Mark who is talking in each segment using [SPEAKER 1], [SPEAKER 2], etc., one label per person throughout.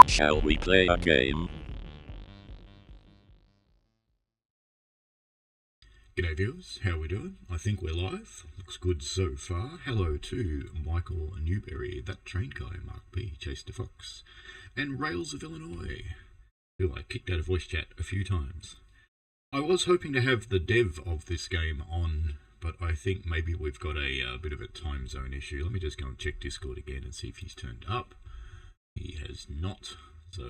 [SPEAKER 1] Shall we play a game?
[SPEAKER 2] G'day viewers, how are we doing? I think we're live. Looks good so far. Hello to Michael Newberry, That Train Guy, Mark P, Chase DeFox, and Rails of Illinois, who I kicked out of voice chat a few times. I was hoping to have the dev of this game on, but I think maybe we've got a bit of a time zone issue. Let me just go and check Discord again and see if he's turned up. He has not, so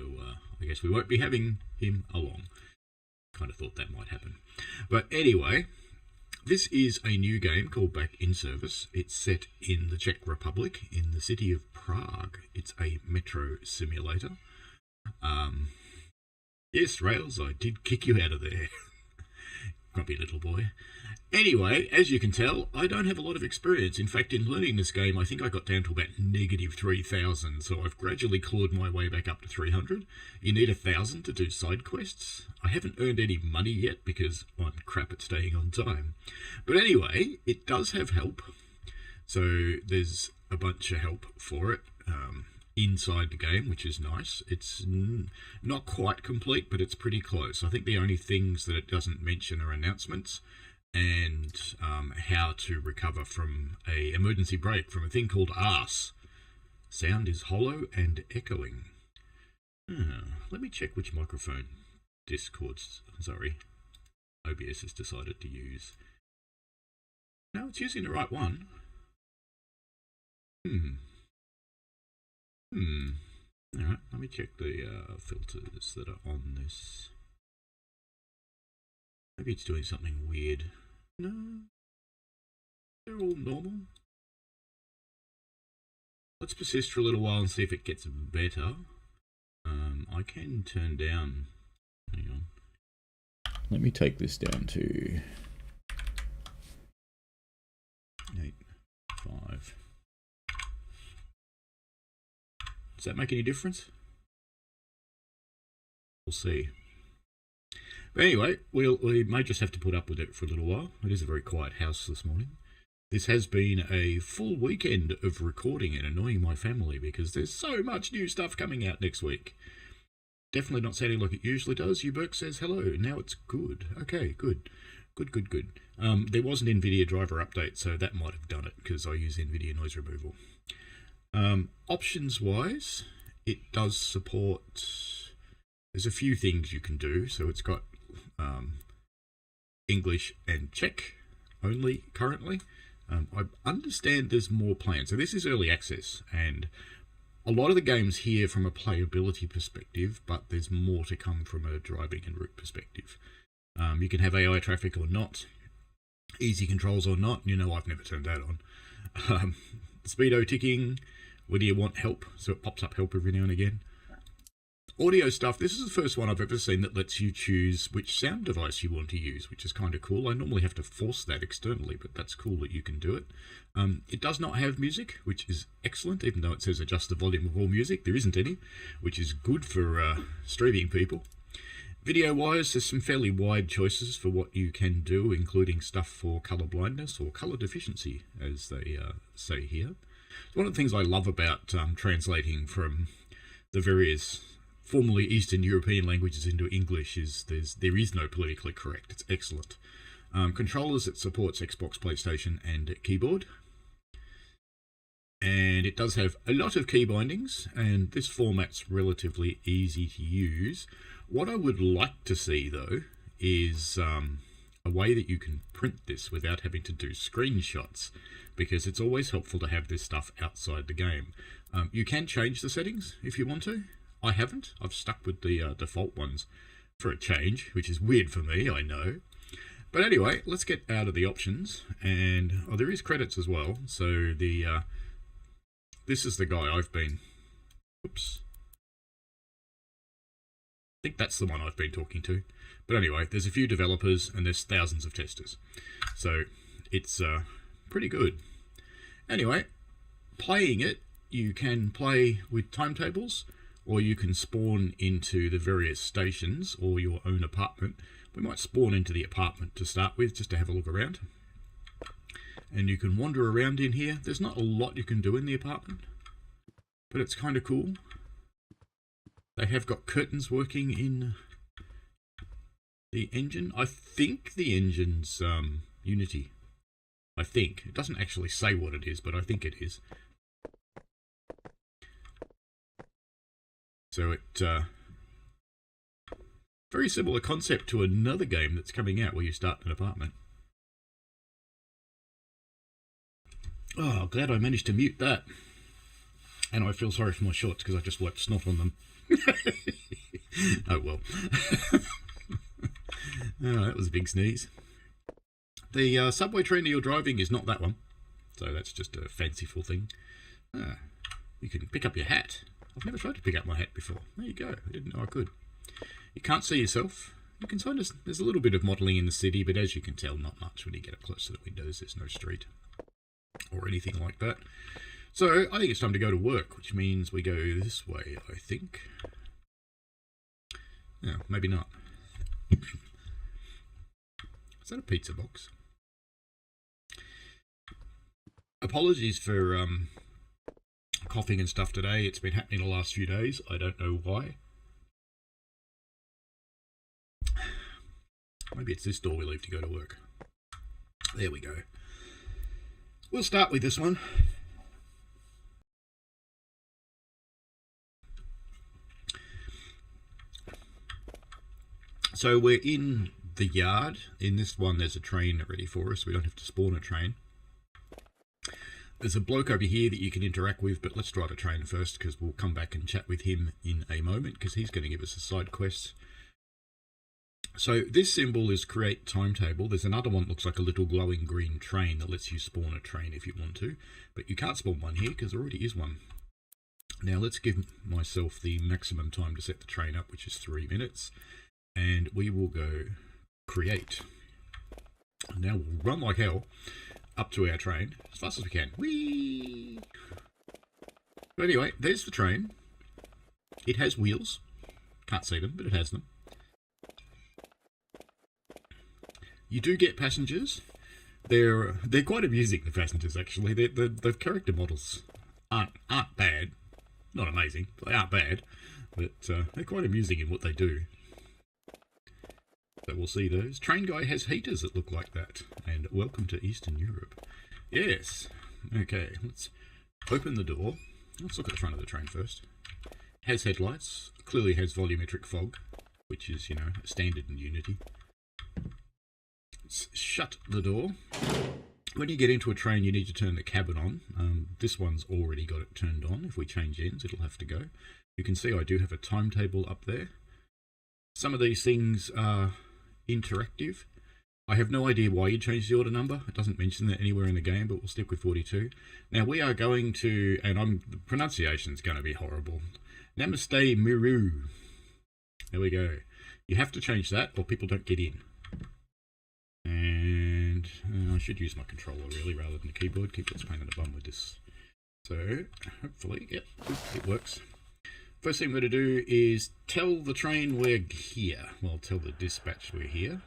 [SPEAKER 2] I guess we won't be having him along. Kind of thought that might happen. But anyway, this is a new game called Back in Service. It's set in the Czech Republic, in the city of Prague. It's a metro simulator. Yes, Rails, I did kick you out of there. Grumpy little boy. Anyway, as you can tell, I don't have a lot of experience. In fact, in learning this game, I think I got down to about negative 3,000, so I've gradually clawed my way back up to 300. You need 1,000 to do side quests. I haven't earned any money yet because I'm crap at staying on time. But anyway, it does have help. So there's a bunch of help for it inside the game, which is nice. It's not quite complete, but it's pretty close. I think the only things that it doesn't mention are announcements and how to recover from a emergency brake from a thing called arse. Sound is hollow and echoing. Let me check which microphone OBS has decided to use. No, it's using the right one. Alright, let me check the filters that are on this. Maybe it's doing something weird. No, they're all normal. Let's persist for a little while and see if it gets better. I can turn down. Hang on. Let me take this down to 8.5. Does that make any difference? We'll see. But anyway, we may just have to put up with it for a little while. It is a very quiet house this morning. This has been a full weekend of recording and annoying my family because there's so much new stuff coming out next week. Definitely not sounding like it usually does. Uberk says hello. Now it's good. Okay, good. Good. There was an NVIDIA driver update, so that might have done it because I use NVIDIA noise removal. Options-wise, it does support... There's a few things you can do. So it's got English and Czech only currently. I understand there's more planned. So this is early access, and a lot of the game's here from a playability perspective, but there's more to come from a driving and route perspective. You can have AI traffic or not, easy controls or not. You know, I've never turned that on. Speedo ticking, whether you want help, so it pops up help every now and again. Audio stuff, this is the first one I've ever seen that lets you choose which sound device you want to use, which is kind of cool. I normally have to force that externally, but that's cool that you can do it. It does not have music, which is excellent, even though it says adjust the volume of all music. There isn't any, which is good for streaming people. Video-wise, there's some fairly wide choices for what you can do, including stuff for colour blindness or colour deficiency, as they say here. One of the things I love about translating from the various formerly Eastern European languages into English is there is no politically correct. It's excellent. Controllers, it supports Xbox, PlayStation, and keyboard. And it does have a lot of key bindings, and this format's relatively easy to use. What I would like to see, though, is a way that you can print this without having to do screenshots, because it's always helpful to have this stuff outside the game. You can change the settings if you want to. I haven't. I've stuck with the default ones for a change, which is weird for me, I know. But anyway, let's get out of the options, and there is credits as well. So this is the guy I've been... Oops. I think that's the one I've been talking to. But anyway, there's a few developers and there's thousands of testers. So it's pretty good. Anyway, playing it, you can play with timetables, or you can spawn into the various stations or your own apartment. We might spawn into the apartment to start with, just to have a look around. And you can wander around in here. There's not a lot you can do in the apartment, but it's kind of cool. They have got curtains working in the engine. I think the engine's Unity. I think. It doesn't actually say what it is, but I think it is. So it... very similar concept to another game that's coming out where you start an apartment. Oh, glad I managed to mute that. And I feel sorry for my shorts because I just wiped snot on them. Oh well. Oh, that was a big sneeze. The subway train that you're driving is not that one. So that's just a fanciful thing. You can pick up your hat. I've never tried to pick up my hat before. There you go. I didn't know I could. You can't see yourself. You can kind of, there's a little bit of modelling in the city, but as you can tell, not much when you get up close to the windows. There's no street or anything like that. So I think it's time to go to work, which means we go this way, I think. No, maybe not. Is that a pizza box? Apologies for coughing and stuff today. It's been happening the last few days. I don't know why. Maybe it's this door we leave to go to work. There we go. We'll start with this one. So we're in the yard. In this one there's a train ready for us. We don't have to spawn a train. There's a bloke over here that you can interact with, but let's drive a train first because we'll come back and chat with him in a moment because he's going to give us a side quest. So this symbol is create timetable. There's another one that looks like a little glowing green train that lets you spawn a train if you want to, but you can't spawn one here because there already is one. Now let's give myself the maximum time to set the train up, which is 3 minutes, and we will go create. Now we'll run like hell up to our train as fast as we can. Whee! But anyway, there's the train. It has wheels. Can't see them, but it has them. You do get passengers. They're quite amusing, the passengers, actually. The character models aren't bad. Not amazing. They aren't bad. But they're quite amusing in what they do. So we'll see those. Train guy has heaters that look like that. And welcome to Eastern Europe. Yes. Okay, let's open the door. Let's look at the front of the train first. Has headlights. Clearly has volumetric fog, which is, you know, standard in Unity. Let's shut the door. When you get into a train, you need to turn the cabin on. This one's already got it turned on. If we change ends, it'll have to go. You can see I do have a timetable up there. Some of these things are interactive. I have no idea why you changed the order number. It doesn't mention that anywhere in the game, but we'll stick with 42. Now we are going to, and the pronunciation's going to be horrible. Namaste Miru. There we go. You have to change that or people don't get in. And I should use my controller really rather than the keyboard. Keyboard's pain in the bum with this. So hopefully, yep, it works. First thing we're going to do is tell the train we're here. Well, tell the dispatch we're here.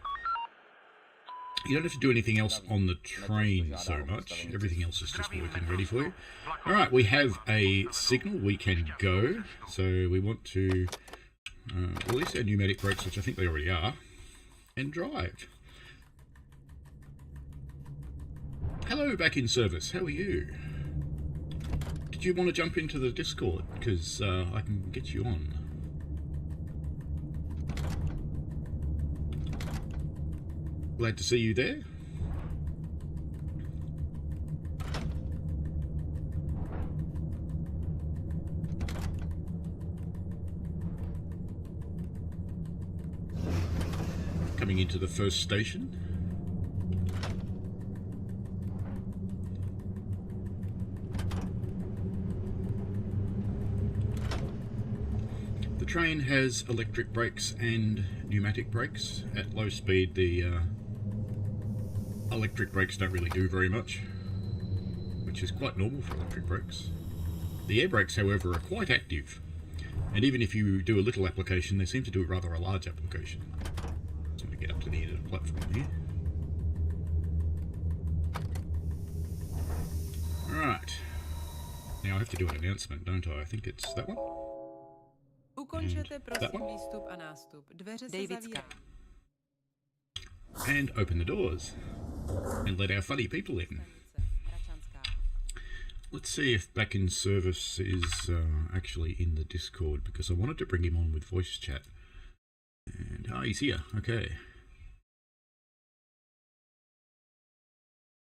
[SPEAKER 2] You don't have to do anything else on the train so much. Everything else is just working ready for you. Alright, we have a signal. We can go. So we want to release our pneumatic brakes, which I think they already are, and drive. Hello, back in service. How are you? Did you want to jump into the Discord? Because I can get you on. Glad to see you there. Coming into the first station. The train has electric brakes and pneumatic brakes. At low speed, the electric brakes don't really do very much, which is quite normal for electric brakes. The air brakes, however, are quite active, and even if you do a little application, they seem to do rather a large application. So I'm going to get up to the end of the platform here. Alright. Now I have to do an announcement, don't I? I think it's that one.
[SPEAKER 3] Ukončete prosím výstup a nástup. Dveře se zavírají.
[SPEAKER 2] And open the doors. And let our funny people in. Let's see if Back in Service is actually in the Discord, because I wanted to bring him on with voice chat. And he's here. Okay.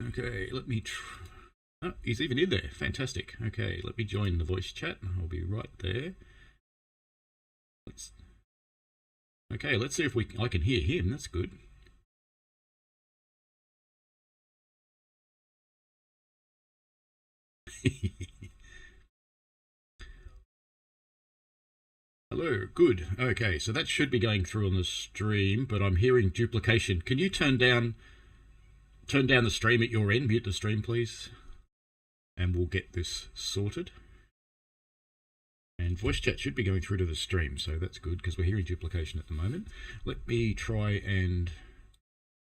[SPEAKER 2] Okay, let me oh, he's even in there. Fantastic. Okay, let me join the voice chat. I'll be right there. Okay, let's see if I can hear him. That's good. Hello, good. Okay, so that should be going through on the stream, but I'm hearing duplication. Can you turn down the stream at your end? Mute the stream, please. And we'll get this sorted. And voice chat should be going through to the stream, so that's good, because we're hearing duplication at the moment. Let me try and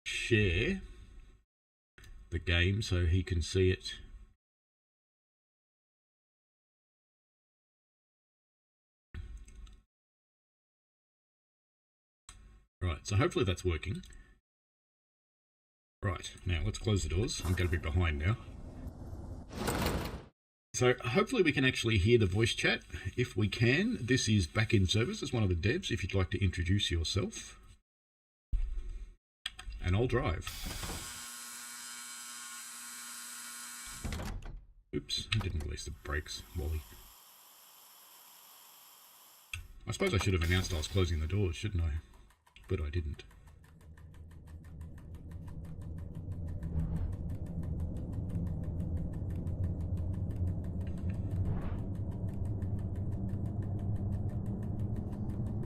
[SPEAKER 2] share the game so he can see it. Right, so hopefully that's working. Right, now let's close the doors. I'm going to be behind now. So hopefully we can actually hear the voice chat. If we can, this is Back in Service as one of the devs, if you'd like to introduce yourself. And I'll drive. Oops, I didn't release the brakes, Wally. I suppose I should have announced I was closing the doors, shouldn't I? But I didn't.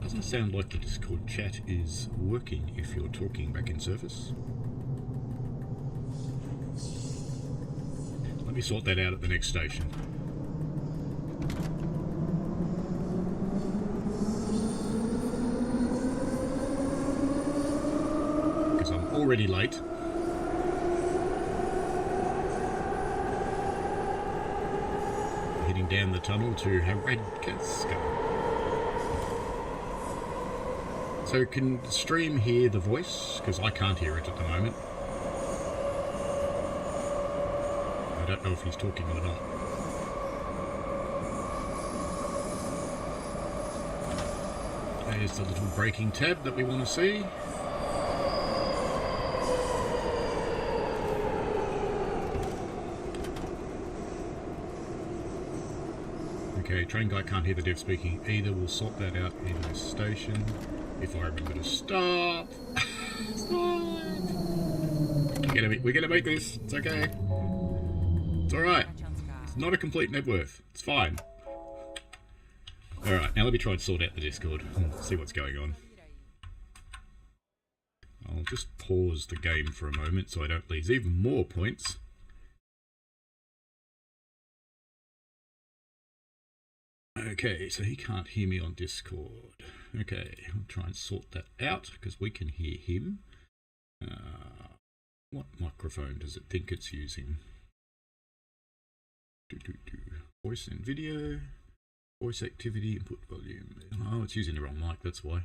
[SPEAKER 2] Doesn't sound like the Discord chat is working if you're talking Back in Service. Let me sort that out at the next station. Because I'm already late. Heading down the tunnel to Haradkaska. So can the stream hear the voice? Because I can't hear it at the moment. I don't know if he's talking or not. There's the little braking tab that we want to see. Okay, train guy can't hear the dev speaking either. We'll sort that out in this station. If I remember to stop. Stop. We're gonna make this. It's okay. It's alright. It's not a complete net worth. It's fine. Alright, now let me try and sort out the Discord and see what's going on. I'll just pause the game for a moment so I don't lose even more points. Okay, so he can't hear me on Discord. Okay, I'll try and sort that out because we can hear him. What microphone does it think it's using? Voice and video. Voice activity, input volume. Oh, it's using the wrong mic, that's why.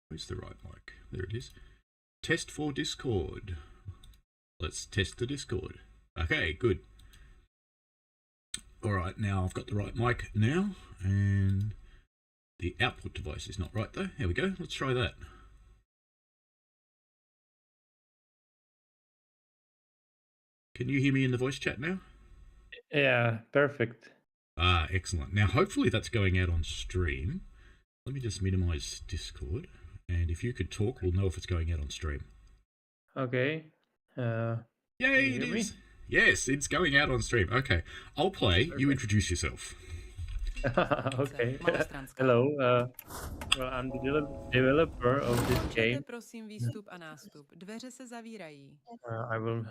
[SPEAKER 2] Where's the right mic? There it is. test for Discord. Let's test the Discord. Okay, good. All right, now I've got the right mic now, and the output device is not right though. Here we go. Let's try that. Can you hear me in the voice chat now?
[SPEAKER 4] Yeah, perfect.
[SPEAKER 2] Ah, excellent. Now, hopefully that's going out on stream. Let me just minimize Discord, and if you could talk, we'll know if it's going out on stream.
[SPEAKER 4] Okay.
[SPEAKER 2] Yay,
[SPEAKER 4] you
[SPEAKER 2] it
[SPEAKER 4] hear me?
[SPEAKER 2] is. Yes, it's going out on stream. Okay, I'll play. You introduce yourself.
[SPEAKER 4] Okay. Hello. Well, I'm the developer of this
[SPEAKER 3] Ukončete
[SPEAKER 4] game.
[SPEAKER 3] prosím výstup a nástup. Dveře se zavírají.
[SPEAKER 4] I will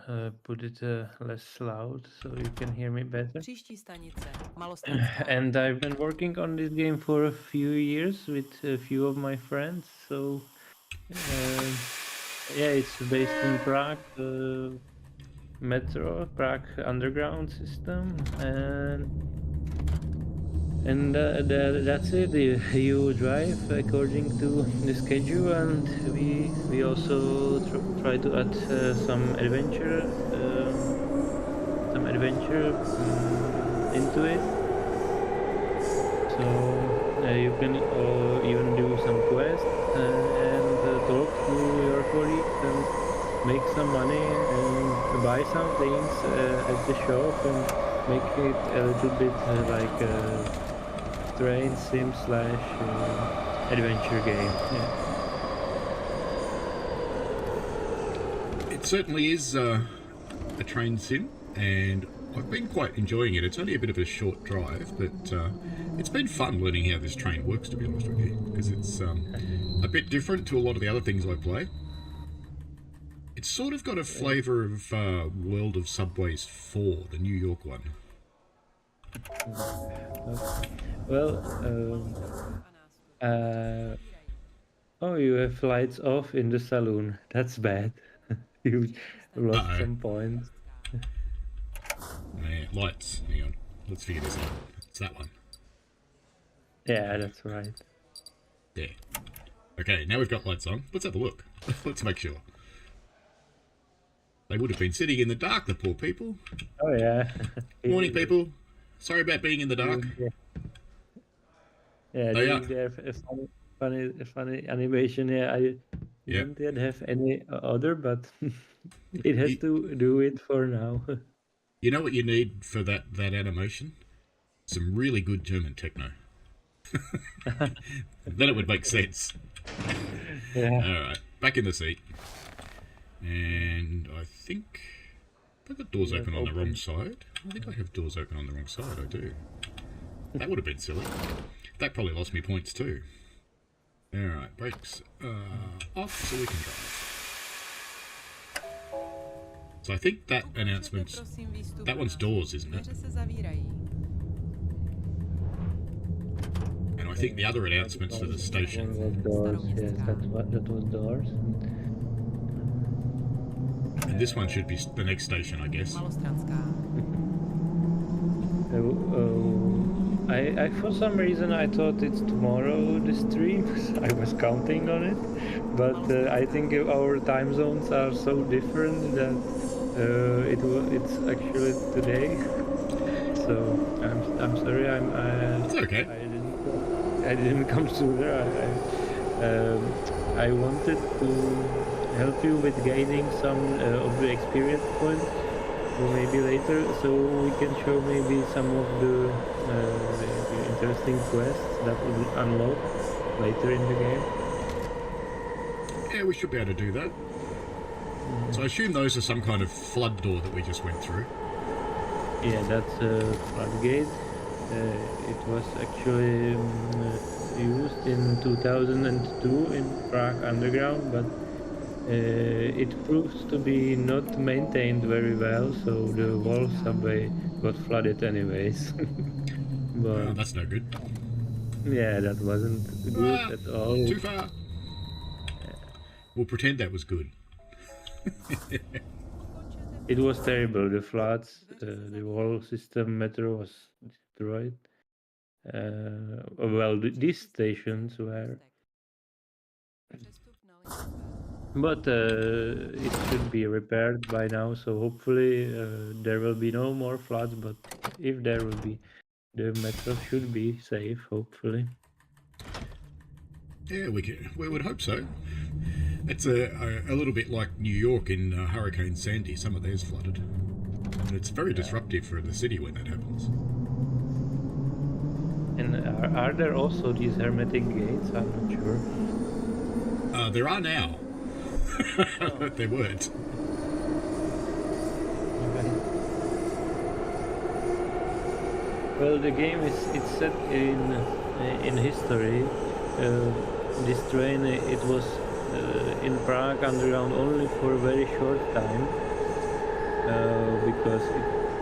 [SPEAKER 4] put it less loud so you can hear me better.
[SPEAKER 3] Příští stanice. Malostranská.
[SPEAKER 4] And I've been working on this game for a few years with a few of my friends. So yeah, it's based in Prague, metro, Prague underground system, and that's it. You drive according to the schedule, and we also try to add some adventure into it. So you can even do some quests and talk to your colleagues and make some money and buy some things at the shop and make it a little bit like a train sim slash adventure game. Yeah.
[SPEAKER 2] It certainly is a train sim, and I've been quite enjoying it. It's only a bit of a short drive, but it's been fun learning how this train works, to be honest with you, because it's a bit different to a lot of the other things I play. It's sort of got a flavour of World of Subways 4, the New York one.
[SPEAKER 4] Well, oh, you have lights off in the saloon. That's bad. You lost some points.
[SPEAKER 2] Yeah, lights. Hang on. Let's figure this out. It's that one.
[SPEAKER 4] Yeah, that's right.
[SPEAKER 2] There. Okay, now we've got lights on. Let's have a look. Let's make sure. They would have been sitting in the dark, the poor people.
[SPEAKER 4] Oh, yeah.
[SPEAKER 2] Morning, people. Sorry about being in the dark.
[SPEAKER 4] Yeah, they have a funny animation. Yeah, I didn't yet have any other, but it has to do it for now.
[SPEAKER 2] You know what you need for that animation? Some really good German techno. Then it would make sense.
[SPEAKER 4] Yeah.
[SPEAKER 2] Alright, back in the seat. And I think I've got doors open on the wrong side. I think I have doors open on the wrong side, I do. That would have been silly. That probably lost me points too. Alright, brakes off so we can drive. So I think that announcement's... That one's doors, isn't it? And I think the other announcement's for the station.
[SPEAKER 4] Doors, yes, that was doors.
[SPEAKER 2] And this one should be the next station, I guess.
[SPEAKER 4] I for some reason I thought it's tomorrow the stream. I was counting on it, but I think our time zones are so different that it's actually today. So I'm sorry.
[SPEAKER 2] It's okay.
[SPEAKER 4] I didn't come sooner. I wanted to help you with gaining some of the experience points. So maybe later, so we can show maybe some of the interesting quests that will unlock later in the game.
[SPEAKER 2] Yeah, we should be able to do that. So I assume those are some kind of flood door that we just went through.
[SPEAKER 4] Yeah, that's a floodgate. It was actually used in 2002 in Prague Underground, but it proves to be not maintained very well, so the whole subway got flooded anyways. But
[SPEAKER 2] that's no good.
[SPEAKER 4] Yeah, that wasn't good at all.
[SPEAKER 2] Too far. We'll pretend that was good.
[SPEAKER 4] It was terrible. The floods, the whole system metro was destroyed. Well, these stations were. But it should be repaired by now, so hopefully there will be no more floods. But if there will be, the metro should be safe, hopefully.
[SPEAKER 2] Yeah, we would hope so. It's a little bit like New York in Hurricane Sandy. Some of theirs flooded. And it's very disruptive for the city when that happens.
[SPEAKER 4] And are there also these hermetic gates? I'm not sure.
[SPEAKER 2] There are now. There weren't.
[SPEAKER 4] Okay. Well, the game it's set in history. This train it was in Prague underground only for a very short time because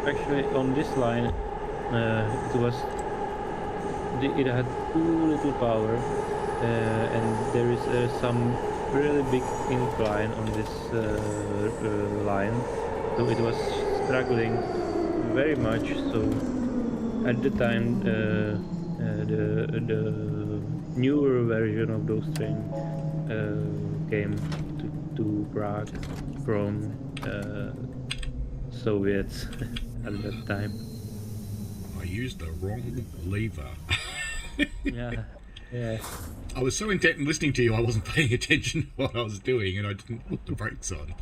[SPEAKER 4] actually on this line it had too little power and there is some really big incline on this line, so it was struggling very much. So at the time the newer version of those trains came to Prague from Soviets at that time.
[SPEAKER 2] I used the wrong lever.
[SPEAKER 4] Yeah.
[SPEAKER 2] I was so intent in listening to you, I wasn't paying attention to what I was doing, and I didn't put the brakes on.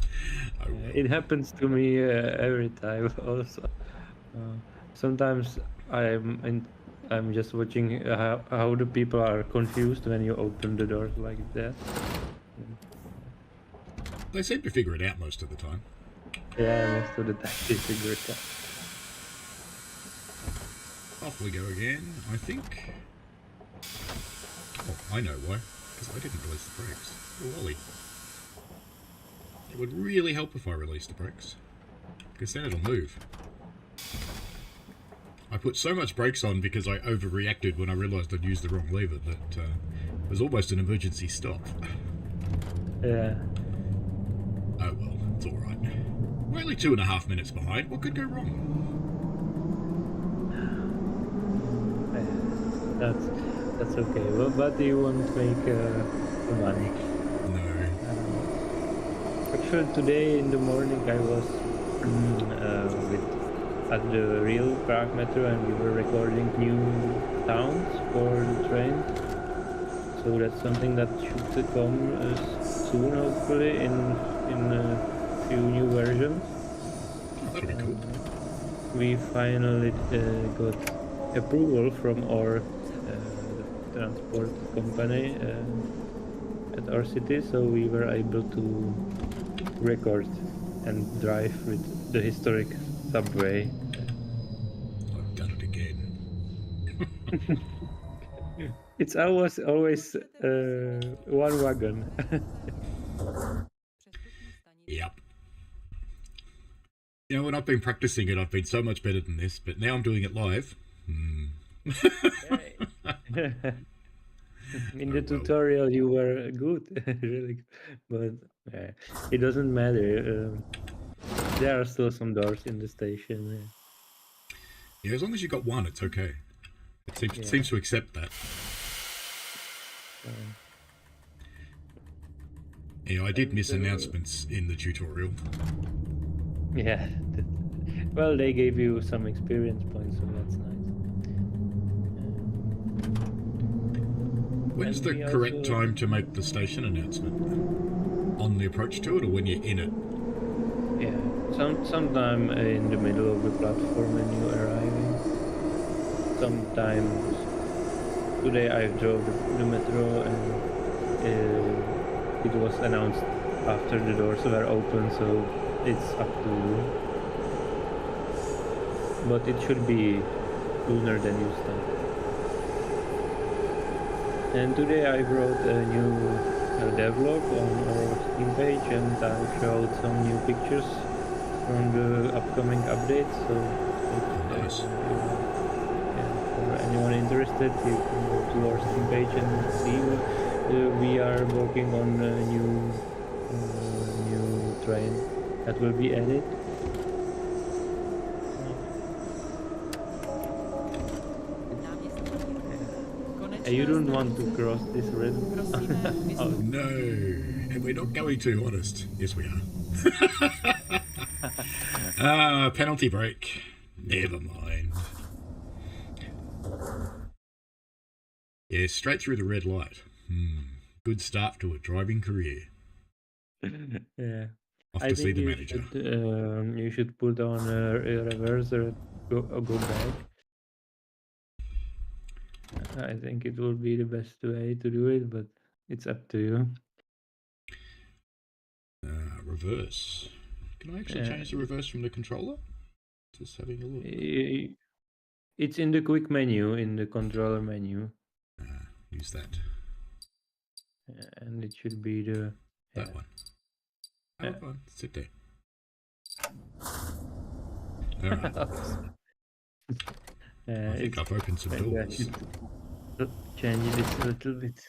[SPEAKER 2] Oh, well.
[SPEAKER 4] It happens to me every time. Also, sometimes I'm just watching how the people are confused when you open the doors like that.
[SPEAKER 2] They seem to figure it out most of the time.
[SPEAKER 4] Yeah, most of the time they figure it out.
[SPEAKER 2] Off we go again, I think. Oh, I know why. Because I didn't release the brakes. Oh, Wally. It would really help if I released the brakes. Because then it'll move. I put so much brakes on because I overreacted when I realised I'd used the wrong lever that it was almost an emergency stop.
[SPEAKER 4] Yeah.
[SPEAKER 2] Oh well, it's alright. We're only 2.5 minutes behind. What could go wrong?
[SPEAKER 4] That's okay. Well, but you won't make money.
[SPEAKER 2] No.
[SPEAKER 4] Actually, today in the morning I was at the real Prague metro, and we were recording new sounds for the train. So that's something that should come soon, hopefully, in a few new versions.
[SPEAKER 2] Oh, that'll be cool.
[SPEAKER 4] We finally got approval from our transport company at our city, so we were able to record and drive with the historic subway.
[SPEAKER 2] I've done it again.
[SPEAKER 4] It's always one wagon.
[SPEAKER 2] Yep. You know, when I've been practicing it, I've been so much better than this, but now I'm doing it live.
[SPEAKER 4] In the tutorial you were good, really good. But it doesn't matter. There are still some doors in the station.
[SPEAKER 2] Yeah, as long as you got one, it's okay. It seems to accept that. Yeah, I did miss announcements in the tutorial.
[SPEAKER 4] Yeah. Well, they gave you some experience points, so that's nice.
[SPEAKER 2] When's the correct time to make the station announcement? On the approach to it, or when you're in it?
[SPEAKER 4] Yeah, sometime in the middle of the platform when you arriving. Sometimes today I drove the metro and it was announced after the doors were open, so it's up to you. But it should be sooner than you start. And today I wrote a new devlog on our Steam page, and I showed some new pictures from the upcoming updates. So
[SPEAKER 2] Nice.
[SPEAKER 4] for anyone interested, you can go to our Steam page and see. We are working on a new train that will be added. You don't want to cross this river.
[SPEAKER 2] No. And we're not going too honest. Yes, we are. Penalty break. Never mind. Yeah, straight through the red light. Good start to a driving career.
[SPEAKER 4] Yeah.
[SPEAKER 2] Off
[SPEAKER 4] I
[SPEAKER 2] to see
[SPEAKER 4] think
[SPEAKER 2] the manager.
[SPEAKER 4] you should put on a reverser, go back. I think it will be the best way to do it, but it's up to you.
[SPEAKER 2] Reverse. Can I actually change the reverse from the controller? Just having a look.
[SPEAKER 4] It's in the quick menu, in the controller menu.
[SPEAKER 2] Use that.
[SPEAKER 4] And it should be the...
[SPEAKER 2] That one. Oh, go on, sit there. Alright. I think I've opened some doors.
[SPEAKER 4] Change this a little bit.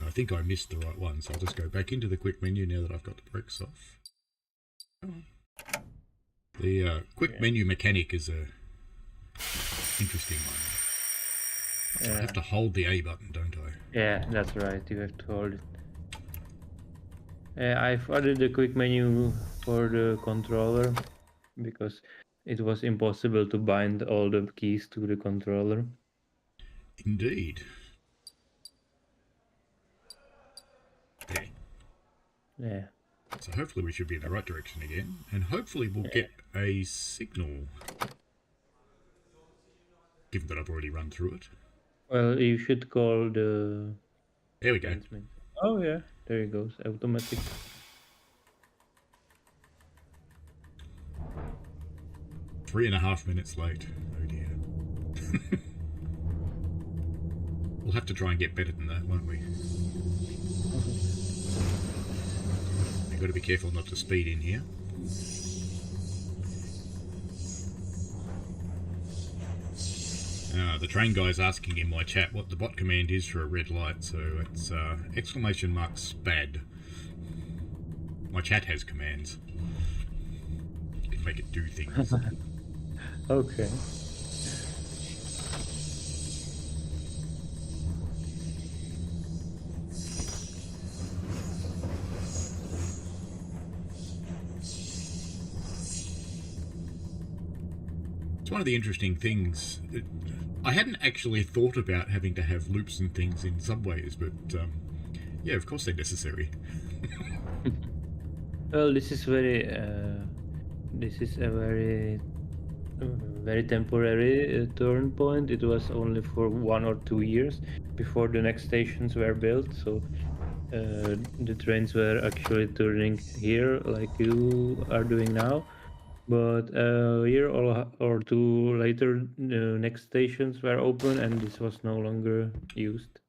[SPEAKER 2] I think I missed the right one, so I'll just go back into the quick menu now that I've got the brakes off. The quick menu mechanic is a interesting one. So I have to hold the A button, don't I?
[SPEAKER 4] Yeah, that's right. You have to hold it. I've added the quick menu for the controller because it was impossible to bind all the keys to the controller.
[SPEAKER 2] Indeed. There.
[SPEAKER 4] Yeah.
[SPEAKER 2] So hopefully we should be in the right direction again, and hopefully we'll get a signal, given that I've already run through it.
[SPEAKER 4] Well, you should call the...
[SPEAKER 2] There we go.
[SPEAKER 4] Oh yeah, there it goes, automatic.
[SPEAKER 2] Three and a half minutes late. Oh dear. We'll have to try and get better than that, won't we? We've got to be careful not to speed in here. The train guy's asking in my chat what the bot command is for a red light, so it's exclamation mark SPAD. My chat has commands. You can make it do things.
[SPEAKER 4] Okay.
[SPEAKER 2] It's one of the interesting things. I hadn't actually thought about having to have loops and things in subways, but yeah, of course they're necessary.
[SPEAKER 4] Well, this is very, this is a very temporary turn point. It was only for 1 or 2 years before the next stations were built. So the trains were actually turning here, like you are doing now. But a year or two later, the next stations were open, and this was no longer used.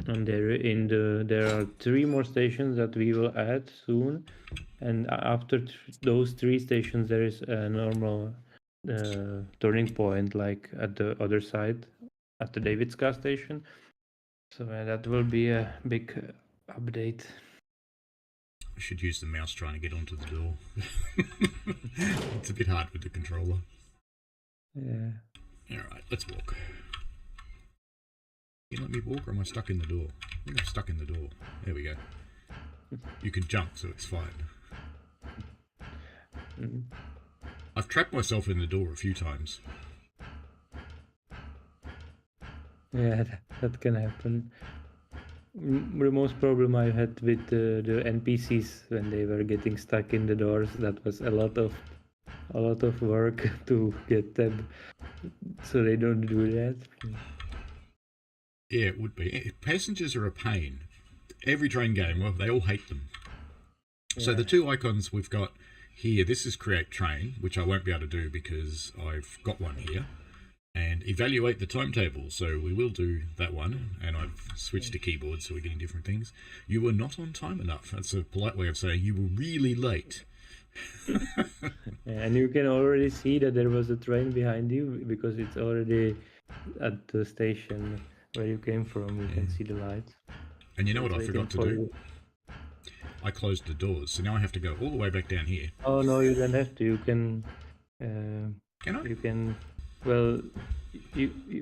[SPEAKER 4] And there are 3 more stations that we will add soon, and after those 3 stations, there is a normal turning point, like at the other side, at the Davidska station. So that will be a big update.
[SPEAKER 2] I should use the mouse trying to get onto the door. It's a bit hard with the controller.
[SPEAKER 4] Yeah.
[SPEAKER 2] Alright, let's walk. Can you let me walk, or am I stuck in the door? I think I'm stuck in the door. There we go. You can jump, so it's fine. I've trapped myself in the door a few times.
[SPEAKER 4] Yeah, that can happen. The most problem I had with the NPCs when they were getting stuck in the doors, that was a lot of work to get them so they don't do that.
[SPEAKER 2] Yeah, it would be. Passengers are a pain. Every train game, well, they all hate them. Yeah. So the 2 icons we've got here, this is create train, which I won't be able to do because I've got one here. And evaluate the timetable, so we will do that one, and I've switched to keyboard so we're getting different things. You were not on time enough. That's a polite way of saying you were really late.
[SPEAKER 4] And you can already see that there was a train behind you because it's already at the station where you came from. You can see the lights.
[SPEAKER 2] And you know what I forgot to do? I closed the doors, so now I have to go all the way back down here.
[SPEAKER 4] Oh no, you don't have to. You can.
[SPEAKER 2] Can I?
[SPEAKER 4] You can. Well,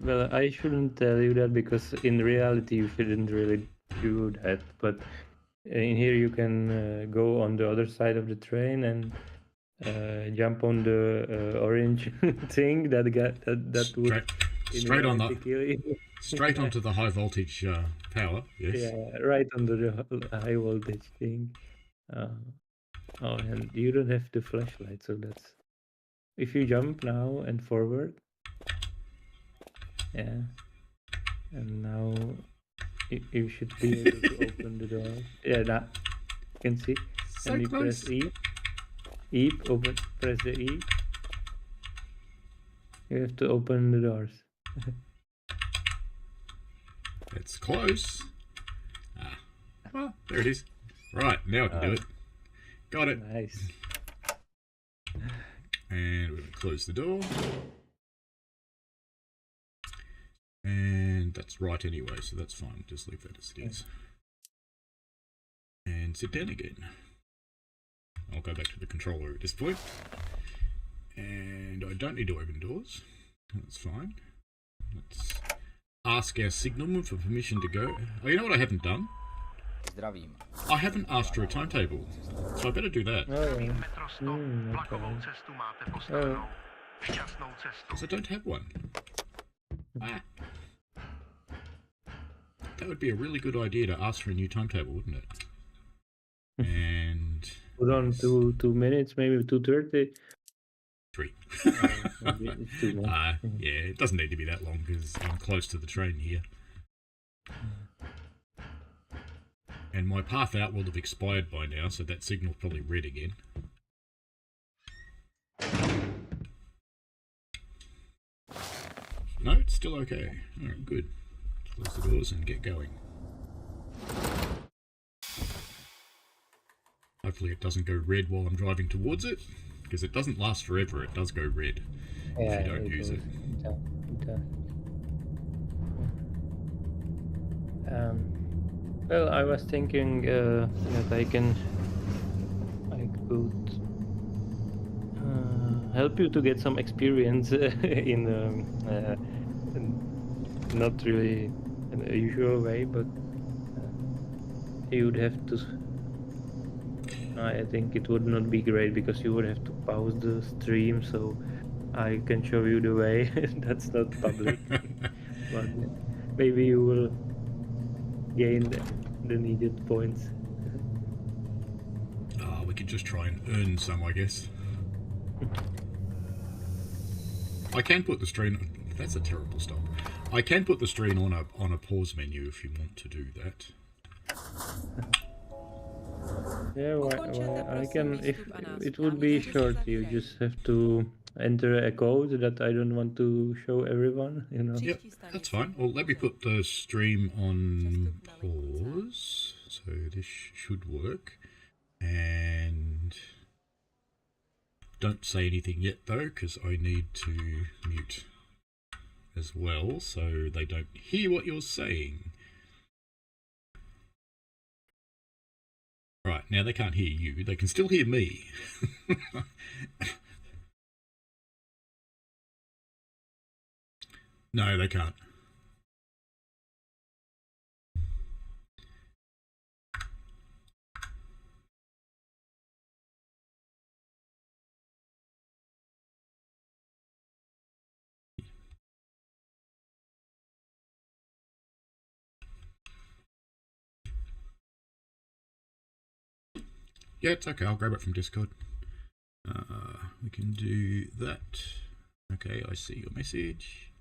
[SPEAKER 4] Well, I shouldn't tell you that because in reality you shouldn't really do that. But in here you can go on the other side of the train and jump on the orange thing that would
[SPEAKER 2] Straight on the
[SPEAKER 4] kill you.
[SPEAKER 2] straight onto the high voltage power. Yes.
[SPEAKER 4] Yeah, right under the high voltage thing. Oh, and you don't have the flashlight, so that's. If you jump now and forward, yeah, and now you should be able to open the door. Yeah, now you can see.
[SPEAKER 2] So
[SPEAKER 4] and you
[SPEAKER 2] close.
[SPEAKER 4] press E. E, open. Press the E. You have to open the doors.
[SPEAKER 2] It's close. Ah, well, there it is. Right, now I can do it. Got it.
[SPEAKER 4] Nice.
[SPEAKER 2] And we're going to close the door. And that's right anyway, so that's fine. Just leave that as it is. And sit down again. I'll go back to the controller at this point. And I don't need to open doors. That's fine. Let's ask our signalman for permission to go. Oh, you know what I haven't done?
[SPEAKER 5] Zdravím.
[SPEAKER 2] I haven't asked for a timetable, so I better do that.
[SPEAKER 6] Metro 100, vlakovou cestu máte postavenou. Šťastnou cestu.
[SPEAKER 2] Because I don't have one. Ah. That would be a really good idea to ask for a new timetable, wouldn't it? And
[SPEAKER 4] Put on 2 minutes, maybe 2:30.
[SPEAKER 2] 3.
[SPEAKER 4] Maybe it's too long.
[SPEAKER 2] Yeah, it doesn't need to be that long because I'm close to the train here. And my path out will have expired by now, so that signal's probably red again. No, it's still okay. Alright, good. Close the doors and get going. Hopefully it doesn't go red while I'm driving towards it, because it doesn't last forever. It does go red if you don't use it.
[SPEAKER 4] Well, I was thinking that I could help you to get some experience in not really in a usual way, but you would have to. I think it would not be great because you would have to pause the stream, so I can show you the way. That's not public, but maybe you will gain the needed points.
[SPEAKER 2] We could just try and earn some, I guess. I can put the stream. That's a terrible stop. I can put the stream on a pause menu if you want to do that.
[SPEAKER 4] Yeah, I can. If it would be short, you just have to enter a code that I don't want to show everyone. You know.
[SPEAKER 2] Yep, that's fine. Well, let me put the stream on pause, so this should work. And don't say anything yet though, because I need to mute as well, so they don't hear what you're saying. Right, now they can't hear you. They can still hear me. No, they can't. Yeah, it's okay. I'll grab it from Discord. We can do that. Okay, I see your message.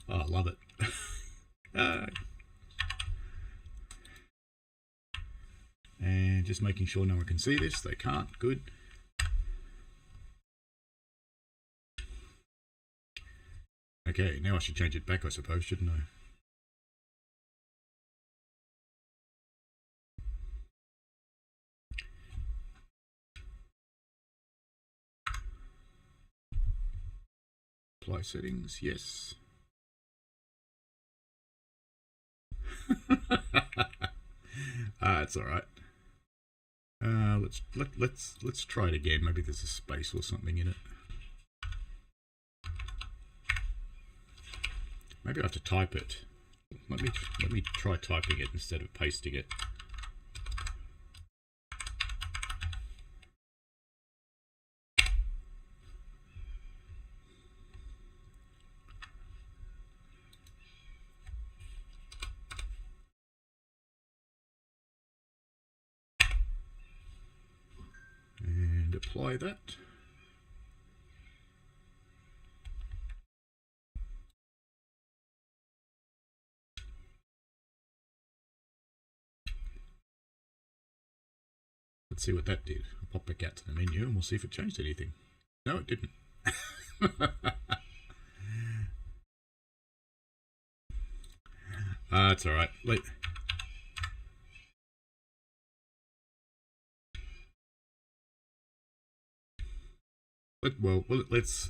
[SPEAKER 2] Oh, I love it. And just making sure no one can see this. They can't. Good. Okay, now I should change it back, I suppose, shouldn't I? Apply settings, yes. It's all right. Let's try it again. Maybe there's a space or something in it. Maybe I have to type it. Let me try typing it instead of pasting it. And apply that. Let's see what that did. I'll pop back out to the menu and we'll see if it changed anything. No, it didn't. It's alright.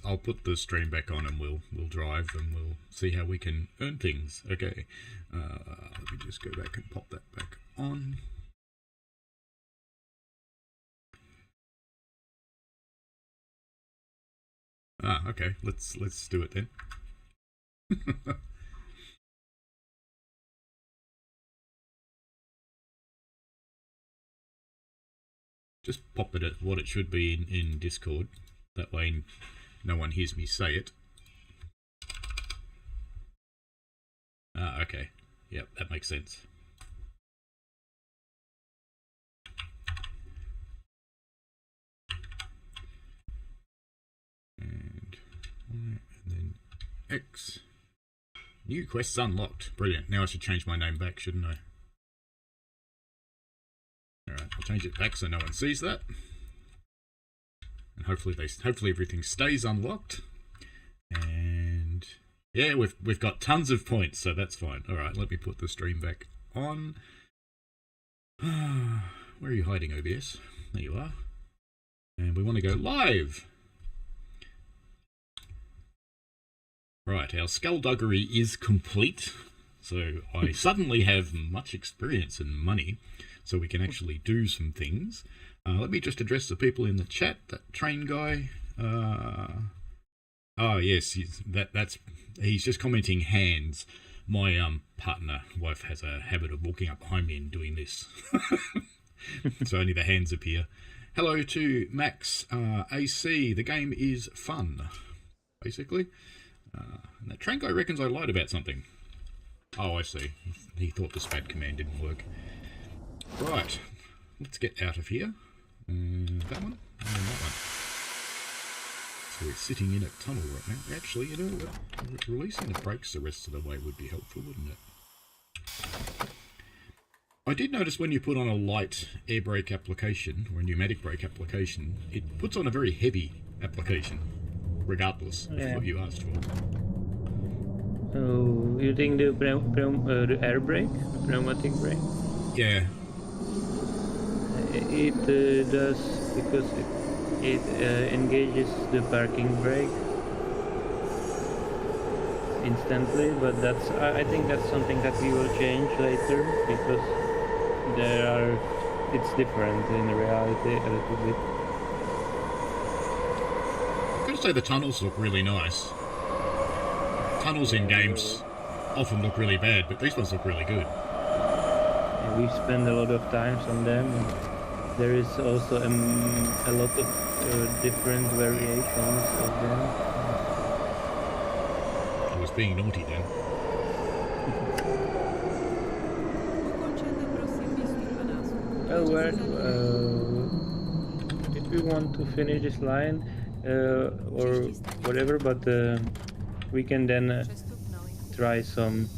[SPEAKER 2] I'll put the stream back on and we'll drive and we'll see how we can earn things. Okay. Let me just go back and pop that back on. Okay. Let's do it then. Just pop it at what it should be in Discord. That way no one hears me say it. Okay. Yep, that makes sense. And then X. New quests unlocked. Brilliant. Now I should change my name back, shouldn't I? Alright, I'll change it back so no one sees that. And hopefully everything stays unlocked. And yeah, we've got tons of points, so that's fine. Alright, let me put the stream back on. Where are you hiding, OBS? There you are. And we want to go live. Right, our skullduggery is complete. So I suddenly have much experience and money, so we can actually do some things. Let me just address the people in the chat. That train guy. Oh yes, he's just commenting hands. My partner wife has a habit of walking up behind me and doing this, so only the hands appear. Hello to Max AC. The game is fun, basically. And that train guy reckons I lied about something. Oh, I see. He thought the spat command didn't work. Right, let's get out of here. That one? And then that one. So we're sitting in a tunnel right now. Actually, you know what? Releasing the brakes the rest of the way would be helpful, wouldn't it? I did notice when you put on a light air brake application, or a pneumatic brake application, it puts on a very heavy application, regardless of what you asked for.
[SPEAKER 4] Oh, you think the air brake, the pneumatic brake?
[SPEAKER 2] Yeah.
[SPEAKER 4] It does, because it engages the parking brake instantly, but I think that's something that we will change later, because it's different in reality a little bit.
[SPEAKER 2] I've got to say the tunnels look really nice. Tunnels in games often look really bad, but these ones look really good.
[SPEAKER 4] Yeah, we spend a lot of time on them. There is also a lot of different variations of them.
[SPEAKER 2] I was being naughty then.
[SPEAKER 4] If we want to finish this line or whatever, but we can then try some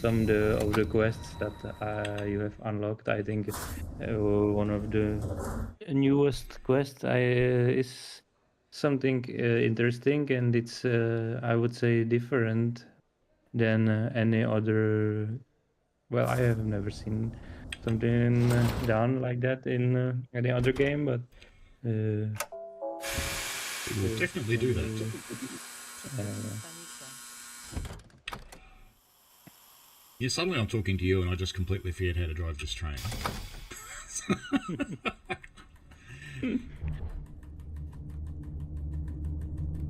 [SPEAKER 4] of the quests that you have unlocked. I think one of the newest quests is something interesting, and it's I would say different than any other. Well, I have never seen something done like that in any other game, but
[SPEAKER 2] We will definitely do that. Yeah, suddenly I'm talking to you and I just completely forget how to drive this train.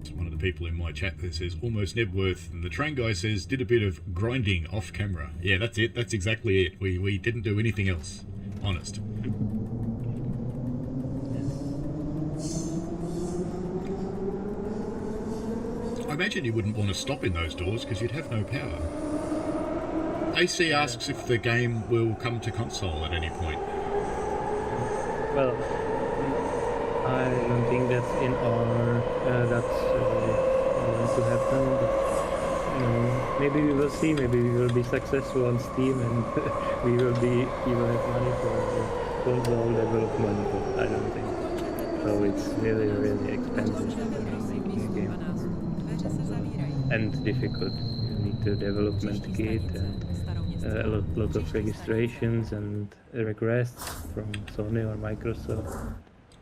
[SPEAKER 2] It's one of the people in my chat that says almost Nebworth, and the train guy says did a bit of grinding off camera. Yeah, that's it. That's exactly it. We didn't do anything else. Honest. I imagine you wouldn't want to stop in those doors because you'd have no power. AC asks if the game will come to console at any point.
[SPEAKER 4] Well, I don't think that's in our that's going to happen. But, maybe we will see. Maybe we will be successful on Steam, and we will have money for console development. But I don't think so. It's really expensive making a game, and difficult. You need a development kit and a lot of registrations and requests from Sony or Microsoft.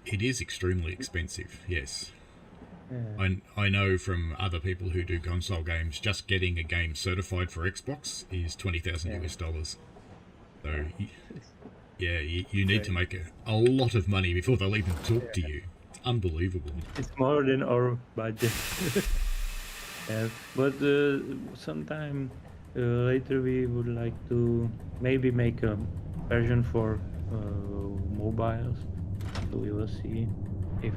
[SPEAKER 2] It is extremely expensive, yes.
[SPEAKER 4] Yeah.
[SPEAKER 2] I know from other people who do console games, just getting a game certified for Xbox is $20,000 US. So, yeah, you need to make a lot of money before they'll even talk to you. It's unbelievable.
[SPEAKER 4] It's more than our budget. Yeah, but sometime later we would like to maybe make a version for mobiles. So we will see if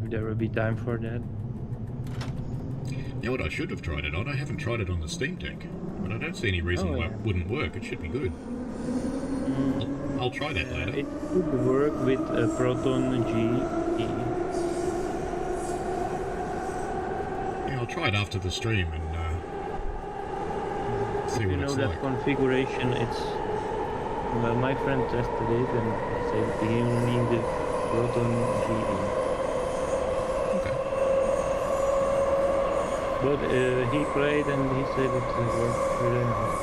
[SPEAKER 4] there will be time for that.
[SPEAKER 2] You know what I should have tried it on? I haven't tried it on the Steam Deck, but I don't see any reason why it wouldn't work. It should be good. I'll try that later.
[SPEAKER 4] It could work with a Proton GE.
[SPEAKER 2] Yeah, I'll try it after the stream and see what it's
[SPEAKER 4] that
[SPEAKER 2] like.
[SPEAKER 4] configuration, it's... Well, my friend tested it and said he only needed Proton GE.
[SPEAKER 2] Okay.
[SPEAKER 4] But he played and he said it worked really nice.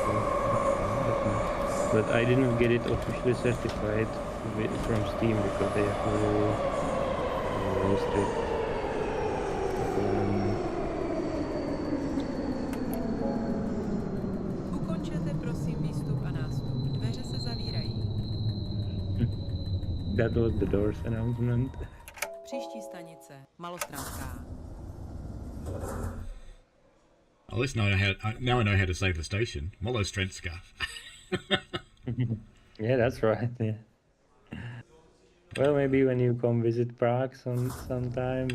[SPEAKER 4] But I didn't get it officially certified from Steam because they are very strict.
[SPEAKER 3] Ukončete prosím výstup a nástup. Dveře se zavírají.
[SPEAKER 4] That was the doors announcement.
[SPEAKER 3] Příští stanice. Malostranská.
[SPEAKER 2] At least now I know how to say the station. Molostrenska.
[SPEAKER 4] Yeah, that's right. Yeah. Well, maybe when you come visit Prague sometime,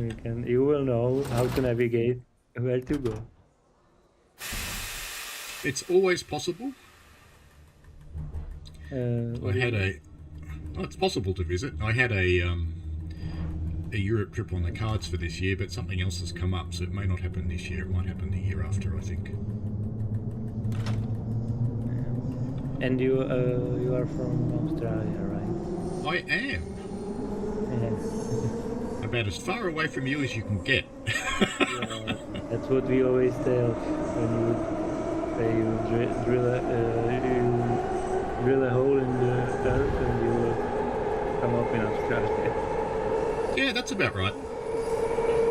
[SPEAKER 4] you will know how to navigate where to go.
[SPEAKER 2] It's always possible. It's possible to visit. I had a Europe trip on the cards for this year, but something else has come up, so it may not happen this year. It might happen the year after, I think.
[SPEAKER 4] And you are from Australia, right?
[SPEAKER 2] I am.
[SPEAKER 4] Yes.
[SPEAKER 2] About as far away from you as you can get.
[SPEAKER 4] Yeah, that's what we always tell when you say you drill a hole in the earth and you will come up in Australia.
[SPEAKER 2] Yeah, that's about right.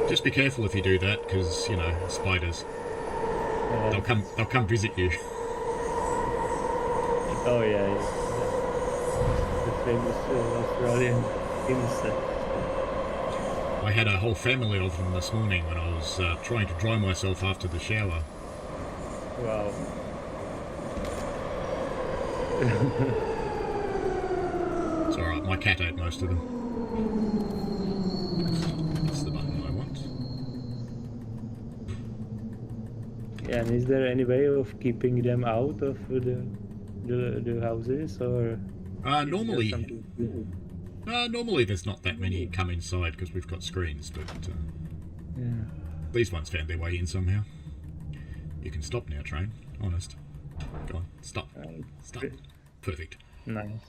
[SPEAKER 2] Just be careful if you do that, because spiders. They'll come visit you.
[SPEAKER 4] Oh yeah. The famous Australian insect.
[SPEAKER 2] I had a whole family of them this morning when I was trying to dry myself after the shower.
[SPEAKER 4] Wow.
[SPEAKER 2] It's alright, my cat ate most of them. That's the button I want.
[SPEAKER 4] Yeah, and is there any way of keeping them out of the houses, or?
[SPEAKER 2] Normally there's not that many come inside because we've got screens, but these ones found their way in somehow. You can stop now, train. Honest. Go on, stop. Stop. Perfect.
[SPEAKER 4] Nice.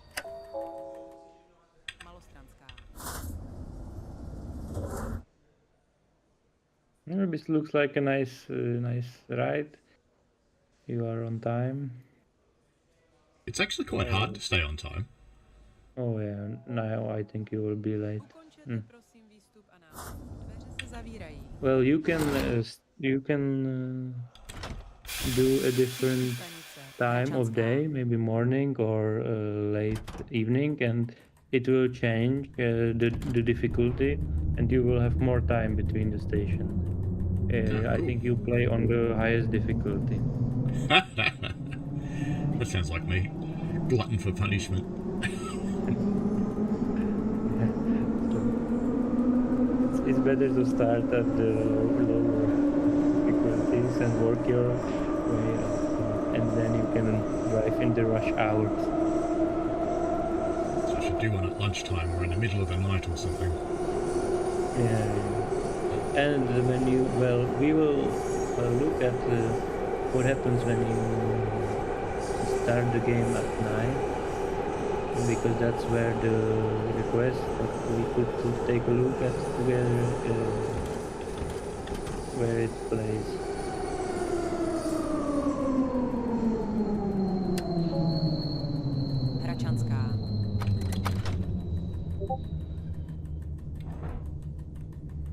[SPEAKER 4] Well, this looks like a nice ride. You are on time.
[SPEAKER 2] It's actually quite hard to stay on time.
[SPEAKER 4] Oh yeah, now I think you will be late. Well, you can do a different time of day, maybe morning or late evening, and it will change the difficulty, and you will have more time between the stations. I
[SPEAKER 2] cool.
[SPEAKER 4] think you play on the highest difficulty.
[SPEAKER 2] That sounds like me. Glutton for punishment.
[SPEAKER 4] So it's better to start at the lower difficulties and work your way up, and then you can drive in the rush hours.
[SPEAKER 2] So I should do one at lunchtime or in the middle of the night or something.
[SPEAKER 4] Yeah. And when you, well, we will look at what happens when you start the game at night, because that's where the request that we could take a look at together, where it plays.
[SPEAKER 3] Hračanská.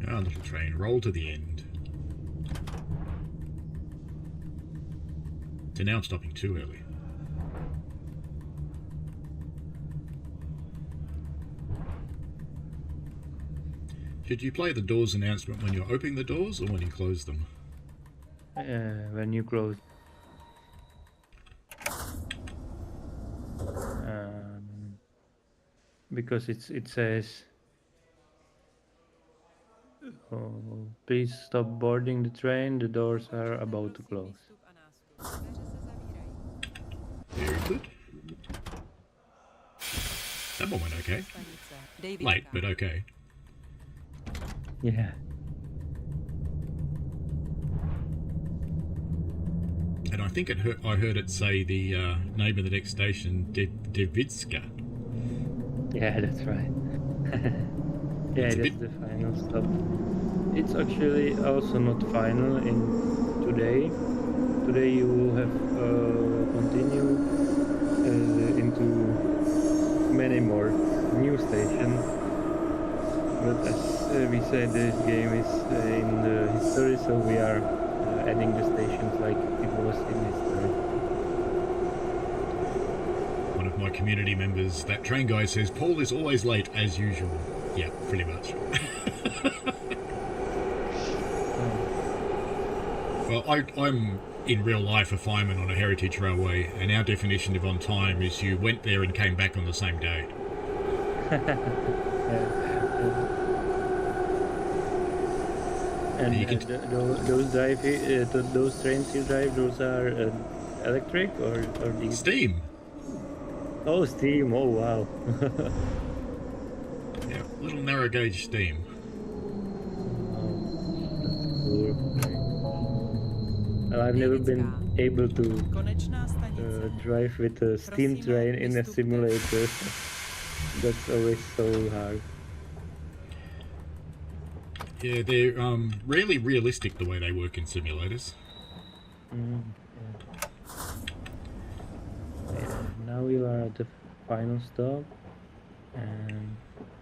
[SPEAKER 2] Ah, little train, roll to the end. So now I'm stopping too early. Should you play the doors announcement when you're opening the doors or when you close them?
[SPEAKER 4] When you close. Because it says, oh, please stop boarding the train, the doors are about to close.
[SPEAKER 3] Výstup a nástup. Dveře se zavírají.
[SPEAKER 2] Very good. That one went okay.
[SPEAKER 3] Stanice. Davidská.
[SPEAKER 2] Late, but okay.
[SPEAKER 4] Yeah.
[SPEAKER 2] And I think I heard it say the name of the next station, Davidska.
[SPEAKER 4] Yeah, that's right. Yeah,
[SPEAKER 2] It's a
[SPEAKER 4] that's
[SPEAKER 2] bit-
[SPEAKER 4] the final stop. It's actually also not final in today. Today you will have continue into many more new stations. But as we said, this game is in the history, so we are adding the stations like it was in history.
[SPEAKER 2] One of my community members, that train guy, says Paul is always late as usual. Yeah, pretty much. Well, I'm in real life a fireman on a heritage railway, and our definition of on time is you went there and came back on the same day.
[SPEAKER 4] And
[SPEAKER 2] You can
[SPEAKER 4] those trains you drive, those are electric or diesel?
[SPEAKER 2] Steam.
[SPEAKER 4] Oh, steam! Oh, wow.
[SPEAKER 2] Yeah, little narrow gauge steam.
[SPEAKER 4] That's cool. Well, I've never been able to
[SPEAKER 3] Konečná stanice.
[SPEAKER 4] drive with a steam train in a simulator. That's always so hard.
[SPEAKER 2] Yeah, they're really realistic the way they work in simulators.
[SPEAKER 4] Yeah. Now we are at the final stop, and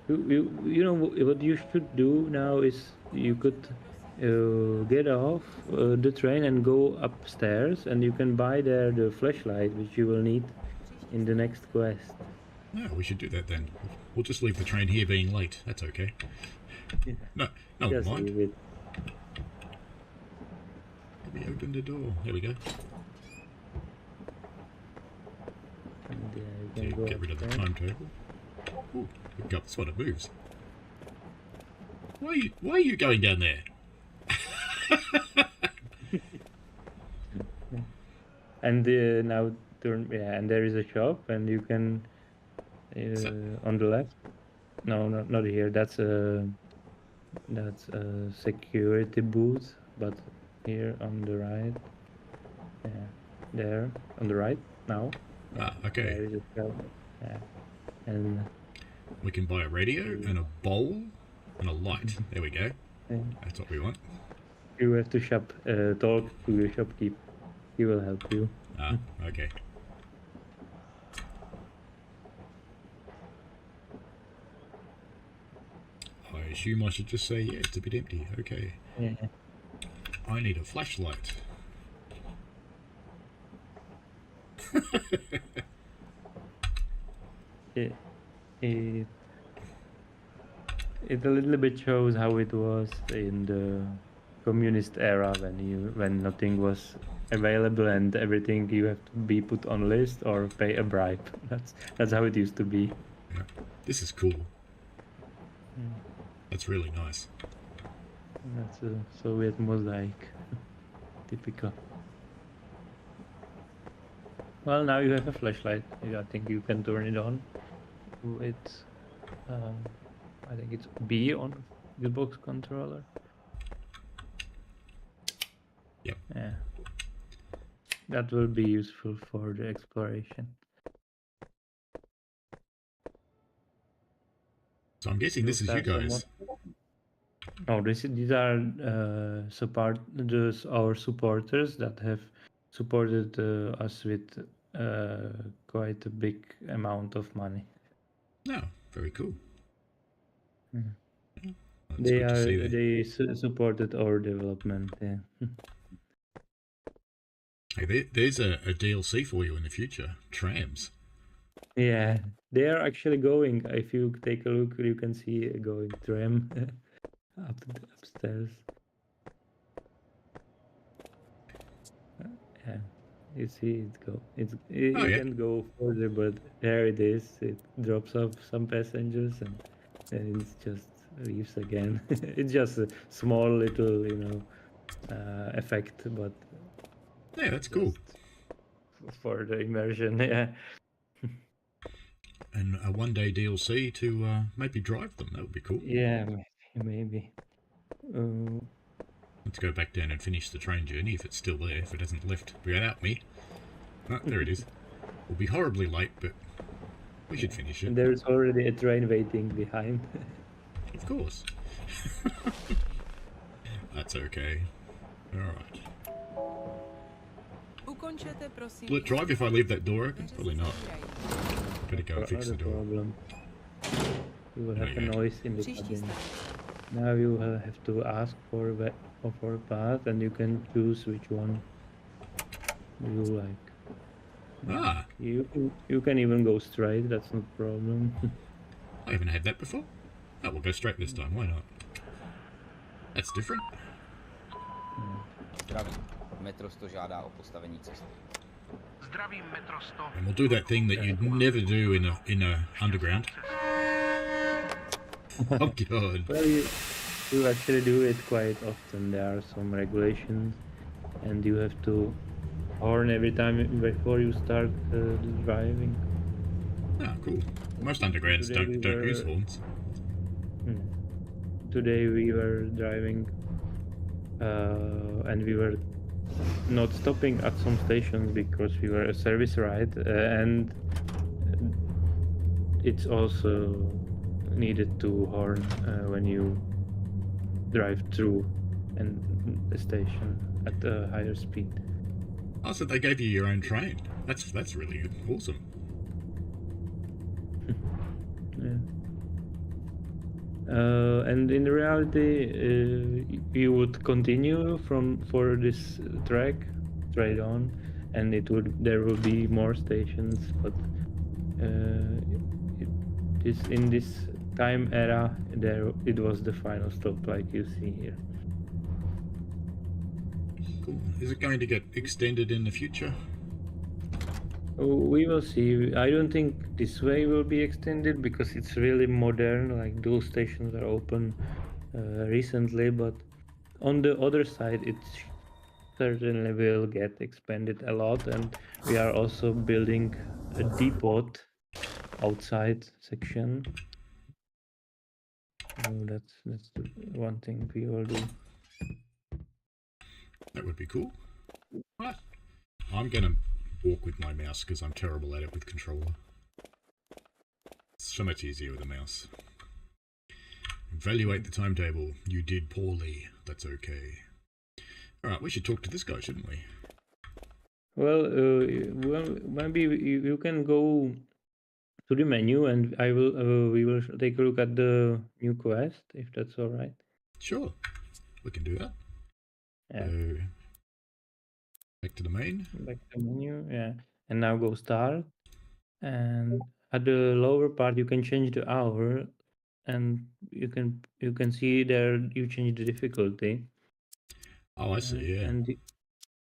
[SPEAKER 4] you know what you should do now is you could get off the train and go upstairs, and you can buy there the flashlight which you will need in the next quest.
[SPEAKER 2] No, we should do that then. We'll just leave the train here being late. That's okay.
[SPEAKER 4] Yeah.
[SPEAKER 2] No,
[SPEAKER 4] Just
[SPEAKER 2] mind.
[SPEAKER 4] leave it.
[SPEAKER 2] Let me open the door. There we go.
[SPEAKER 4] And, you
[SPEAKER 2] To
[SPEAKER 4] can go
[SPEAKER 2] get rid of the
[SPEAKER 4] upstairs.
[SPEAKER 2] timetable. Ooh, we've got this one. It moves. Why are you going down there?
[SPEAKER 4] And now turn, yeah, and there is a shop, and you can on the left. No, not here. That's a security booth, but here on the right. Yeah, there on the right now.
[SPEAKER 2] Ah,
[SPEAKER 4] There
[SPEAKER 2] okay.
[SPEAKER 4] is a shop. Yeah, and
[SPEAKER 2] We can buy a radio and a bowl and a light. There we go. That's what we want.
[SPEAKER 4] you have to talk to the shopkeeper. He will help you.
[SPEAKER 2] Ah, okay. I assume I should just say, yeah, it's a bit empty. Okay.
[SPEAKER 4] Yeah.
[SPEAKER 2] I need a flashlight.
[SPEAKER 4] It a little bit shows how it was in the communist era when nothing was available and everything you have to be put on list or pay a bribe. That's how it used to be.
[SPEAKER 2] Yeah. This is cool. That's really nice.
[SPEAKER 4] That's a Soviet mosaic. Typical. Well, now you have a flashlight. I think you can turn it on with, I think it's B on Xbox controller.
[SPEAKER 2] Yep.
[SPEAKER 4] Yeah. That will be useful for the exploration.
[SPEAKER 2] So I'm guessing this is you guys.
[SPEAKER 4] No, these are our supporters that have supported us with quite a big amount of money.
[SPEAKER 2] No, very cool.
[SPEAKER 4] Mm.
[SPEAKER 2] It's good to see that.
[SPEAKER 4] They supported our development. Yeah.
[SPEAKER 2] Hey, there's a DLC for you in the future. Trams.
[SPEAKER 4] Yeah, they are actually going. If you take a look, you can see a going tram upstairs. Yeah, you see it go. You
[SPEAKER 2] yeah.
[SPEAKER 4] can go further, but there it is. It drops off some passengers and then it just leaves again. It's just a small little, effect, but
[SPEAKER 2] Yeah, that's cool.
[SPEAKER 4] For the immersion, yeah.
[SPEAKER 2] And a one-day DLC to maybe drive them. That would be cool.
[SPEAKER 4] Yeah, maybe.
[SPEAKER 2] Let's go back down and finish the train journey if it's still there, if it hasn't left without me. Oh, there it is. We'll be horribly late, but we should finish it.
[SPEAKER 4] There's already a train waiting behind.
[SPEAKER 2] Of course. That's okay. Alright. Will it drive if I leave that door open? Probably not. Gotta go and fix the door.
[SPEAKER 4] Problem. You will have a noise in the cabin. Now you will have to ask for a path, and you can choose which one you like.
[SPEAKER 2] Ah.
[SPEAKER 4] You can even go straight. That's no problem.
[SPEAKER 2] I haven't had that before. Oh, we'll go straight this time. Why not? That's different.
[SPEAKER 5] Metro 100 žádá o postavení cesty.
[SPEAKER 6] Zdravím, Metro 100.
[SPEAKER 2] And we'll do that thing that you'd never do in a underground. Oh god.
[SPEAKER 4] Well, you actually do it quite often. There are some regulations, and you have to horn every time before you start driving.
[SPEAKER 2] Ah, cool. Most undergrounds don't use horns.
[SPEAKER 4] Today we were driving, and we were not stopping at some stations because we were a service ride, and it's also needed to horn when you drive through a station at a higher speed.
[SPEAKER 2] Oh, so they gave you your own train. That's really awesome.
[SPEAKER 4] Yeah. And in reality, you would continue for this track straight on, and there will be more stations, but in this time era, it was the final stop, like you see here.
[SPEAKER 2] Cool. Is it going to get extended in the future?
[SPEAKER 4] We will see. I don't think this way will be extended because it's really modern, like those stations are open recently, but on the other side it certainly will get expanded a lot, and we are also building a depot outside section. So that's the one thing we will do.
[SPEAKER 2] That would be cool. Right. I'm gonna walk with my mouse because I'm terrible at it with controller. It's so much easier with a mouse. Evaluate the timetable. You did poorly. That's okay. Alright, we should talk to this guy, shouldn't we?
[SPEAKER 4] Well, maybe you can go to the menu, and we will take a look at the new quest, if that's all right.
[SPEAKER 2] Sure, we can do that.
[SPEAKER 4] Yeah.
[SPEAKER 2] So, back to the main.
[SPEAKER 4] Back to the menu, yeah. And now go start. And at the lower part, you can change the hour, and you can see there you change the difficulty.
[SPEAKER 2] Oh, I see. Yeah.
[SPEAKER 4] And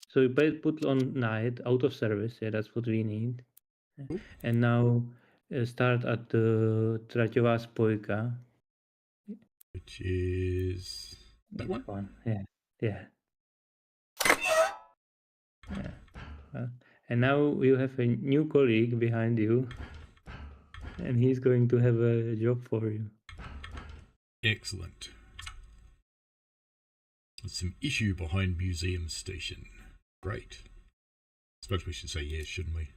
[SPEAKER 4] so you put on night out of service. Yeah, that's what we need.
[SPEAKER 2] Cool.
[SPEAKER 4] And now start at the Traťová spojka.
[SPEAKER 2] Which is that one?
[SPEAKER 4] Yeah. Yeah. And now you have a new colleague behind you, and he's going to have a job for you.
[SPEAKER 2] Excellent. There's some issue behind museum station. Great. Suppose we should say yes, shouldn't we?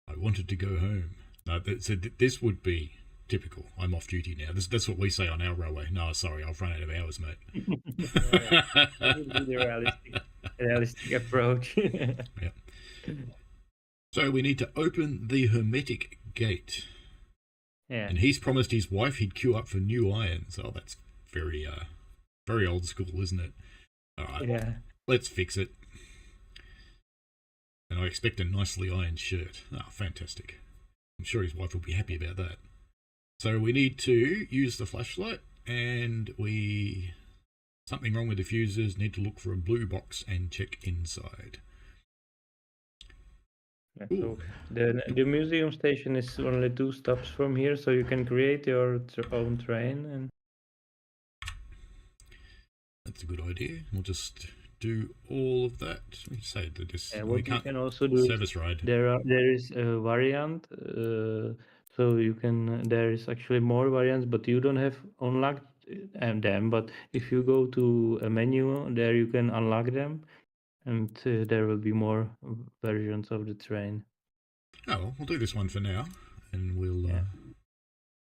[SPEAKER 2] I wanted to go home. No, so this would be typical. I'm off duty now. That's what we say on our railway. No, sorry, I've run out of hours, mate.
[SPEAKER 4] That would be the realistic approach.
[SPEAKER 2] Yep. So we need to open the hermetic gate.
[SPEAKER 4] Yeah.
[SPEAKER 2] And he's promised his wife he'd queue up for new irons. Oh, that's very old school, isn't it? All right.
[SPEAKER 4] Yeah.
[SPEAKER 2] Let's fix it. And I expect a nicely ironed shirt. Oh, fantastic. I'm sure his wife will be happy about that. So we need to use the flashlight, and something wrong with the fuses, need to look for a blue box and check inside.
[SPEAKER 4] Yeah, so the museum station is only 2 stops from here, so you can create your own train. And
[SPEAKER 2] that's a good idea. We'll just do all of that. We say that this
[SPEAKER 4] what you can also do
[SPEAKER 2] service ride.
[SPEAKER 4] There is a variant, so you can. There is actually more variants, but you don't have unlocked them. But if you go to a menu, there you can unlock them, and there will be more versions of the train.
[SPEAKER 2] Oh, well, we'll do this one for now, and we'll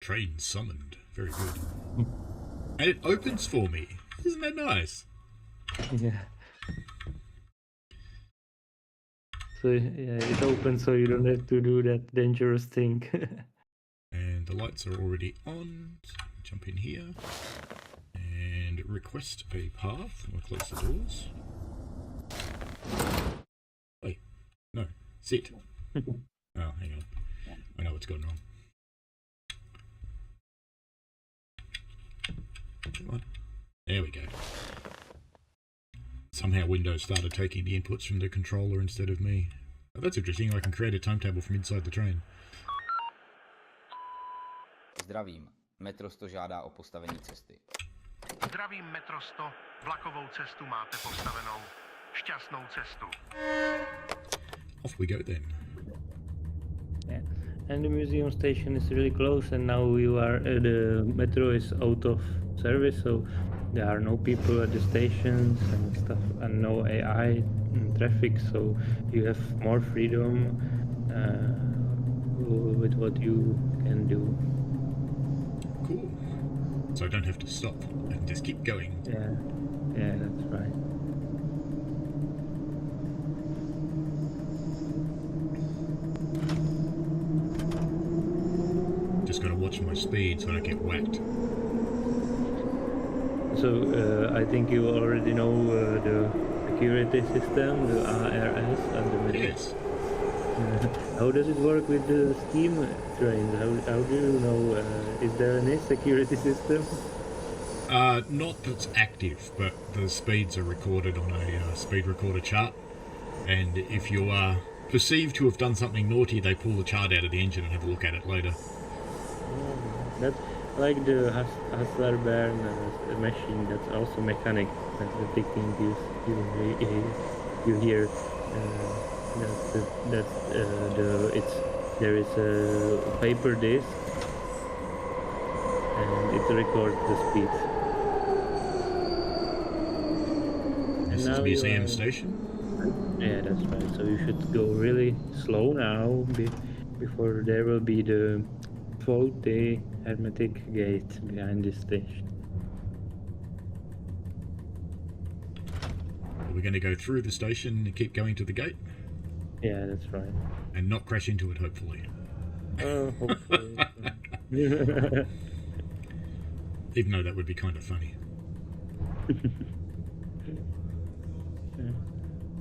[SPEAKER 2] train summoned. Very good. And it opens for me. Isn't that nice?
[SPEAKER 4] Yeah. So yeah, it opens, so you don't have to do that dangerous thing.
[SPEAKER 2] And the lights are already on. Jump in here and request a path. We'll close the doors. Wait, no, sit. Oh, hang on. I know what's gone wrong. Come on. There we go. Somehow Windows started taking the inputs from the controller instead of me. Oh, that's interesting. I can create a timetable from inside the train.
[SPEAKER 5] Zdravím. Metro 100 žádá o postavení cesty.
[SPEAKER 6] Zdravím Metro 100, vlakovou cestu máte postavenou. Šťastnou cestu.
[SPEAKER 2] Off we go then.
[SPEAKER 4] Yeah. And the museum station is really close, and now the metro is out of service, so there are no people at the stations and stuff, and no AI traffic, so you have more freedom with what you can do.
[SPEAKER 2] Cool. So I don't have to stop. I can just keep going.
[SPEAKER 4] Yeah, that's right.
[SPEAKER 2] Just gotta watch my speed so I don't get whacked.
[SPEAKER 4] So I think you already know the security system, the ARS and the metro.
[SPEAKER 2] Yes.
[SPEAKER 4] How does it work with the steam trains? How do you know? Is there any security system?
[SPEAKER 2] Not that's active, but the speeds are recorded on a speed recorder chart. And if you are perceived to have done something naughty, they pull the chart out of the engine and have a look at it later.
[SPEAKER 4] That's like the Hustler-Bern machine. That's also mechanic. That's the big thing you hear. There is a paper disc, and it records the speed.
[SPEAKER 2] This is museum station?
[SPEAKER 4] Yeah, that's right. So you should go really slow now before there will be the faulty hermetic gate behind this station.
[SPEAKER 2] Are we going to go through the station and keep going to the gate?
[SPEAKER 4] Yeah, that's right.
[SPEAKER 2] And not crash into it, hopefully.
[SPEAKER 4] Hopefully.
[SPEAKER 2] Even though that would be kind of funny.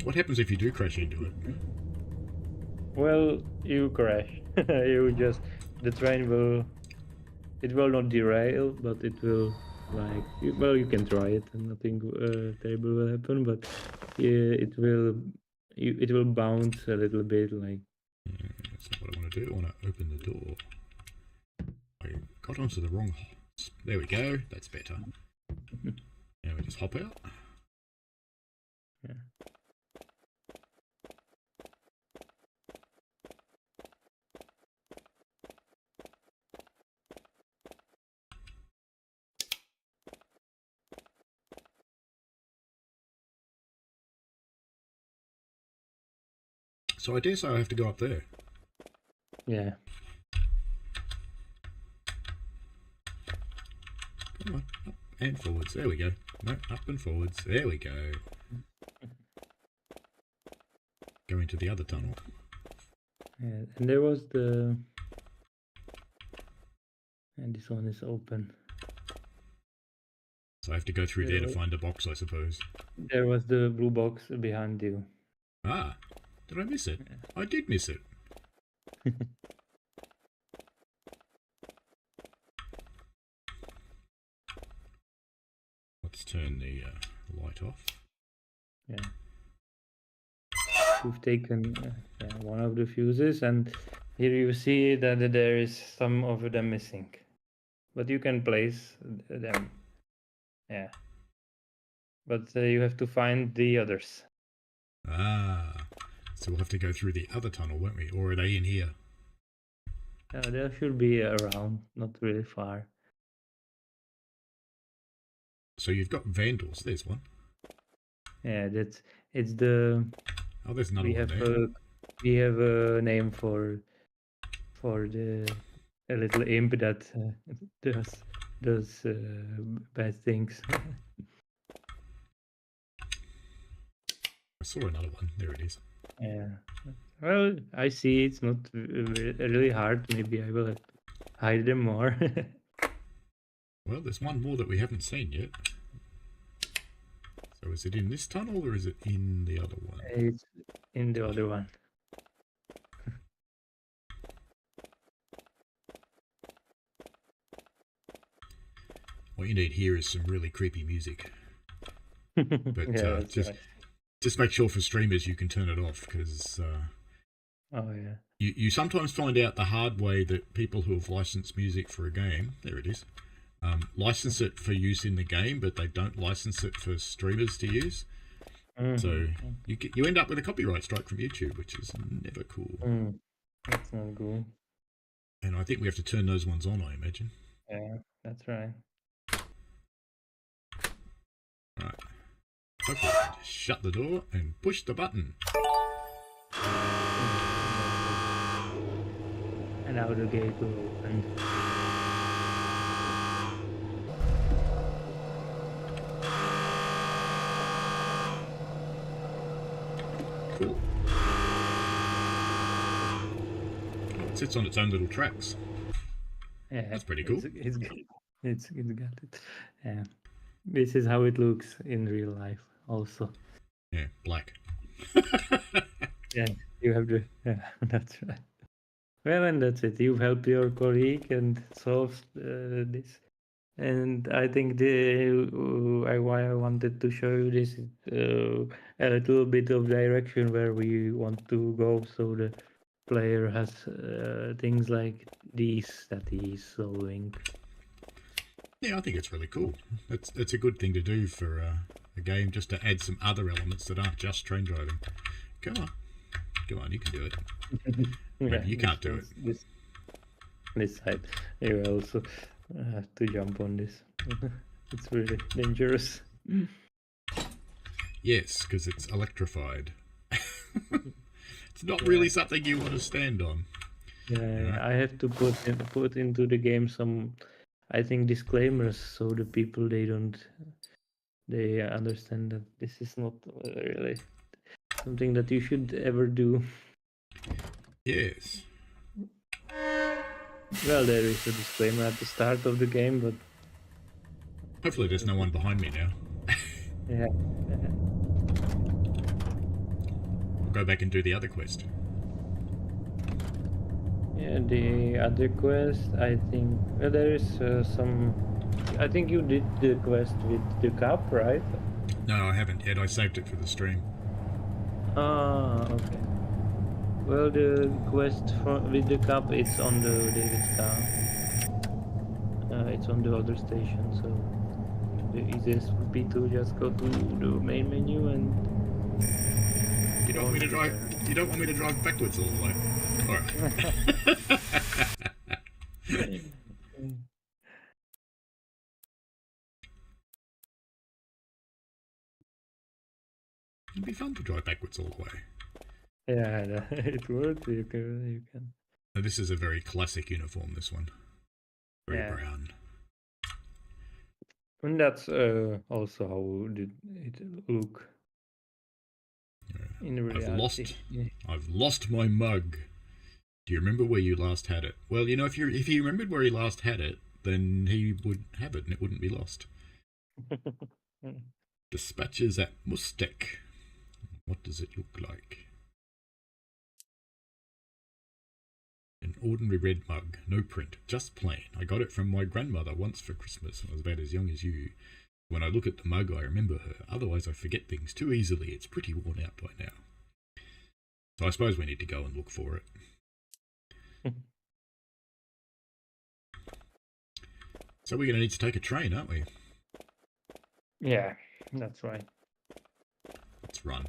[SPEAKER 2] What happens if you do crash into it?
[SPEAKER 4] Well, you crash. The train will not derail, but it will like well, you can try it and nothing terrible will happen, but it will bounce a little bit, like.
[SPEAKER 2] That's not what I want to do. I want to open the door. I got onto the wrong. There we go. That's better. Now we just hop out.
[SPEAKER 4] Yeah.
[SPEAKER 2] So I dare say I have to go up there.
[SPEAKER 4] Yeah.
[SPEAKER 2] Come on, up and forwards. There we go. No, up and forwards. There we go. Go into the other tunnel.
[SPEAKER 4] Yeah, and there was the... And this one is open.
[SPEAKER 2] So I have to go through there to find a box, I suppose.
[SPEAKER 4] There was the blue box behind you.
[SPEAKER 2] Ah, did I miss it? I did miss it. Let's turn the light off.
[SPEAKER 4] Yeah. We've taken one of the fuses, and here you see that there is some of them missing. But you can place them. Yeah. But you have to find the others.
[SPEAKER 2] Ah, so we'll have to go through the other tunnel, won't we? Or are they in here?
[SPEAKER 4] There should be around, not really far.
[SPEAKER 2] So you've got vandals. There's one.
[SPEAKER 4] Yeah, it's the...
[SPEAKER 2] Oh, there's another one there.
[SPEAKER 4] We have a name for the a little imp that does bad things.
[SPEAKER 2] I saw another one. There it is.
[SPEAKER 4] Yeah. Well, I see it's not really hard. Maybe I will have to hide them more.
[SPEAKER 2] Well, there's one more that we haven't seen yet. So is it in this tunnel or is it in the other one?
[SPEAKER 4] It's in the other one.
[SPEAKER 2] What you need here is some really creepy music. But
[SPEAKER 4] Yeah,
[SPEAKER 2] just make sure for streamers you can turn it off, because
[SPEAKER 4] oh yeah.
[SPEAKER 2] you sometimes find out the hard way that people who have licensed music for a game, there it is, license it for use in the game, but they don't license it for streamers to use. So you end up with a copyright strike from YouTube, which is never cool.
[SPEAKER 4] That's not good.
[SPEAKER 2] And I think we have to turn those ones on, I imagine.
[SPEAKER 4] Yeah, that's right.
[SPEAKER 2] Right. Okay, just shut the door and push the button.
[SPEAKER 4] And now the gate will open.
[SPEAKER 2] Cool. It sits on its own little tracks.
[SPEAKER 4] Yeah,
[SPEAKER 2] that's pretty cool.
[SPEAKER 4] It's got it. Yeah. This is how it looks in real life also.
[SPEAKER 2] Yeah, black.
[SPEAKER 4] Yeah, you have to... Yeah, that's right. Well, and that's it. You've helped your colleague and solved this. And I think why I wanted to show you this is a little bit of direction where we want to go, so the player has things like these that he's solving.
[SPEAKER 2] Yeah, I think it's really cool. It's a good thing to do for a game, just to add some other elements that aren't just train driving. Come on, you can do it.
[SPEAKER 4] Yeah,
[SPEAKER 2] you can't do it.
[SPEAKER 4] This side, you also have to jump on this. It's really dangerous.
[SPEAKER 2] Yes, because it's electrified. It's not really something you want to stand on.
[SPEAKER 4] Yeah, I have to put into the game some, I think, disclaimers, so the people they understand that this is not really something that you should ever do.
[SPEAKER 2] Yes.
[SPEAKER 4] Well, there is a disclaimer at the start of the game, but
[SPEAKER 2] hopefully there's no one behind me now.
[SPEAKER 4] Yeah.
[SPEAKER 2] We'll go back and do the other quest.
[SPEAKER 4] Yeah, the other quest, I think, well, there is some I think you did the quest with the cup, right?
[SPEAKER 2] No, I haven't yet. I saved it for the stream.
[SPEAKER 4] Ah, okay. Well, the quest with the cup, it's on the David's car. It's on the other station, so the easiest would be to just go to the main menu and.
[SPEAKER 2] You don't want me to drive. You don't want me to drive backwards all the way. All right. It'd be fun to drive backwards all the way.
[SPEAKER 4] Yeah, it would. You can.
[SPEAKER 2] Now, this is a very classic uniform. This one, very brown.
[SPEAKER 4] And that's also how did it look in reality.
[SPEAKER 2] I've lost my mug. Do you remember where you last had it? Well, you know, if he remembered where he last had it, then he would have it and it wouldn't be lost. Dispatches at Mustek. What does it look like? An ordinary red mug, no print, just plain. I got it from my grandmother once for Christmas when I was about as young as you. When I look at the mug, I remember her. Otherwise, I forget things too easily. It's pretty worn out by now. So I suppose we need to go and look for it. So we're going to need to take a train, aren't we?
[SPEAKER 4] Yeah, that's right.
[SPEAKER 2] Let's run.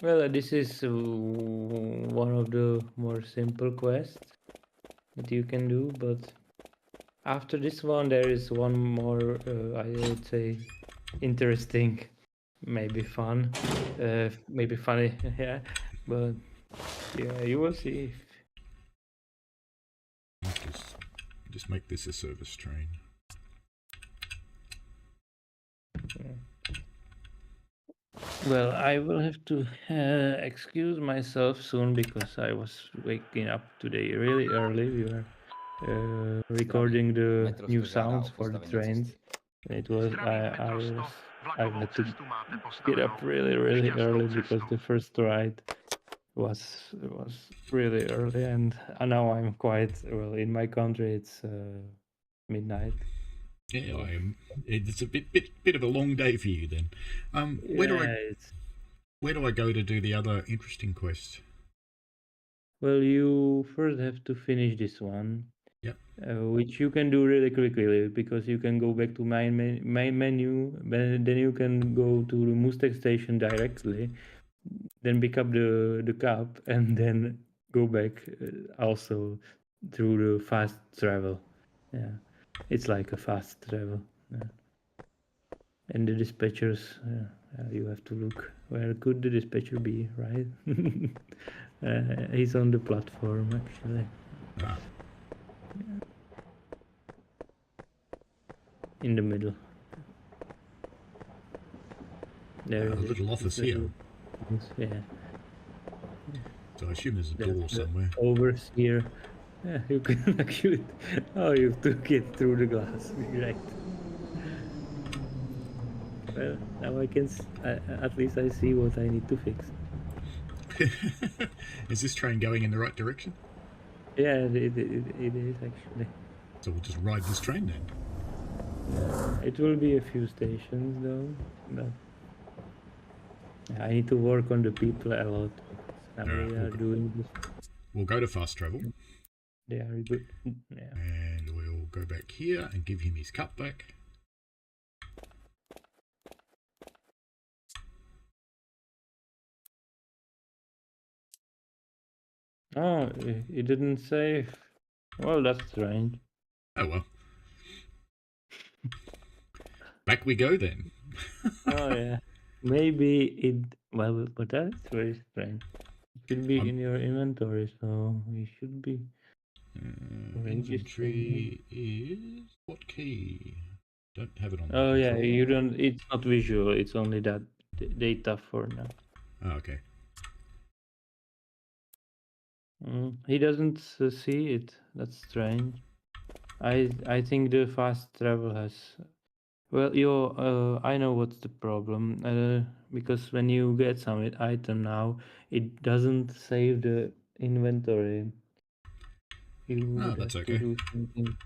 [SPEAKER 4] Well, this is one of the more simple quests that you can do, but after this one there is one more, I would say, interesting, maybe fun, maybe funny, yeah, but yeah, you will see.
[SPEAKER 2] Just make this a service train.
[SPEAKER 4] Yeah. Well, I will have to excuse myself soon because I was waking up today really early. We were recording the new sounds for the trains. It was I had to get up really early because the first ride was really early, and now I'm quite well in my country. It's midnight.
[SPEAKER 2] Yeah, I am. It's a bit of a long day for you then. Where do I go to do the other interesting quest?
[SPEAKER 4] Well, you first have to finish this one.
[SPEAKER 2] Yep.
[SPEAKER 4] Which you can do really quickly because you can go back to main menu, then you can go to the Mustek station directly, then pick up the cup, and then go back also through the fast travel. Yeah, it's like a fast travel. Yeah. And the dispatchers, you have to look where could the dispatcher be, right? He's on the platform actually.
[SPEAKER 2] Ah.
[SPEAKER 4] Yeah. In the middle. There
[SPEAKER 2] is a little office here.
[SPEAKER 4] Yeah.
[SPEAKER 2] So I assume there's a door somewhere.
[SPEAKER 4] Over here. Yeah, you can actually. Oh, you took it through the glass. Right. Well, now I can. At least I see what I need to fix.
[SPEAKER 2] Is this train going in the right direction?
[SPEAKER 4] Yeah, it is actually.
[SPEAKER 2] So we'll just ride this train then.
[SPEAKER 4] It will be a few stations though, but I need to work on the people a lot. Now we are doing this.
[SPEAKER 2] We'll go to fast travel.
[SPEAKER 4] They are good. Yeah.
[SPEAKER 2] And we'll go back here and give him his cup back.
[SPEAKER 4] Oh, it didn't save. Well, that's strange.
[SPEAKER 2] Oh well. Back we go then.
[SPEAKER 4] Oh yeah. Maybe it. Well, but that's very strange. It should be in your inventory, so we should be.
[SPEAKER 2] Inventory is what key? Don't have it on.
[SPEAKER 4] Oh yeah, you don't. It's not visual. It's only that data for now.
[SPEAKER 2] Oh, okay.
[SPEAKER 4] He doesn't see it. That's strange. I think the fast travel has. Well, I know what's the problem. Because when you get some item now, it doesn't save the inventory. You would
[SPEAKER 2] that's
[SPEAKER 4] have
[SPEAKER 2] okay.
[SPEAKER 4] to do something.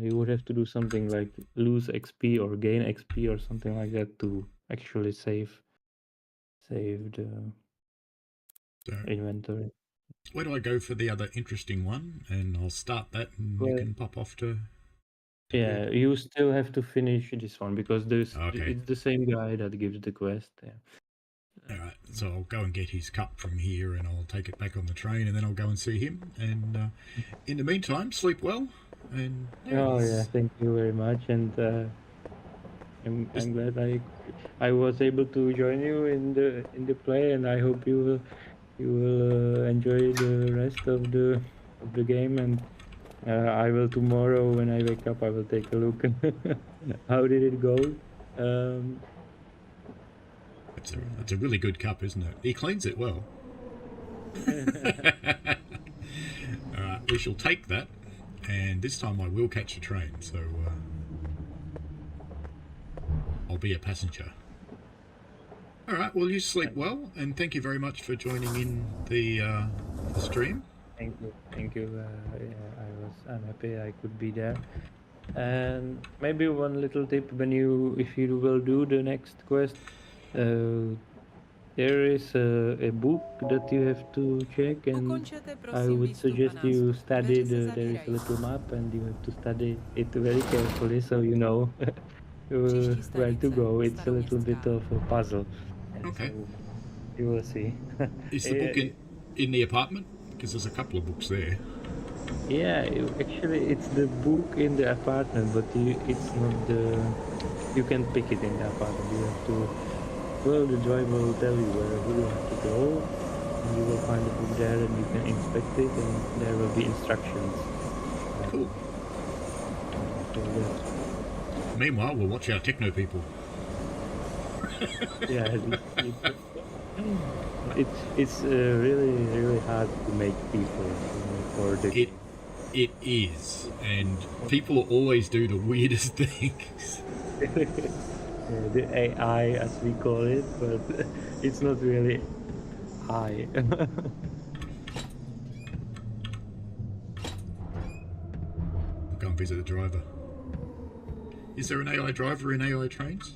[SPEAKER 4] You would have to do something like lose XP or gain XP or something like that to actually save the
[SPEAKER 2] So,
[SPEAKER 4] inventory.
[SPEAKER 2] where do I go for the other interesting one? And I'll start that, and you
[SPEAKER 4] Well,
[SPEAKER 2] can pop off to
[SPEAKER 4] yeah,
[SPEAKER 2] bed.
[SPEAKER 4] you still have to finish this one because
[SPEAKER 2] Okay.
[SPEAKER 4] it's the same guy that gives the quest. Yeah.
[SPEAKER 2] All right. So I'll go and get his cup from here, and I'll take it back on the train, and then I'll go and see him. And in the meantime, sleep well. And
[SPEAKER 4] Oh yeah, thank you very much, and I'm glad I was able to join you in the play, and I hope you will enjoy the rest of the game, and I will tomorrow when I wake up I will take a look. How did it go? Um,
[SPEAKER 2] it's a really good cup, isn't it? He cleans it well. All right, we shall take that, and this time I will catch a train, so I'll be a passenger. All right, well, you sleep well, and thank you very much for joining in the stream.
[SPEAKER 4] Thank you. Yeah, I'm happy I could be there. And maybe one little tip if you will do the next quest, there is a book that you have to check, and
[SPEAKER 3] Ukončete
[SPEAKER 4] I
[SPEAKER 3] prosím
[SPEAKER 4] would
[SPEAKER 3] výstup a
[SPEAKER 4] suggest you
[SPEAKER 3] nástup.
[SPEAKER 4] study
[SPEAKER 3] Dveře se
[SPEAKER 4] there is a
[SPEAKER 3] zavírají.
[SPEAKER 4] little map, and you have to study it very carefully so you know
[SPEAKER 3] Příští
[SPEAKER 4] where to
[SPEAKER 3] stanice,
[SPEAKER 4] go. It's a little bit
[SPEAKER 3] Staroměstská.
[SPEAKER 4] of a puzzle. And
[SPEAKER 2] Okay.
[SPEAKER 4] so you will see.
[SPEAKER 2] Is the book in the apartment? Because there's a couple of books there.
[SPEAKER 4] Yeah, actually, it's the book in the apartment, but it's not you can pick it in the apartment. You have to, well, the driver will tell you where you have to go, and you will find the book there, and you can inspect it, and there will be instructions.
[SPEAKER 2] Cool.
[SPEAKER 4] So that,
[SPEAKER 2] Meanwhile, we'll watch our techno people.
[SPEAKER 4] yeah, it's really really hard to make people for the
[SPEAKER 2] It is, and people always do the weirdest things.
[SPEAKER 4] the AI as we call it, but it's not really high.
[SPEAKER 2] I'll go and visit the driver. Is there an AI driver in AI trains?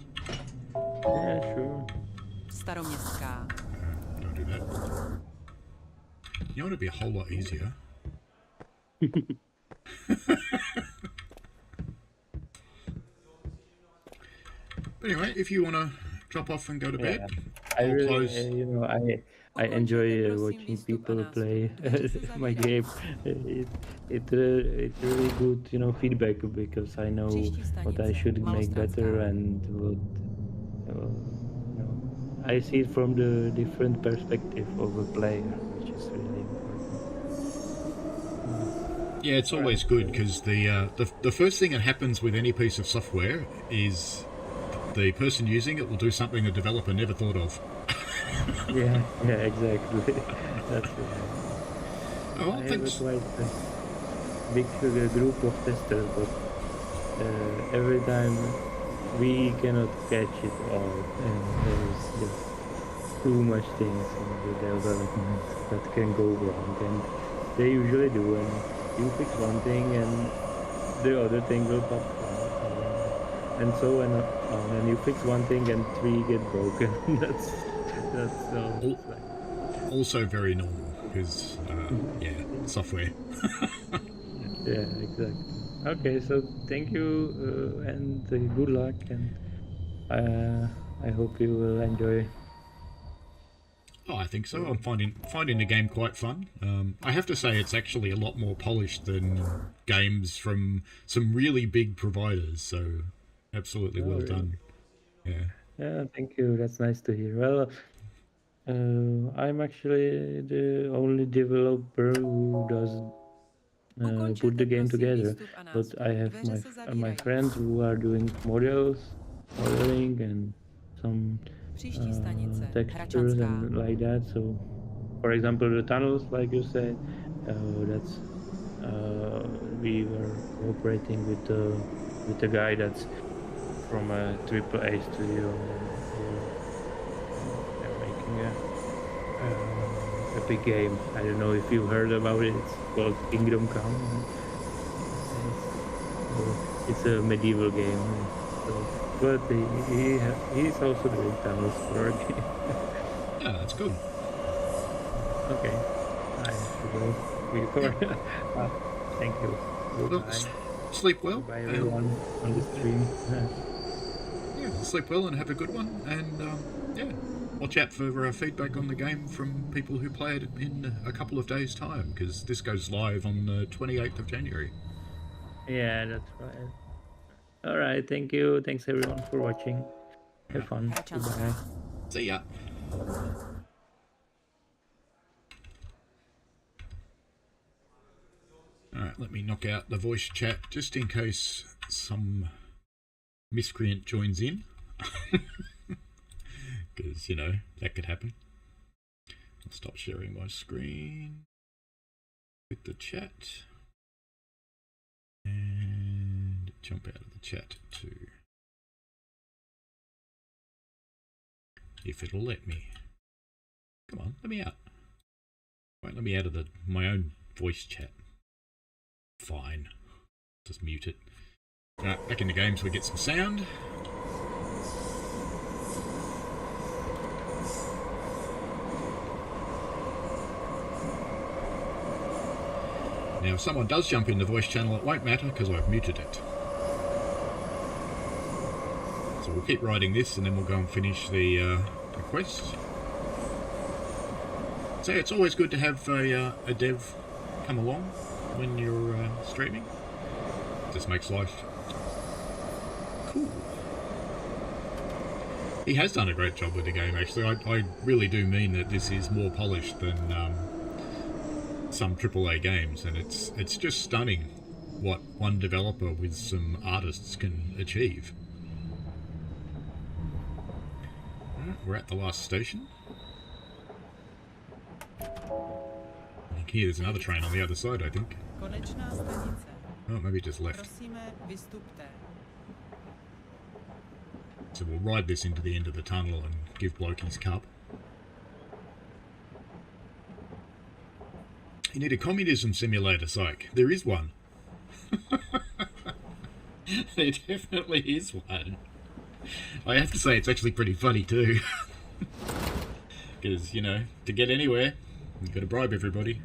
[SPEAKER 4] Yeah, sure.
[SPEAKER 3] Staroměstská.
[SPEAKER 2] Don't do that. You know what would be a whole lot easier? But anyway, if you want to drop off and go to bed,
[SPEAKER 4] I
[SPEAKER 2] I'll
[SPEAKER 4] really,
[SPEAKER 2] close.
[SPEAKER 4] I enjoy watching people play my game. It's really good, feedback because I know what I should make better and I see it from the different perspective of a player, which is really important.
[SPEAKER 2] Yeah, it's always good because the first thing that happens with any piece of software is the person using it will do something the developer never thought of.
[SPEAKER 4] Yeah, exactly. That's it.
[SPEAKER 2] Oh, well,
[SPEAKER 4] I have
[SPEAKER 2] thanks.
[SPEAKER 4] quite a big group of testers, but every time we cannot catch it all, and there is just too much things in the development that can go wrong, and they usually do. And you fix one thing, and the other thing will pop up, and so on. And you fix one thing, and three get broken. that's
[SPEAKER 2] Also very normal because software.
[SPEAKER 4] Yeah, exactly. Okay, so thank you and good luck, and I hope you will enjoy.
[SPEAKER 2] Oh, I think so. I'm finding the game quite fun. I have to say it's actually a lot more polished than games from some really big providers. So, absolutely well done. Yeah.
[SPEAKER 4] Yeah, thank you. That's nice to hear. Well, I'm actually the only developer who does put the game together, but I have my friends who are doing modeling, and some textures and like that. So, for example, the tunnels, like you said, that's we were cooperating with the guy that's from a AAA studio. They're making a epic game. I don't know if you heard about it. It's called Kingdom Come. It's a medieval game. So, but he's also doing tunnels for a game.
[SPEAKER 2] Yeah, that's good.
[SPEAKER 4] Okay, I have to go record. Thank you.
[SPEAKER 2] Well,
[SPEAKER 4] Goodbye.
[SPEAKER 2] sleep well.
[SPEAKER 4] Bye everyone on the stream.
[SPEAKER 2] Yeah, sleep well and have a good one. And yeah, watch out for feedback on the game from people who play it in a couple of days' time, because this goes live on the 28th of January.
[SPEAKER 4] Yeah, that's right. All right, thank you. Thanks everyone for watching. Have fun. Goodbye.
[SPEAKER 2] See ya. Alright, let me knock out the voice chat just in case some miscreant joins in. Because, you know, that could happen. I'll stop sharing my screen with the chat. And jump out of the chat too. If it'll let me. Come on, let me out. Won't let me out of my own voice chat. Fine. Just mute it. Right, back in the game so we get some sound. Now if someone does jump in the voice channel, it won't matter because I've muted it. So we'll keep writing this and then we'll go and finish the quest. So it's always good to have a dev come along when you're streaming. Just makes life cool. He has done a great job with the game, actually. I really do mean that this is more polished than some AAA games, and it's just stunning what one developer with some artists can achieve. Right, we're at the last station. Here, there's another train on the other side, I think.
[SPEAKER 3] Konečná stanice.
[SPEAKER 2] Oh, maybe it just left.
[SPEAKER 3] Prosíme, vystupte.
[SPEAKER 2] So we'll ride this into the end of the tunnel and give Bloke his cup. You need a communism simulator, Psych. There is one. There definitely is one. I have to say, it's actually pretty funny too. Because, you know, to get anywhere, you've got to bribe everybody.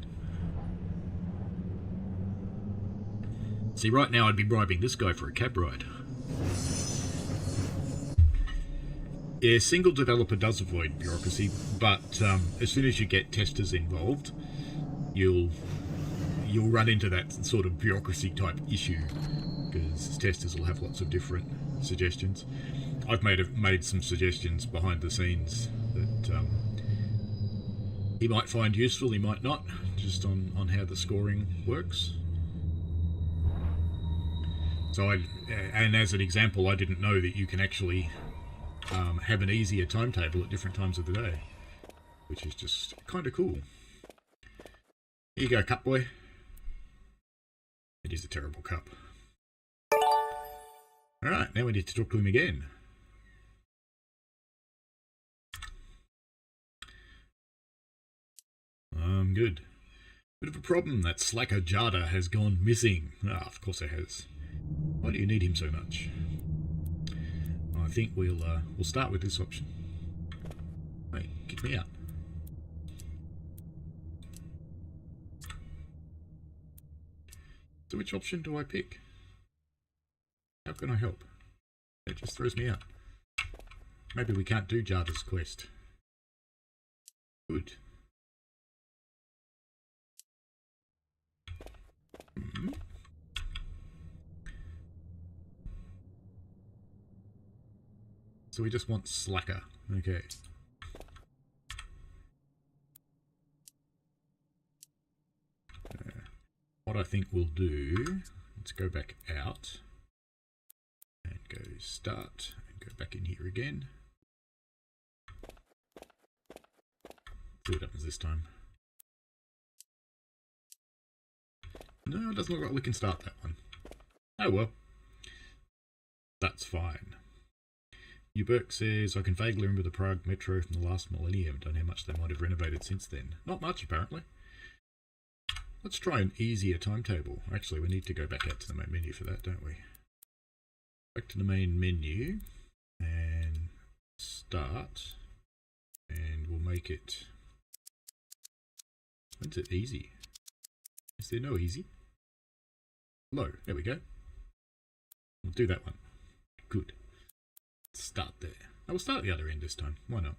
[SPEAKER 2] See, right now I'd be bribing this guy for a cab ride. Yeah, single developer does avoid bureaucracy, but as soon as you get testers involved, you'll run into that sort of bureaucracy type issue, because testers will have lots of different suggestions. I've made some suggestions behind the scenes that he might find useful, he might not, just on how the scoring works. So and as an example, I didn't know that you can actually have an easier timetable at different times of the day, which is just kind of cool. Here you go, cup boy. It is a terrible cup. Alright, now we need to talk to him again. Good. Bit of a problem, that slacker Jada has gone missing. Ah, of course it has. Why do you need him so much? I think we'll start with this option. Hey, kick me out. So which option do I pick? How can I help? It just throws me out. Maybe we can't do Jada's quest. Good. So we just want slacker. Okay. What I think we'll do, let's go back out and go start and go back in here again. See what happens this time. No, it doesn't look like we can start that one. Oh well. That's fine. Uberk says, I can vaguely remember the Prague metro from the last millennium. Don't know how much they might have renovated since then. Not much, apparently. Let's try an easier timetable. Actually, we need to go back out to the main menu for that, don't we? Back to the main menu and start. And we'll make it... When's it easy? Is there no easy? Low. There we go. We'll do that one. Good. Start there. I will start at the other end this time. Why not?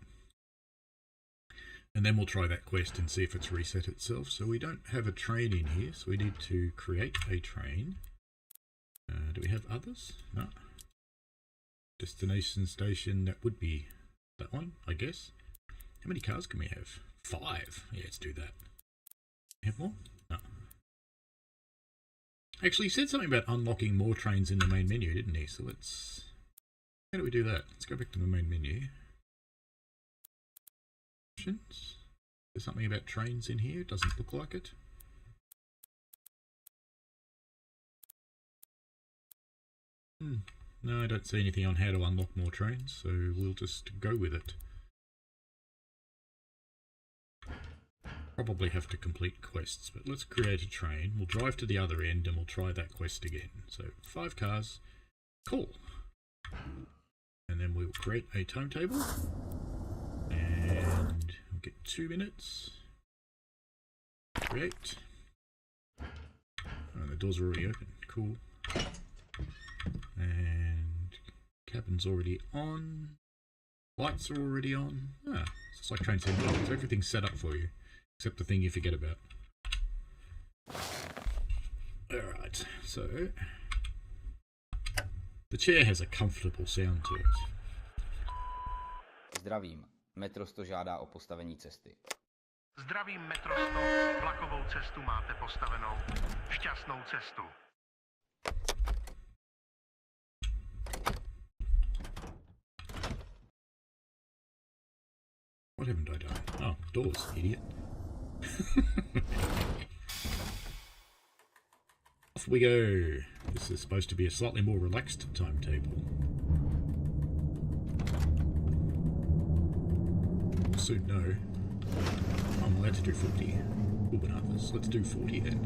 [SPEAKER 2] And then we'll try that quest and see if it's reset itself. So we don't have a train in here, so we need to create a train. Do we have others? No. Destination station, that would be that one, I guess. How many cars can we have? 5. Yeah, let's do that. Have more? No. Actually, he said something about unlocking more trains in the main menu, didn't he? So let's... How do we do that? Let's go back to the main menu. Options. There's something about trains in here. It doesn't look like it. No, I don't see anything on how to unlock more trains, so we'll just go with it. Probably have to complete quests, but let's create a train. We'll drive to the other end and we'll try that quest again. So 5 cars. Cool. And then we'll create a timetable. And we'll get 2 minutes. Create. Oh, the doors are already open. Cool. And cabin's already on. Lights are already on. Ah, it's just like Train Sim. So everything's set up for you. Except the thing you forget about. Alright, so... The chair has a comfortable sound to it.
[SPEAKER 5] Zdravím. Metro 100 žádá o postavení cesty.
[SPEAKER 6] Zdravím metro 100, vlakovou cestu máte postavenou. Šťastnou cestu.
[SPEAKER 2] What haven't I done? Oh, doors, idiot. Off we go. This is supposed to be a slightly more relaxed timetable. We'll soon know. I'm allowed to do 40. Cool bananas. Let's do 40 then.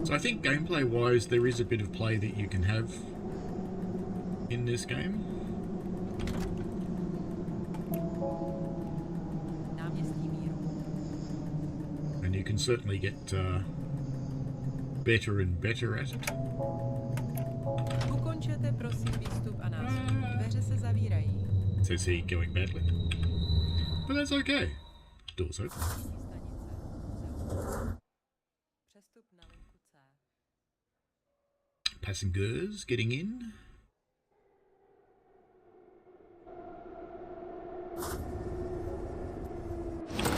[SPEAKER 2] So I think gameplay wise there is a bit of play that you can have in this game. And you can certainly get better and better at it.
[SPEAKER 3] Ukončete prosím výstup a nástup. Dveře se zavírají.
[SPEAKER 2] Says he going badly. But that's okay. Doors open.
[SPEAKER 3] Přestup na linku C.
[SPEAKER 2] Passengers getting in.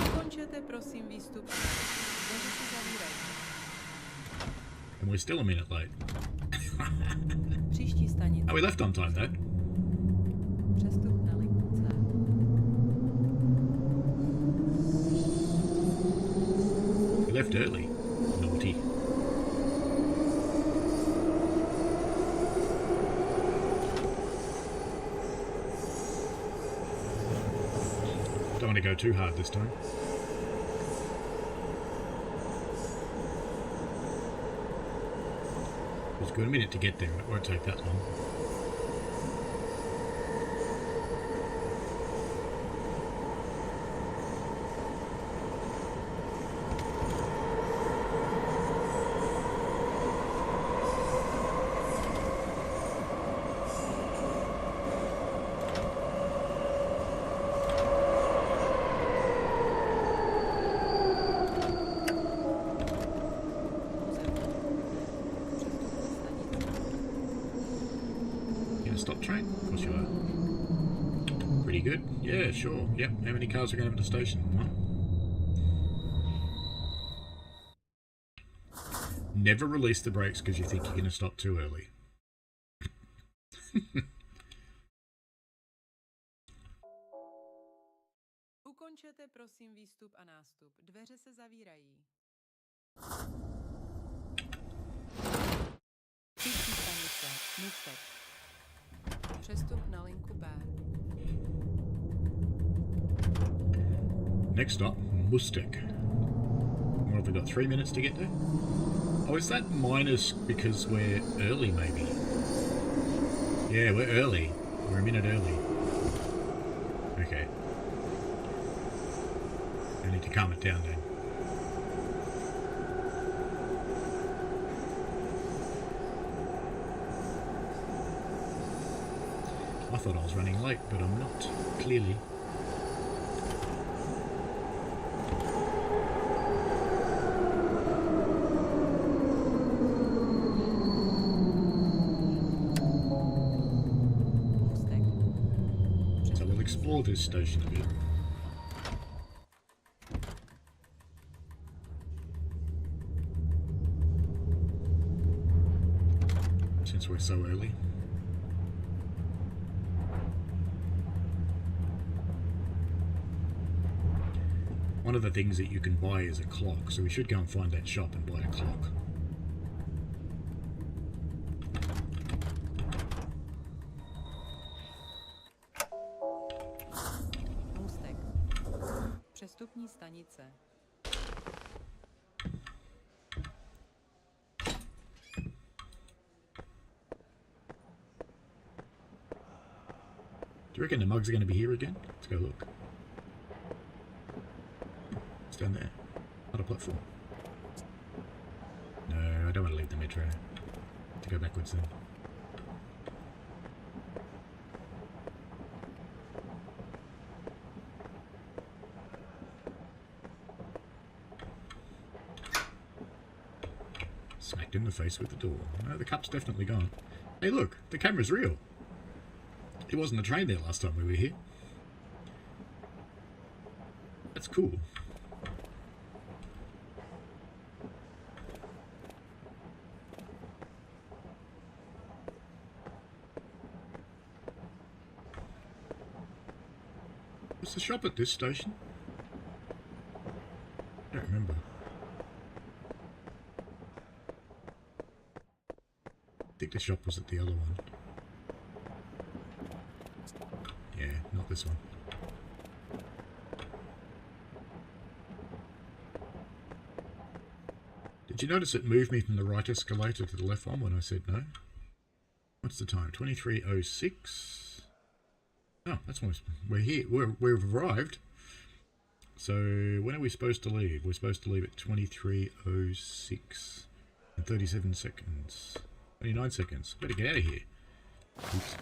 [SPEAKER 3] Ukončete prosím výstup a nástup. Dveře se zavírají.
[SPEAKER 2] And we're still a minute late.
[SPEAKER 3] Příští stanice.
[SPEAKER 2] Oh, we left on time though.
[SPEAKER 3] Přestup na linku C.
[SPEAKER 2] We left early. Naughty. Don't want to go too hard this time. It's got a minute to get there, and it won't take that long. Stop train? Of course you are. Pretty good. Yeah, sure. Yep. How many cars are going to have at the station? 1. Never release the brakes because you think you're going to stop too early.
[SPEAKER 3] Ukončete prosím výstup a nástup. Dveře se zavírají. Příští stanice.
[SPEAKER 2] Next stop, Mustek. What have we got, 3 minutes to get there? Oh, is that minus because we're early, maybe? Yeah, we're early. We're a minute early. Okay. I need to calm it down then. I thought I was running late, but I'm not, clearly. So we'll explore this station a bit. Since we're so early. One of the things that you can buy is a clock, so we should go and find that shop and buy a clock.
[SPEAKER 3] Můstek. Přestupní stanice.
[SPEAKER 2] Do you reckon the mugs are going to be here again? Let's go look. It's down there. Not a platform. No, I don't want to leave the metro. To go backwards then. Smacked in the face with the door. No, the cup's definitely gone. Hey look, the camera's real. It wasn't a train there last time we were here. That's cool. Was the shop at this station? I don't remember. I think the shop was at the other one. Yeah, not this one. Did you notice it moved me from the right escalator to the left one when I said no? What's the time? 23:06. Oh, that's when we're here. We've arrived. So when are we supposed to leave? We're supposed to leave at 23:06 and 37 seconds. 29 seconds. Better get out of here. Oops.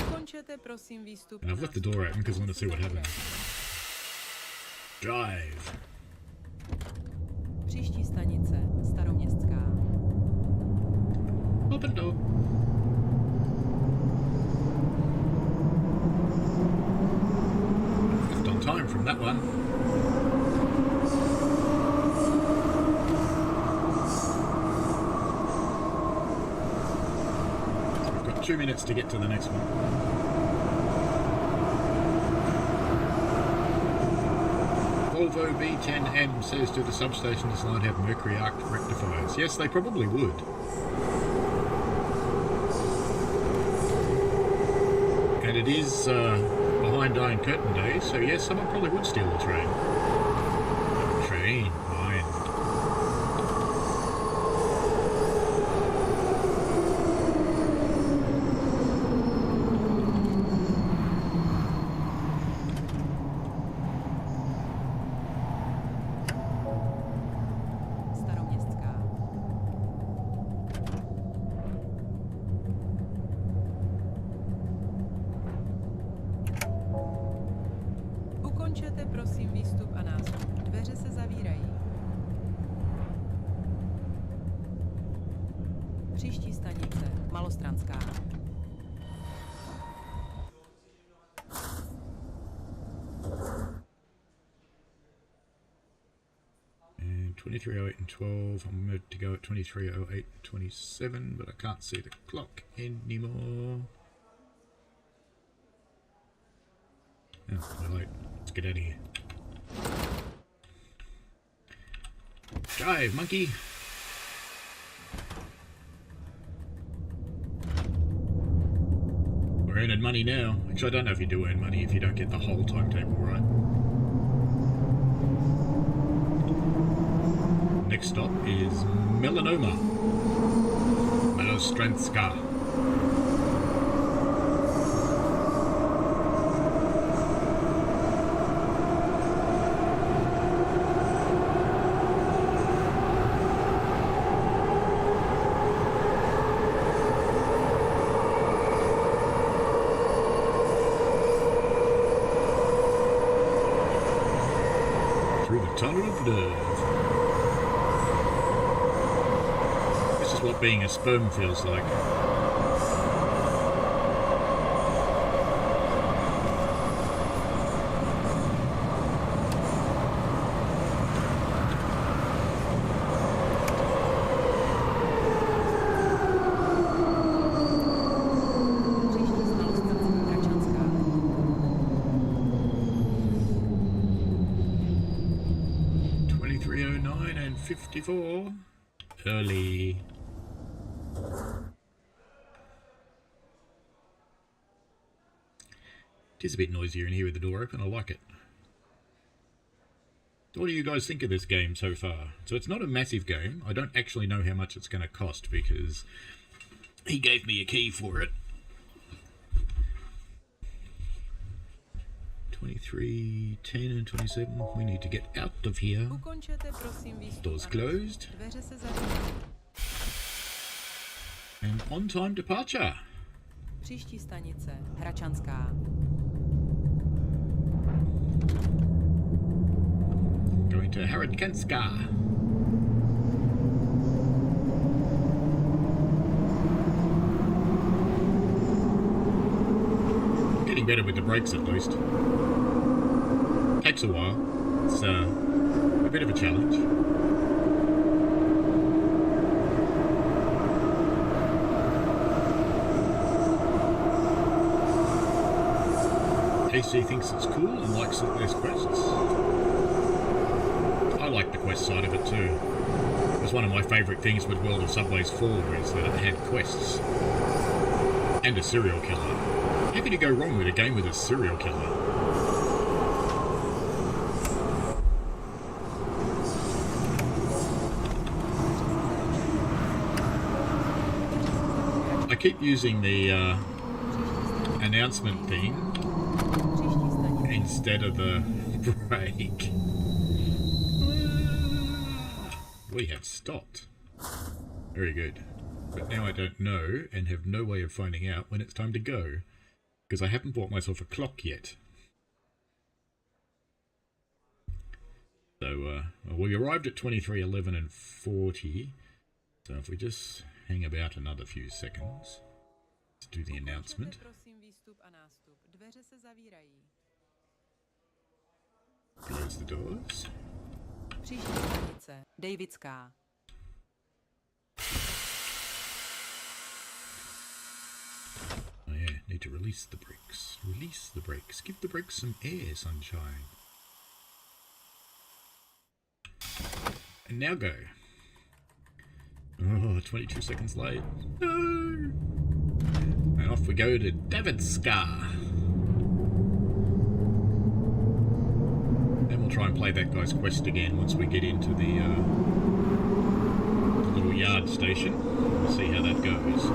[SPEAKER 3] Ukončete prosím výstup.
[SPEAKER 2] And I've left the door open because I want to see what happens. Drive.
[SPEAKER 3] Příští stanice, Staroměstská.
[SPEAKER 2] Open door. Left on time from that one. So we've got 2 minutes to get to the next one. Volvo B10M says, do the substation design have mercury arc rectifiers? Yes, they probably would. And it is behind Iron Curtain Day, so yes, someone probably would steal the train. Train, fine.
[SPEAKER 3] Staroměstská. Ukončete prosím výstup a nástup. Dveře se zavírají. Příští stanice, Malostranská.
[SPEAKER 2] And 23:08 and 12. I'm meant to go at 23:08 and 27, but I can't see the clock anymore. Oh, we're late. Let's get out of here. Drive, monkey! We're earning money now. Actually, I don't know if you do earn money if you don't get the whole timetable right. Next stop is Melanoma. Malostranska. Through the tunnel of love. This is what being a sperm feels like.
[SPEAKER 3] Příští stanice Hračanská.
[SPEAKER 2] 2309 and 54. Early. It is a bit noisier in here with the door open. I like it. What do you guys think of this game so far? So it's not a massive game. I don't actually know how much it's going to cost because he gave me a key for it. 23, 10 and 27. We need to get out of here.
[SPEAKER 3] Ukončete prosím výstup
[SPEAKER 2] Doors
[SPEAKER 3] a
[SPEAKER 2] closed.
[SPEAKER 3] dveře se zavírají.
[SPEAKER 2] And on time departure.
[SPEAKER 3] Příští stanice Hračanská.
[SPEAKER 2] Going to Haradkanska. Getting better with the brakes at least. Takes a while. It's a bit of a challenge. AC thinks it's cool and likes that there's quests. I like the quest side of it too. It was one of my favourite things with World of Subways 4 is that it had quests. And a serial killer. How can you go wrong with a game with a serial killer? I keep using the announcement thing
[SPEAKER 3] Příští stanice
[SPEAKER 2] instead of the brake. We have stopped. Very good. But now I don't know and have no way of finding out when it's time to go. Because I haven't bought myself a clock yet. So, we arrived at 23:11 and 40. So if we just hang about another few seconds. Let's do the announcement.
[SPEAKER 3] Ukončete prosím výstup a nástup. Dveře se zavírají.
[SPEAKER 2] Close the doors.
[SPEAKER 3] Příští stanice Davidská.
[SPEAKER 2] Oh yeah, need to release the brakes. Release the brakes. Give the brakes some air, sunshine. And now go. Oh, 22 seconds late. No! And off we go to Davidska. Then we'll try and play that guy's quest again once we get into the little yard station. We'll see how that goes.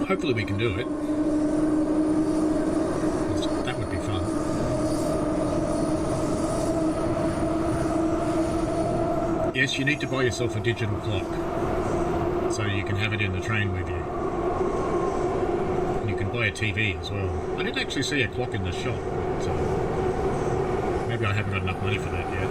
[SPEAKER 2] Hopefully we can do it. That would be fun. Yes, you need to buy yourself a digital clock so you can have it in the train with you. And you can buy a TV as well. I didn't actually see a clock in the shop, but maybe I haven't got enough money for that yet.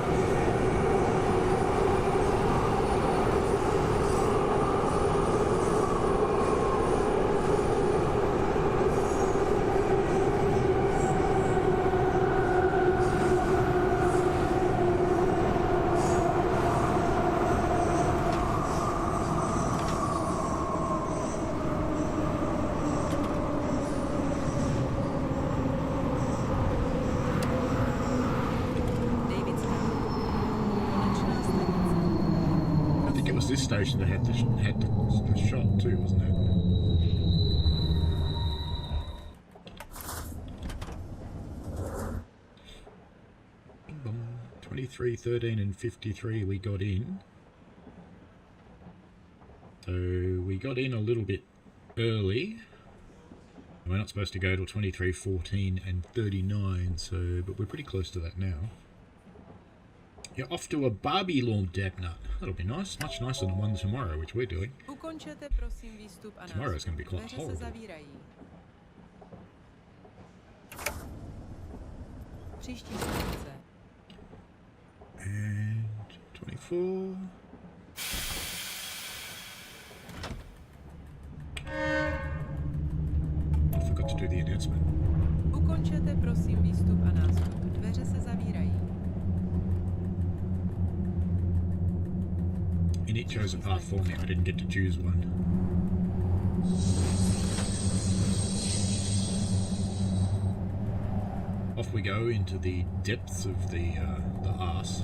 [SPEAKER 2] This station that had the shop too, wasn't it? 3:13 and 53 we got in. So we got in a little bit early. We're not supposed to go till 23:14 and 39, so but we're pretty close to that now. You're off to a Barbie lawn, Dabnut. That'll be nice. Much nicer than one tomorrow, which we're doing.
[SPEAKER 3] Ukončete prosím výstup a
[SPEAKER 2] Tomorrow's going to be
[SPEAKER 3] nástup.
[SPEAKER 2] quite
[SPEAKER 3] Dveře se
[SPEAKER 2] horrible.
[SPEAKER 3] zavírají. Příští stanice.
[SPEAKER 2] And 24. I forgot to do the announcement.
[SPEAKER 3] Ukončete prosím výstup a nástup. Dveře se zavírají.
[SPEAKER 2] And it chose a path for me. I didn't get to choose one. Off we go into the depths of the arse.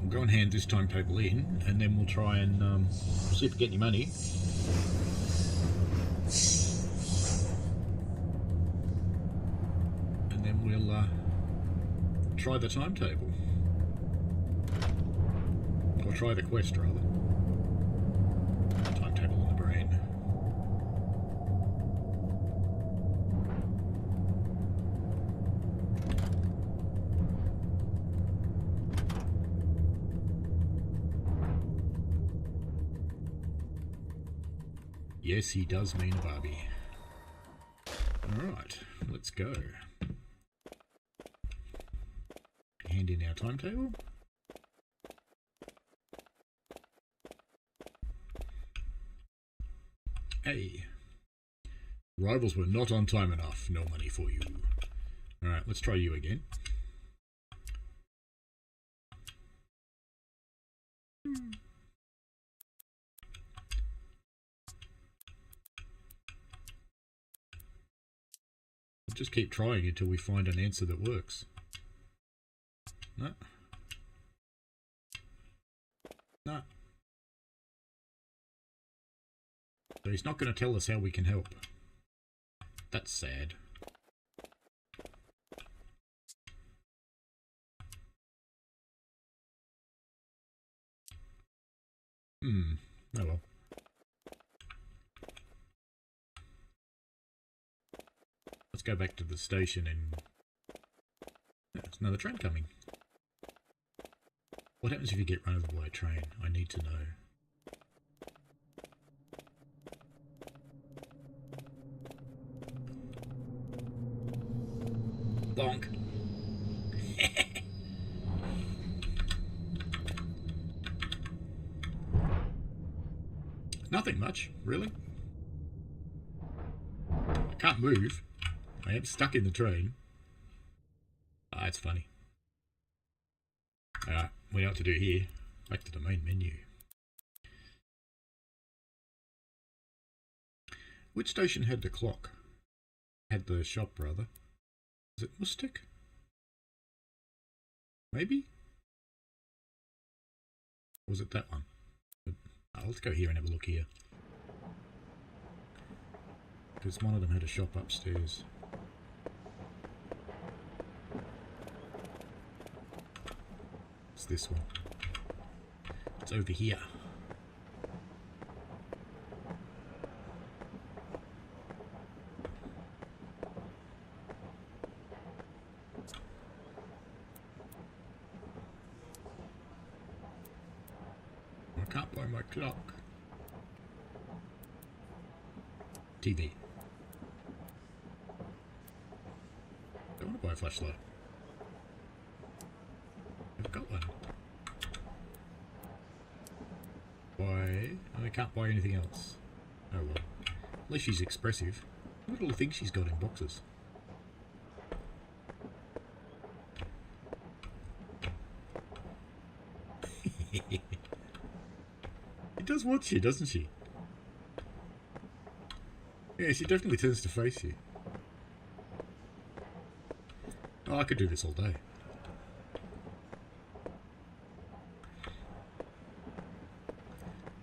[SPEAKER 2] We'll go and hand this timetable in, and then we'll try and see if we get any money. And then we'll try the timetable. Or try the quest, rather. Timetable in the brain. Yes, he does mean Barbie. Alright, let's go. Hand in our timetable. Hey. Rivals were not on time enough. No money for you. Alright, let's try you again. We'll just keep trying until we find an answer that works. No. No. So he's not going to tell us how we can help. That's sad. Oh well. Let's go back to the station and... There's another train coming. What happens if you get run over by a train? I need to know. Bonk. Nothing much, really. I can't move. I am stuck in the train. Ah, it's funny. Alright, we know what to do here. Back to the main menu. Which station had the clock? Had the shop, rather. Is it Mustic? Maybe? Or was it that one? Oh, let's go here and have a look here. Because one of them had a shop upstairs. It's this one. It's over here. I can't buy my clock. TV. I don't want to buy a flashlight. I've got one. Why? I can't buy anything else. Oh well. At least she's expressive. Look at all the things she's got in boxes. It does watch you, doesn't she? Yeah, she definitely tends to face you. Oh, I could do this all day.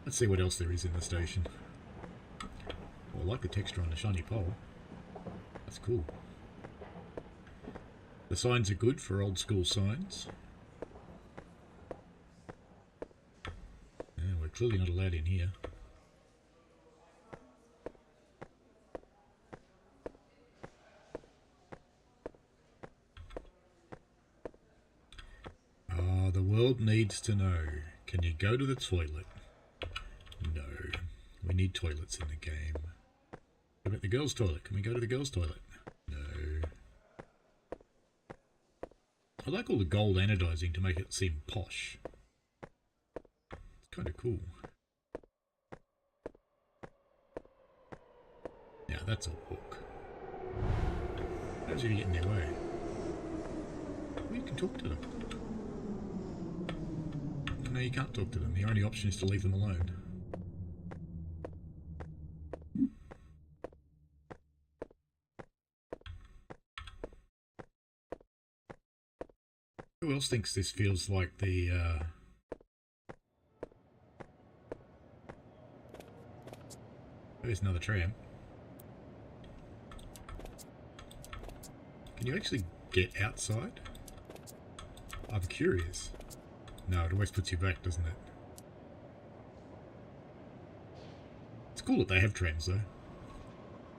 [SPEAKER 2] Let's see what else there is in the station. Oh, I like the texture on the shiny pole. That's cool. The signs are good for old school signs. Yeah, we're clearly not allowed in here. Ah, the world needs to know. Can you go to the toilet? No. We need toilets in the game. What about the girls' toilet? Can we go to the girls' toilet? No. I like all the gold anodizing to make it seem posh. It's kind of cool. Now that's a walk. How's you get in their way? Well, you can talk to them. No, you can't talk to them. The only option is to leave them alone. Who else thinks this feels like the, There's another tram. Can you actually get outside? I'm curious. No, it always puts you back, doesn't it? It's cool that they have trams, though. Are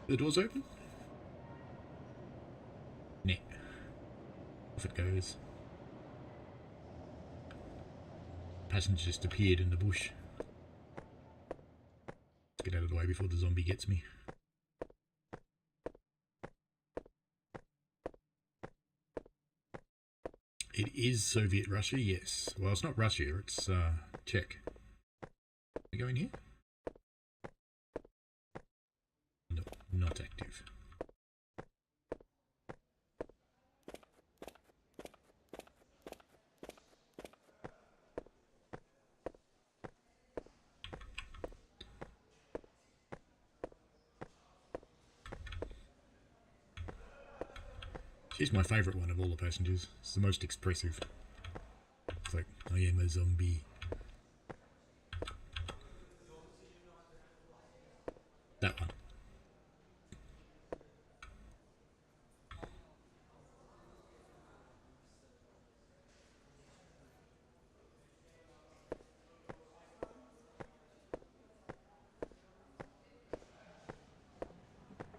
[SPEAKER 2] the doors open? Nah. Off it goes. Passenger just appeared in the bush. Let's get out of the way before the zombie gets me. It is Soviet Russia, yes. Well, it's not Russia, it's Czech. We go in here? No, not active. She's my favourite one of all the passengers. It's the most expressive. It's like, I am a zombie. That one.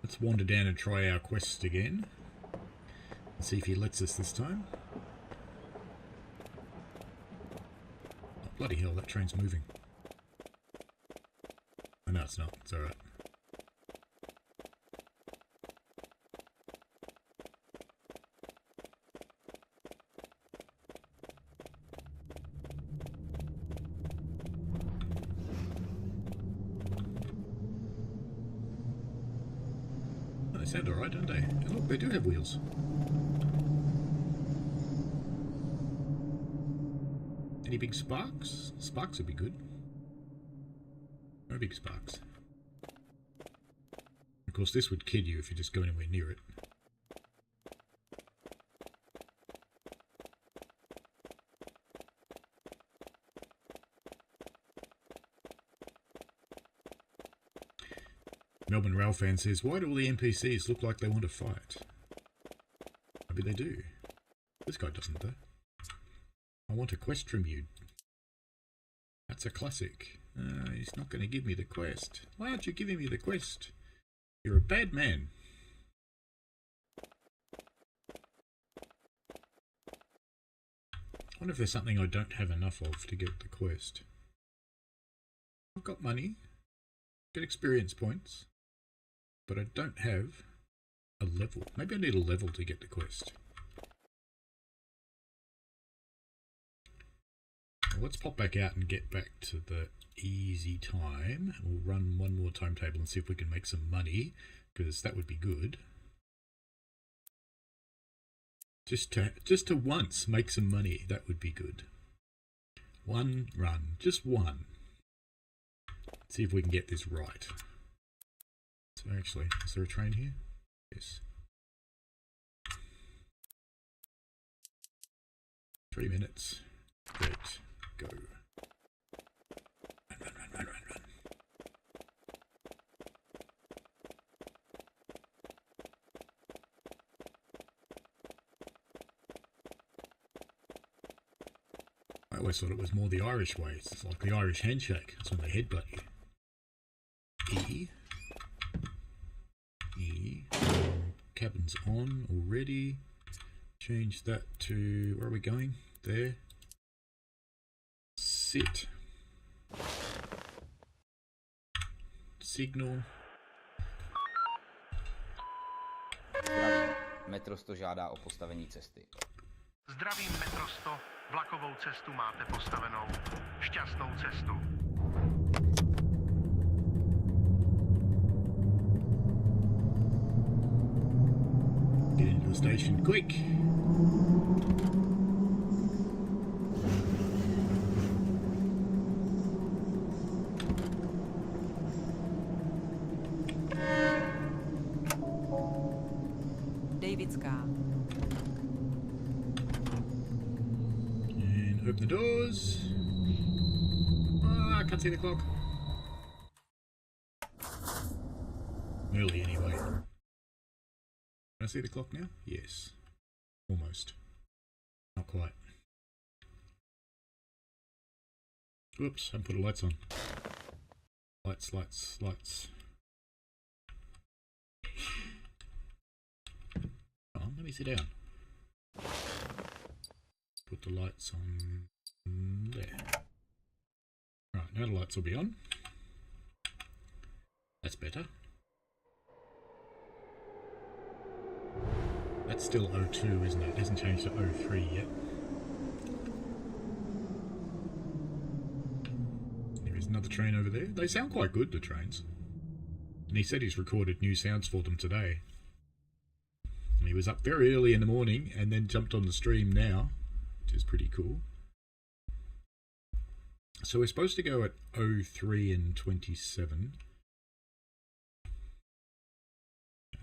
[SPEAKER 2] Let's wander down and try our quest again. See if he lets us this time. Oh, bloody hell, that train's moving. Oh, no, it's not. It's alright. Oh, they sound alright, don't they? And look, they do have wheels. Any big sparks? Sparks would be good. No big sparks. Of course, this would kill you if you just go anywhere near it. Melbourne Rail fan says, why do all the NPCs look like they want to fight? Maybe they do. This guy doesn't though. I want a quest from you. That's a classic. He's not going to give me the quest. Why aren't you giving me the quest? You're a bad man. I wonder if there's something I don't have enough of to get the quest. I've got money, get experience points, but I don't have a level. Maybe I need a level to get the quest. Well, let's pop back out and get back to the easy time. We'll run one more timetable and see if we can make some money, because that would be good. Just to once make some money, that would be good. One run, just one. Let's see if we can get this right. So actually, is there a train here? Yes. 3 minutes. Great. Go. Run, run, run, run, run, run. I always thought it was more the Irish way. It's like the Irish handshake. That's when they headbutt you. E. Cabin's on already. Change that to, where are we going? There. Sit. Signal.
[SPEAKER 5] Zdravím. Metro 100 žádá o postavení cesty.
[SPEAKER 6] Zdravím metro 100, vlakovou cestu máte postavenou. Šťastnou cestu.
[SPEAKER 2] Get into the station quick.
[SPEAKER 3] Davidská.
[SPEAKER 2] And open the doors. I can't see the clock. Early anyway. Can I see the clock now? Yes. Almost. Not quite. Whoops, I haven't put the lights on. Lights, lights, lights. Come on, let me sit down. Put the lights on there. Right, now the lights will be on. That's better. That's still 02, isn't it? It hasn't changed to 03 yet. There is another train over there. They sound quite good, the trains. And he said he's recorded new sounds for them today. And he was up very early in the morning and then jumped on the stream now, which is pretty cool. So we're supposed to go at 03 and 27.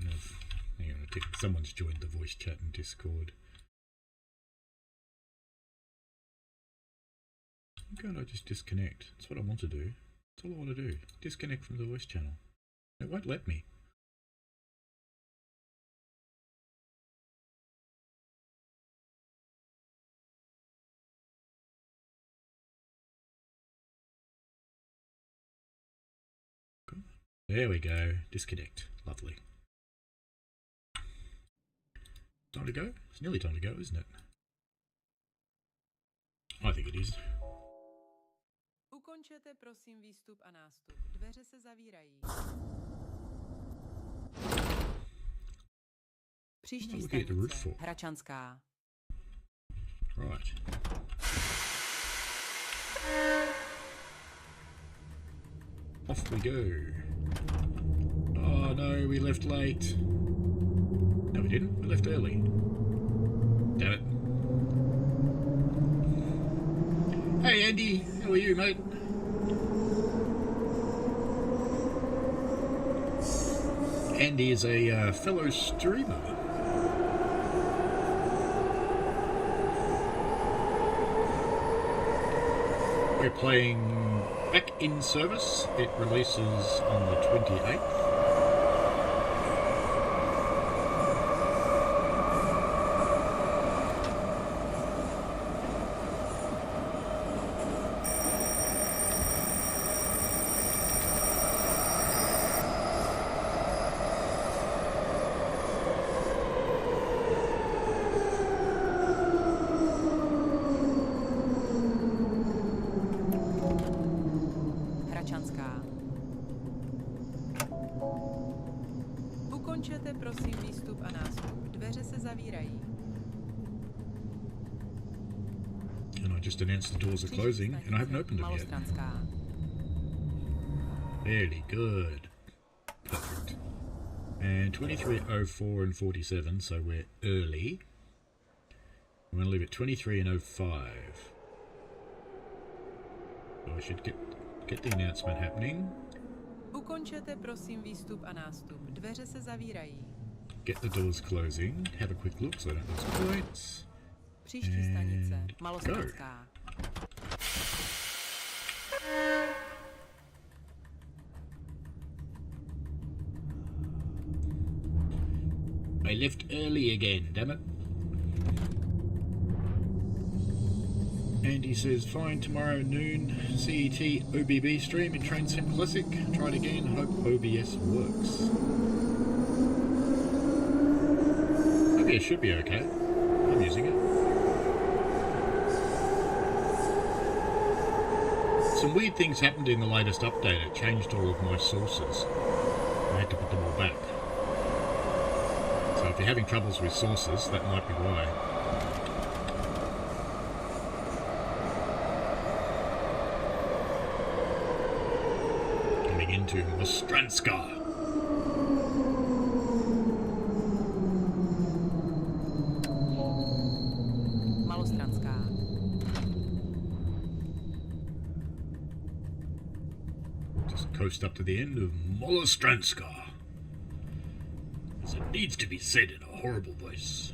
[SPEAKER 2] And hang on, I think someone's joined the voice chat in Discord. Why can't I just disconnect? That's what I want to do. That's all I want to do. Disconnect from the voice channel. It won't let me. There we go. Disconnect. Lovely. Time to go? It's nearly time to go, isn't it? I think it is.
[SPEAKER 3] Ukončete prosím výstup a nástup. Dveře se zavírají. Příští stanice. Hračanská.
[SPEAKER 2] Right. Off we go. Oh no, we left late. No, we didn't. We left early. Damn it. Hey Andy, how are you, mate? Andy is a fellow streamer. We're playing Back in Service. It releases on the 28th.
[SPEAKER 3] Ukončete prosím výstup a nástup. Dveře se zavírají.
[SPEAKER 2] And I just announced the doors are closing and I haven't opened them yet. Very good. Perfect. And 23:04 and 47, so we're early. I'm going to leave it 23 and 05. So I should get the announcement happening.
[SPEAKER 3] Ukončete prosím výstup a nástup. Dveře se zavírají.
[SPEAKER 2] Get the doors closing. Have a quick look so I don't lose points.
[SPEAKER 3] Příští stanice. Malostranská.
[SPEAKER 2] I left early again, damn it. Andy says, fine, tomorrow noon, CET OBB stream in Train Sim Classic. Try it again, hope OBS works. OBS should be okay. I'm using it. Some weird things happened in the latest update. It changed all of my sources. I had to put them all back. So if you're having troubles with sources, that might be why. Coming into Mostranska.
[SPEAKER 3] Malostranská.
[SPEAKER 2] Just coast up to the end of Molostranska, as it needs to be said in a horrible voice.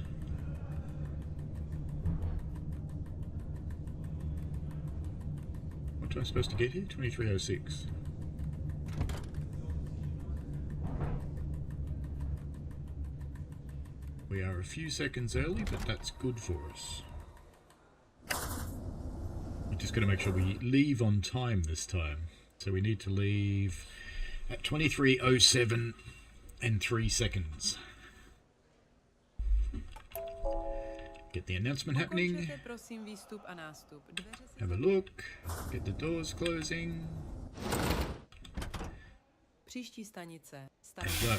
[SPEAKER 2] What am I supposed to get here? 2306. We are a few seconds early, but that's good for us. We're just going to make sure we leave on time this time. So we need to leave at 23:07 and 3 seconds. Get the announcement happening.
[SPEAKER 3] Ukončete prosím výstup a nástup. Dveře se
[SPEAKER 2] Have a look. Get the doors closing.
[SPEAKER 3] Příští stanice.
[SPEAKER 2] And
[SPEAKER 3] Stará.
[SPEAKER 2] go.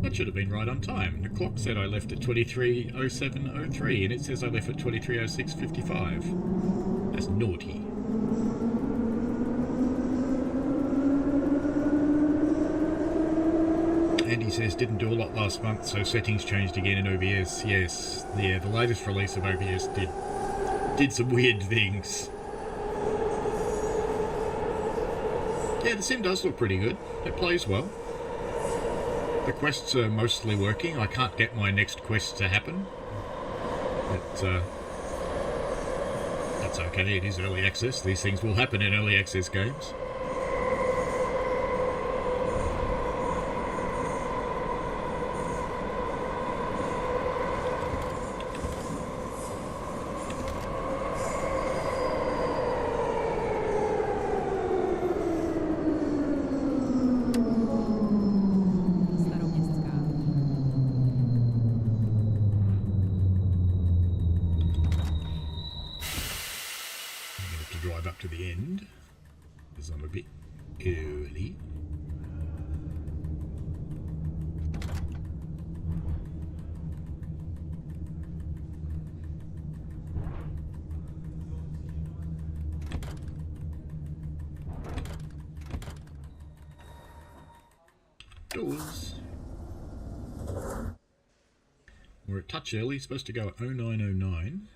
[SPEAKER 2] That should have been right on time. The clock said I left at 23:07:03 and it says I left at 23:06:55. That's naughty. Andy says didn't do a lot last month, so settings changed again in OBS. Yes, yeah, the latest release of OBS did some weird things. Yeah, the sim does look pretty good. It plays well. The quests are mostly working. I can't get my next quest to happen. But that's okay, it is early access. These things will happen in early access games.
[SPEAKER 3] Staroměstská.
[SPEAKER 2] I'm going to have to drive up to the end, because I'm a bit early. Doors. We're a touch early, supposed to go at 09:09.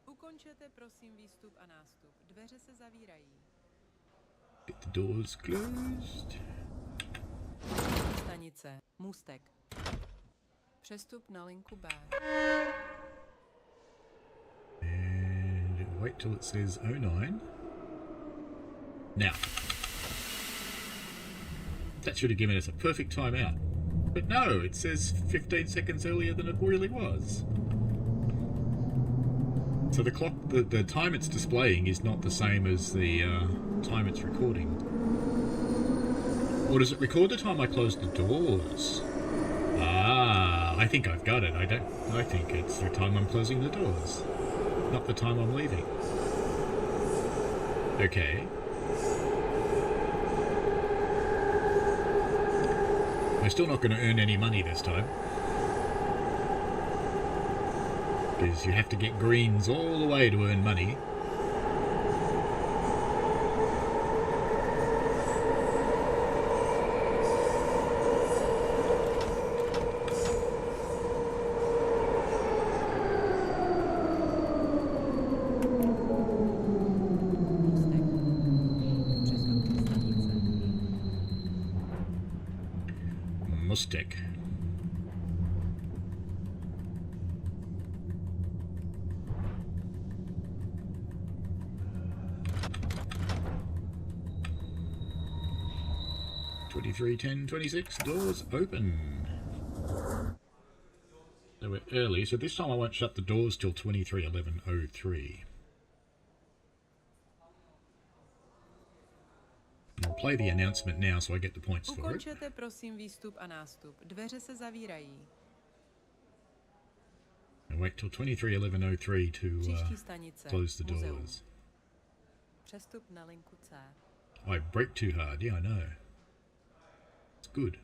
[SPEAKER 3] Ukončete prosím výstup a nástup. Dveře se zavírají.
[SPEAKER 2] Get the doors closed.
[SPEAKER 3] Stanice. Můstek. Přestup na linku B.
[SPEAKER 2] And it'll wait till it says 09. Now. That should have given us a perfect time out. But no, it says 15 seconds earlier than it really was. So the clock, the time it's displaying is not the same as the time it's recording. Or does it record the time I closed the doors? Ah, I think I've got it. I think it's the time I'm closing the doors, not the time I'm leaving. Okay. We're still not going to earn any money this time, because you have to get greens all the way to earn money.
[SPEAKER 3] Můstek. Přestup stanice.
[SPEAKER 2] Mustek. 23, 10, 26. Doors open. So we're early, so this time I won't shut the doors till 23, 11, 03. I'll play the announcement now so I get the points for it.
[SPEAKER 3] Ukončete prosím výstup a nástup. Dveře se zavírají.
[SPEAKER 2] And wait till 23, 11, 03 to
[SPEAKER 3] Příští stanice.
[SPEAKER 2] close the
[SPEAKER 3] Muzeum.
[SPEAKER 2] doors.
[SPEAKER 3] Přestup na linku C.
[SPEAKER 2] I brake too hard, yeah, I know. It's good.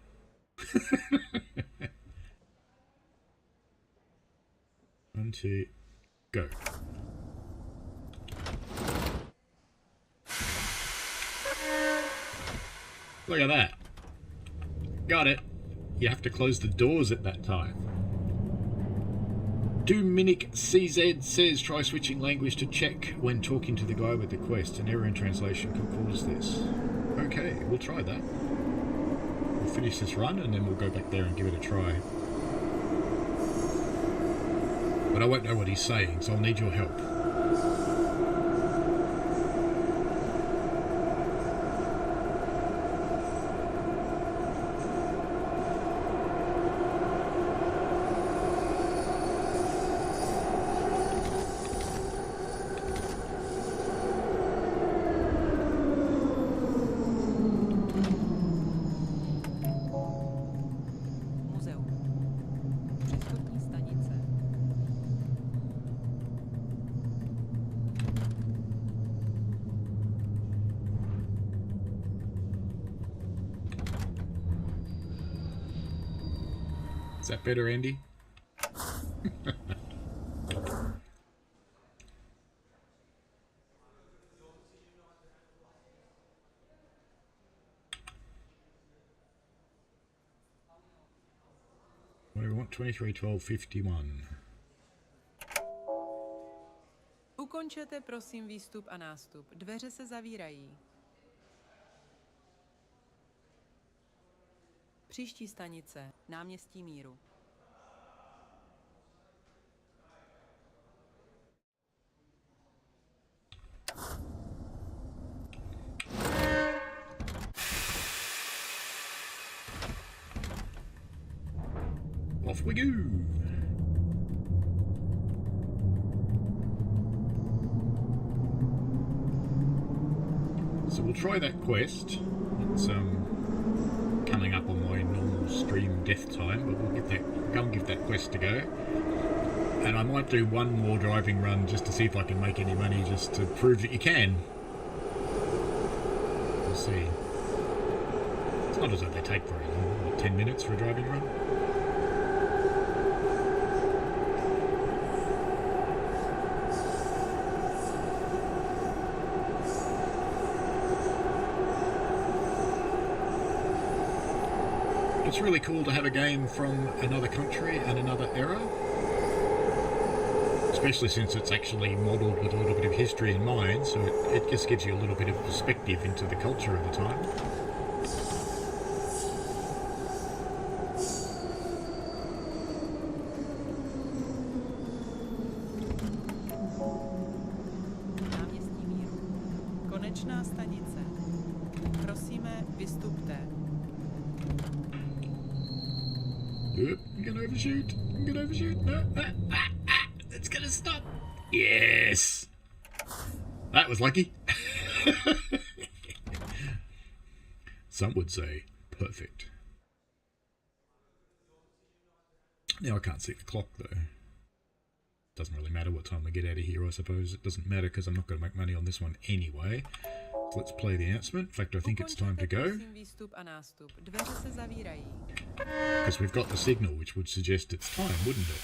[SPEAKER 2] One, two, go. Look at that. Got it. You have to close the doors at that time. Dominic CZ says try switching language to Czech when talking to the guy with the quest. An error in translation could cause this. Okay, we'll try that. We'll finish this run and then we'll go back there and give it a try. But I won't know what he's saying, so I'll need your help.
[SPEAKER 3] Muzeum. Přestupní stanice.
[SPEAKER 2] Is that better, Andy? What do we want? 23, 12, 51.
[SPEAKER 3] Ukončete prosím výstup a nástup. Dveře se zavírají. Příští stanice. Náměstí Míru.
[SPEAKER 2] Off we go! So we'll try that quest. It's coming up on my normal stream death time, but we'll go and give that quest a go. And I might do one more driving run just to see if I can make any money, just to prove that you can. We'll see. It's not as though they take very long, what, 10 minutes for a driving run? It's really cool to have a game from another country and another era, especially since it's actually modelled with a little bit of history in mind, so it just gives you a little bit of perspective into the culture of the time.
[SPEAKER 3] Náměstí Míru. Konečná stanice. Prosíme, vystupte.
[SPEAKER 2] Yep, I'm gonna overshoot. I'm gonna overshoot. No, it's gonna stop. Yes! That was lucky. Some would say perfect. Now I can't see the clock though. Doesn't really matter what time we get out of here, I suppose. It doesn't matter because I'm not going to make money on this one anyway. So let's play the announcement. In fact, I think it's time to go.
[SPEAKER 3] Prosím výstup a nástup. Dveře se zavírají.
[SPEAKER 2] Because we've got the signal, which would suggest it's time, wouldn't it?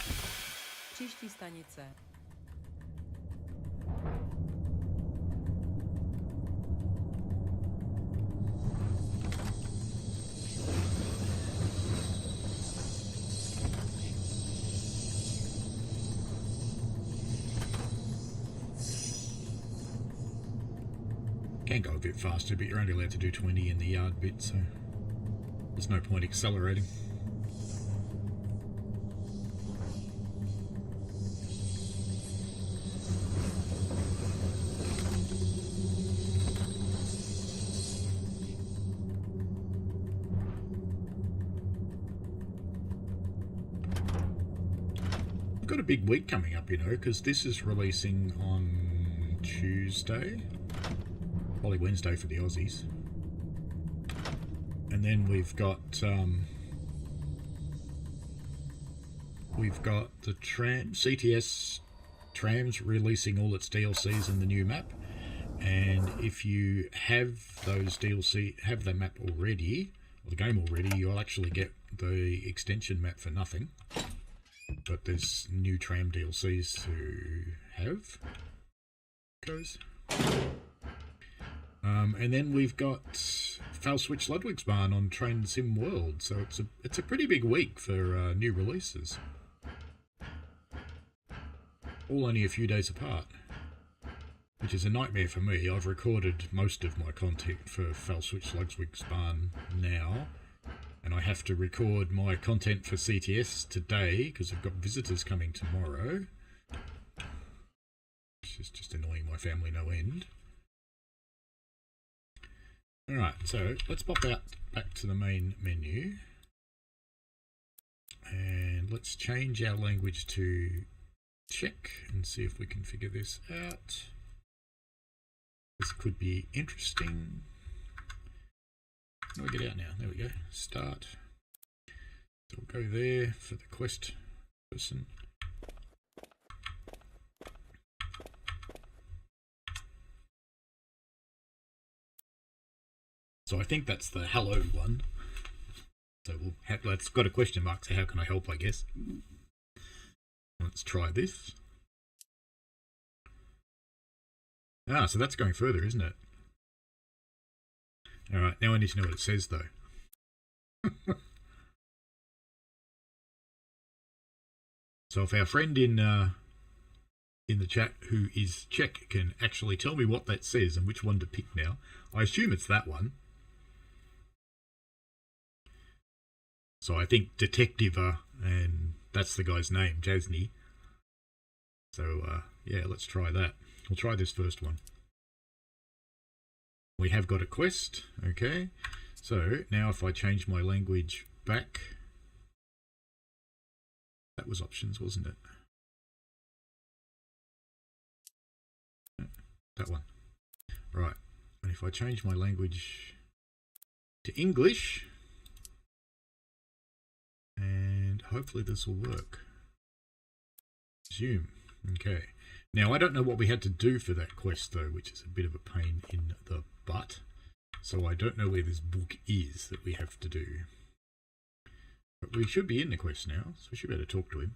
[SPEAKER 3] Příští stanice.
[SPEAKER 2] Can go a bit faster, but you're only allowed to do 20 in the yard bit, so there's no point accelerating. got a big week coming up, you know, because this is releasing on Tuesday. Probably Wednesday for the Aussies. And then we've got the CTS Trams releasing all its DLCs and the new map. And if you have those DLC, have the map already, or the game already, you'll actually get the extension map for nothing. But there's new Tram DLCs to have. Goes. And then we've got Foul Switch Ludwigsbahn on Train Sim World, so it's a pretty big week for new releases. All only a few days apart, which is a nightmare for me. I've recorded most of my content for Foul Switch Ludwigsbahn now, and I have to record my content for CTS today because I've got visitors coming tomorrow, which is just annoying my family no end. Alright, so let's pop out back to the main menu and let's change our language to Czech and see if we can figure this out. This could be interesting. How do we get out now? There we go. Start. So we'll go there for the quest person. So I think that's the hello one. So we'll have, that's got a question mark, so how can I help, I guess. Let's try this. Ah, so that's going further, isn't it? Alright, now I need to know what it says though. So if our friend in the chat who is Czech can actually tell me what that says and which one to pick now, I assume it's that one. So I think Detectiva, and that's the guy's name, Jasny. So yeah, let's try that. We'll try this first one. We have got a quest, okay. So now if I change my language back, that was options, wasn't it? That one. Right, and if I change my language to English, and hopefully this will work. Resume. Okay. Now I don't know what we had to do for that quest though, which is a bit of a pain in the butt. So I don't know where this book is that we have to do. But we should be in the quest now, so we should be able to talk to him.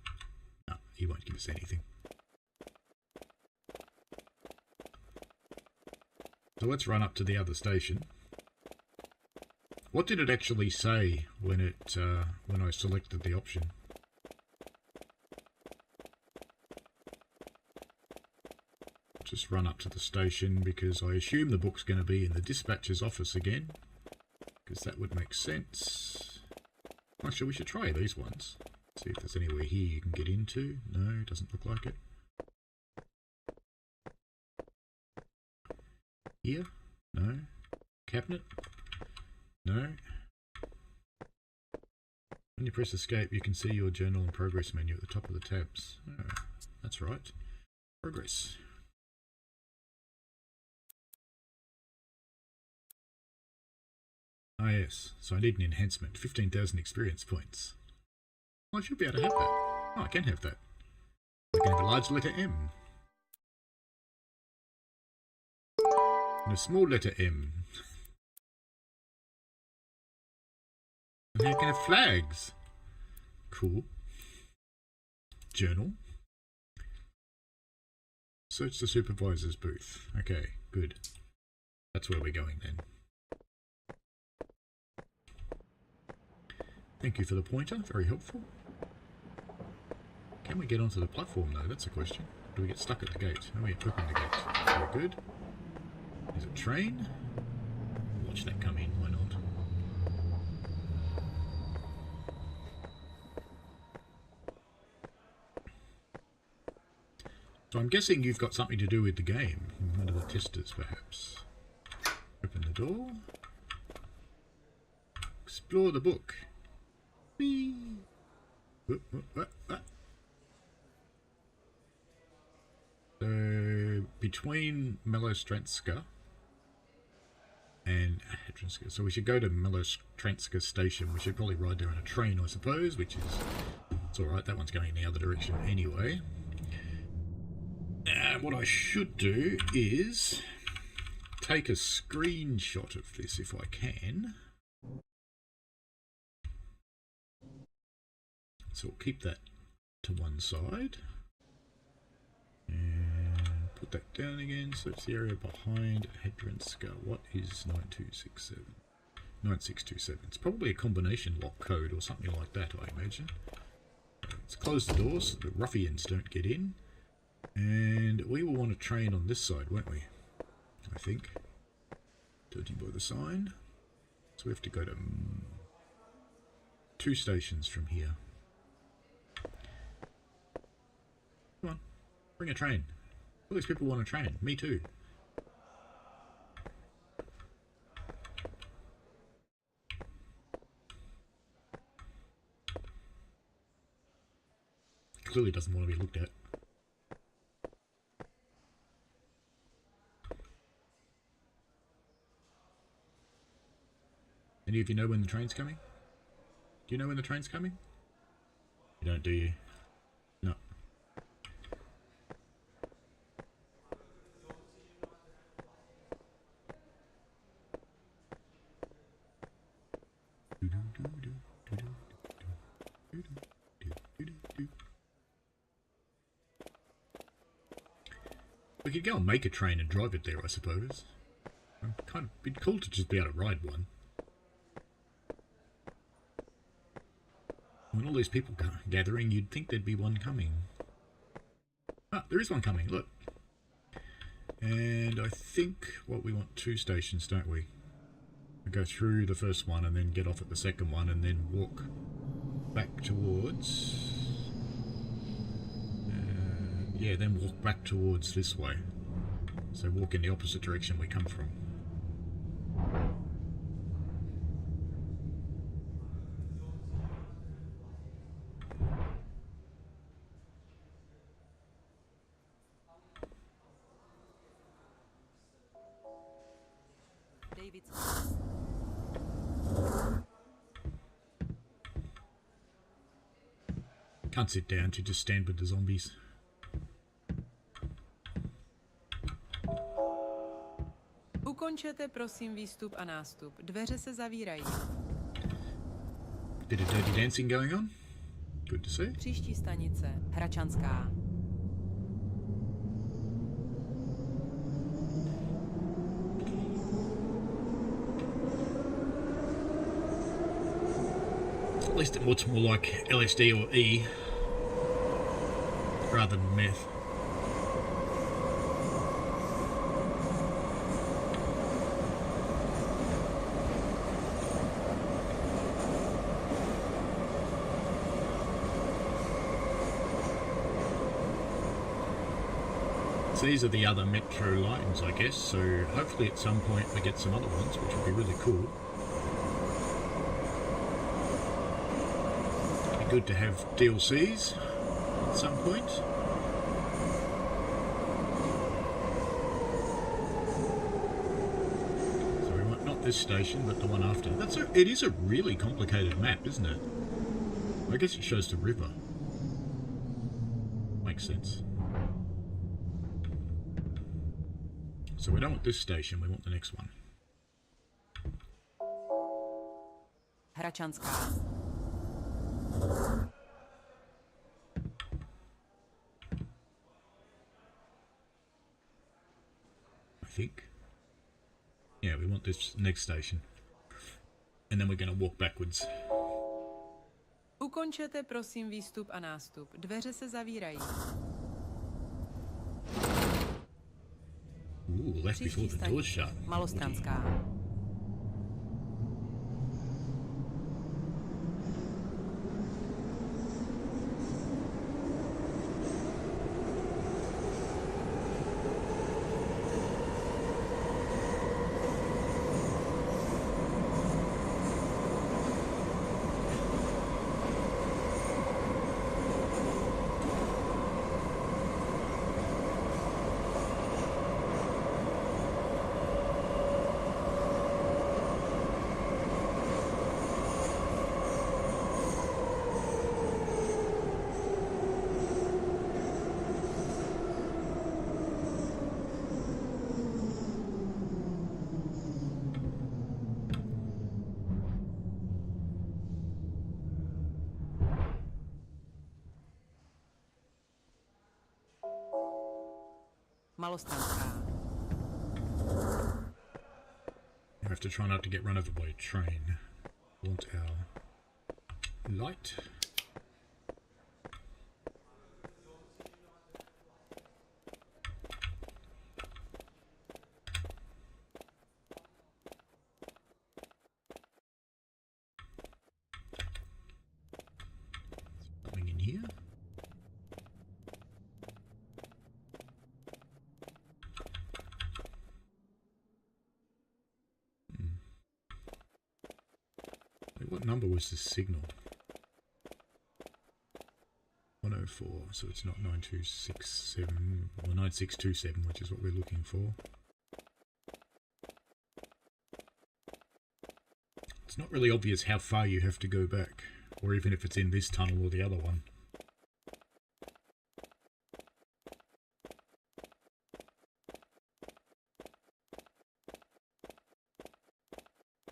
[SPEAKER 2] No, he won't give us anything. So let's run up to the other station. What did it actually say when I selected the option? Just run up to the station because I assume the book's going to be in the dispatcher's office again, because that would make sense. Actually, we should try these ones. See if there's anywhere here you can get into. No, doesn't look like it. Here? No. Cabinet? No. When you press escape, you can see your journal and progress menu at the top of the tabs. Oh, that's right. Progress. Ah yes, so I need an enhancement. 15,000 experience points. Well, I should be able to have that. Oh, I can have that. I can have a large letter M. And a small letter M. And I can have flags. Cool. Journal. Search the supervisor's booth. Okay, good. That's where we're going then. Thank you for the pointer, very helpful. Can we get onto the platform though? That's a question. Do we get stuck at the gate? Oh, we open the gate. Very good. There's a train. Watch that come in, why not? So I'm guessing you've got something to do with the game. One of the testers, perhaps. Open the door. Explore the book. Whee. between Malostranska and Hedrinska. So we should go to Malostranska station. We should probably ride there on a train, I suppose, which is... It's alright, that one's going in the other direction anyway. And what I should do is take a screenshot of this if I can. So we'll keep that to one side. And put that down again. So it's the area behind Hedrinska. What is 9267? 9627. It's probably a combination lock code or something like that, I imagine. Let's close the doors so the ruffians don't get in. And we will want to train on this side, won't we? I think. Judging by the sign. So we have to go to 2 stations from here. Come on. Bring a train. All these people want a train. Me too. Clearly doesn't want to be looked at. Any of you know when the train's coming? Do you know when the train's coming? You don't, do you? No. We could go and make a train and drive it there, I suppose. Kind of, it'd be cool to just be able to ride one. When all these people gathering, you'd think there'd be one coming. Ah, there is one coming, look. And I think what we want 2 stations, don't we? We go through the first one and then get off at the second one and then walk back towards... yeah, then walk back towards this way. So walk in the opposite direction we come from. Can't sit down to just stand with the zombies.
[SPEAKER 3] Ukončete prosím výstup a nástup. Dveře se zavírají.
[SPEAKER 2] Bit of dirty dancing going on. Good to see.
[SPEAKER 3] Příští stanice. Hračanská.
[SPEAKER 2] At least it looks more like LSD or E rather than meth. These are the other metro lines, I guess, so hopefully at some point we get some other ones, which would be really cool. It'd be good to have DLCs at some point. So we want not this station, but the one after. It is a really complicated map, isn't it? I guess it shows the river. Makes sense. So we don't want this station, we want the next one.
[SPEAKER 3] Hračanská.
[SPEAKER 2] I think. Yeah, we want this next station. And then we're going to walk backwards.
[SPEAKER 3] Ukončete prosím výstup a nástup. Dveře se zavírají.
[SPEAKER 2] Ooh, left before the door's shut.
[SPEAKER 3] Malostranská. Malostranská.
[SPEAKER 2] You have to try not to get run over by a train. Want our light. Something in here. What number was this signal? 104, so it's not 9267 or 9627, which is what we're looking for. It's not really obvious how far you have to go back, or even if it's in this tunnel or the other one.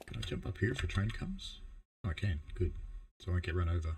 [SPEAKER 2] Can I jump up here if a train comes? Oh, I can. Good. So I won't get run over.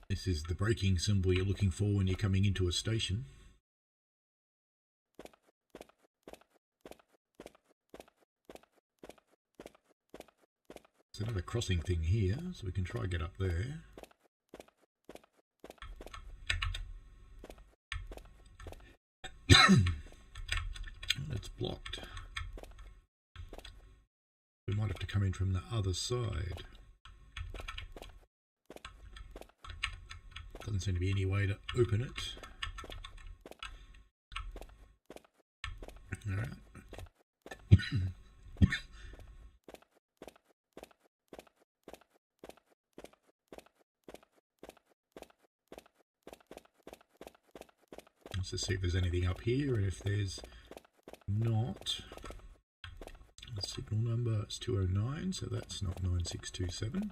[SPEAKER 2] This is the braking symbol you're looking for when you're coming into a station. There's another crossing thing here, so we can try get up there. It's blocked. We might have to come in from the other side. Doesn't seem to be any way to open it. Alright. Let's just see if there's anything up here, and if there's not, the signal number is 209, so that's not 9627.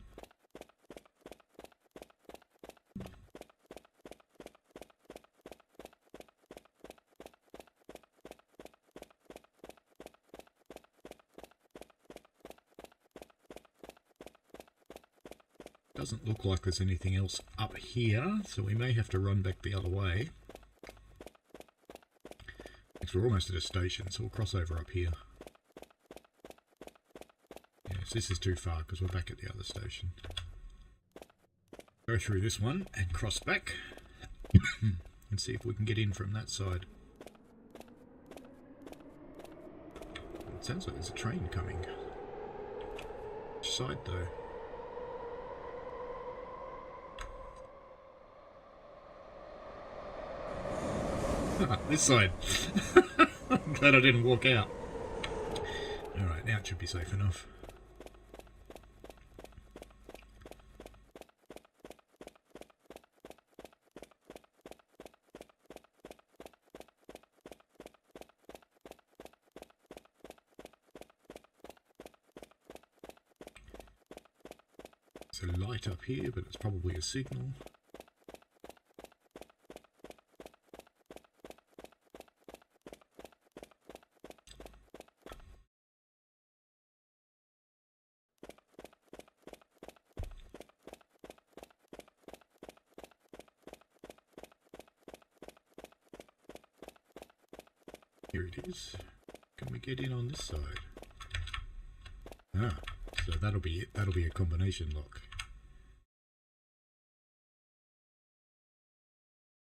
[SPEAKER 2] Doesn't look like there's anything else up here, so we may have to run back the other way. Because we're almost at a station, so we'll cross over up here. Yes, this is too far because we're back at the other station. Go through this one and cross back and see if we can get in from that side. It sounds like there's a train coming. Which side though? This side. I'm glad I didn't walk out. Alright, now it should be safe enough. There's a light up here, but it's probably a signal. Here it is. Can we get in on this side? Ah, so that'll be it. That'll be a combination lock.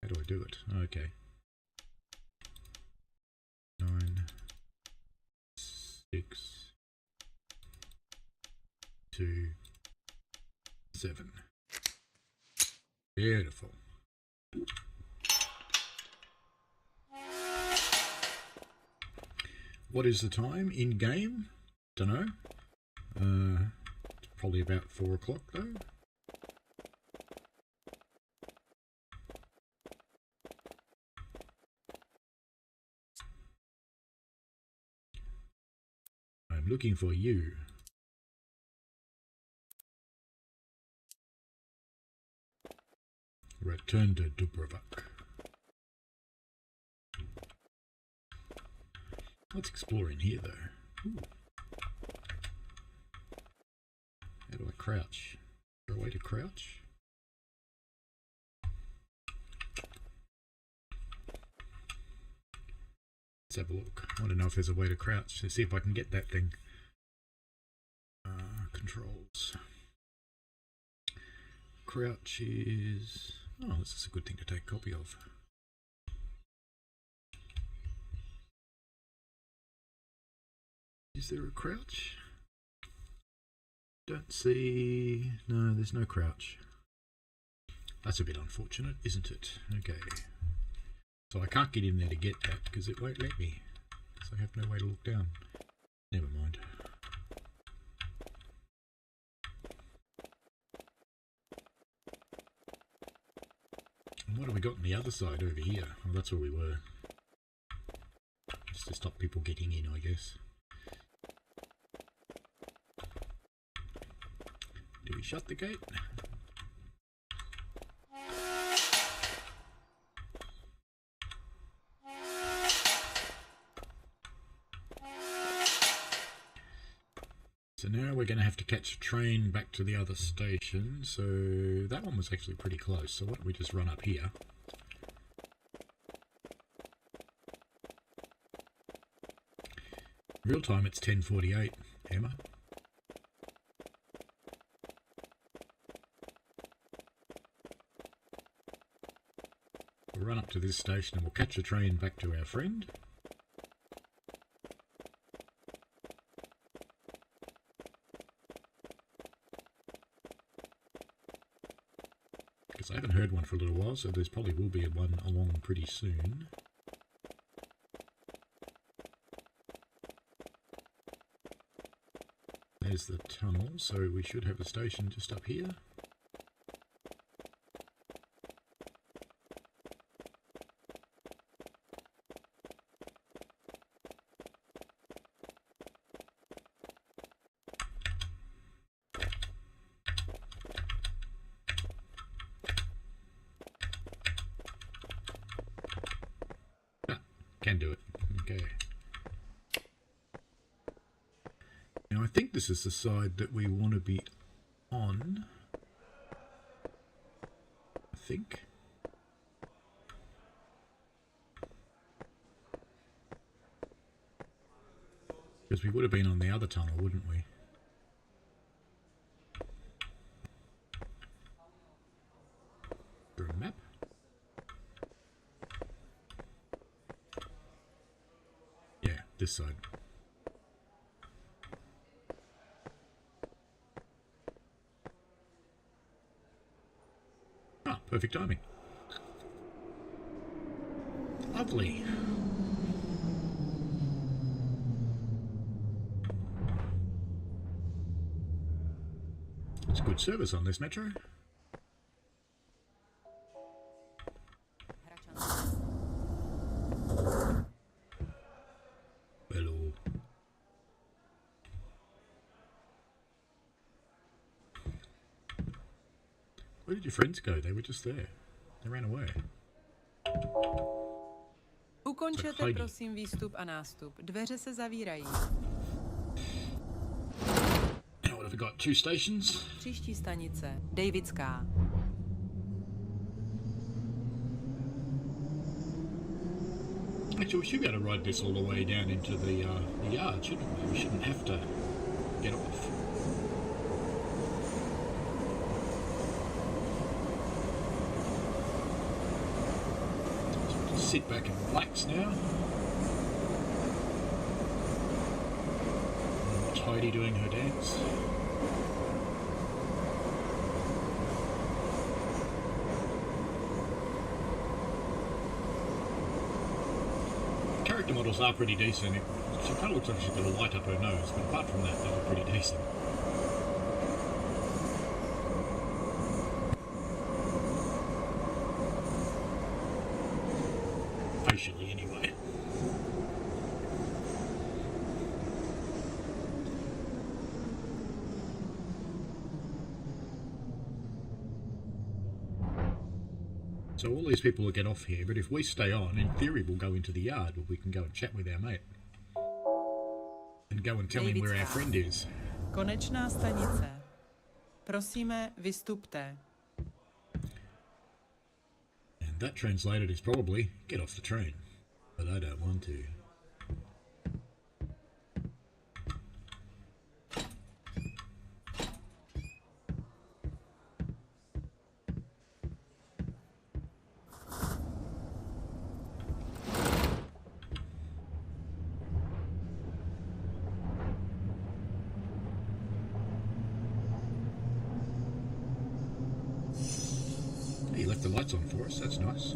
[SPEAKER 2] How do I do it? Okay. 9, 6, 2, 7. Beautiful. What is the time in game? Dunno. It's probably about 4 o'clock though. I'm looking for you. Return to Dubrovnik. Let's explore in here though. Ooh. How do I crouch? Is there a way to crouch? Let's have a look. I want to know if there's a way to crouch. Let's see if I can get that thing. Controls. Crouch is... Oh, this is a good thing to take a copy of. Is there a crouch? Don't see... No, there's no crouch. That's a bit unfortunate, isn't it? Okay. So I can't get in there to get that because it won't let me. So I have no way to look down. Never mind. And what have we got on the other side over here? Oh, that's where we were. Just to stop people getting in, I guess. Do we shut the gate? So now we're going to have to catch a train back to the other station. So that one was actually pretty close. So why don't we just run up here? Real time it's 10:48, Emma. We'll run up to this station and we'll catch a train back to our friend. Because I haven't heard one for a little while, so there's probably will be one along pretty soon. There's the tunnel, so we should have a station just up here. Can do it. Okay. Now I think this is the side that we want to be on. I think. Because we would have been on the other tunnel, wouldn't we? Is there a map? This side. Ah, perfect timing. Lovely. It's good service on this metro. Where did your friends go? They were just there. They ran away.
[SPEAKER 3] Ukončete prosím výstup a nástup. Dveře se zavírají.
[SPEAKER 2] Now what have we got? 2 stations?
[SPEAKER 3] Příští stanice. Davidská.
[SPEAKER 2] Actually, we should be able to ride this all the way down into the yard, shouldn't we? We shouldn't have to get off. Sit back and relax now. And Heidi doing her dance. visuals are pretty decent. She kind of looks like she's got a light up her nose, but apart from that, they look pretty decent. Facially, anyway. So all these people will get off here, but if we stay on, in theory we'll go into the yard where we can go and chat with our mate. And go and tell him where our friend is.
[SPEAKER 3] Konečná stanice. Prosíme, vystupte.
[SPEAKER 2] And that translated is probably, get off the train. But I don't want to. He left the lights on for us, that's nice.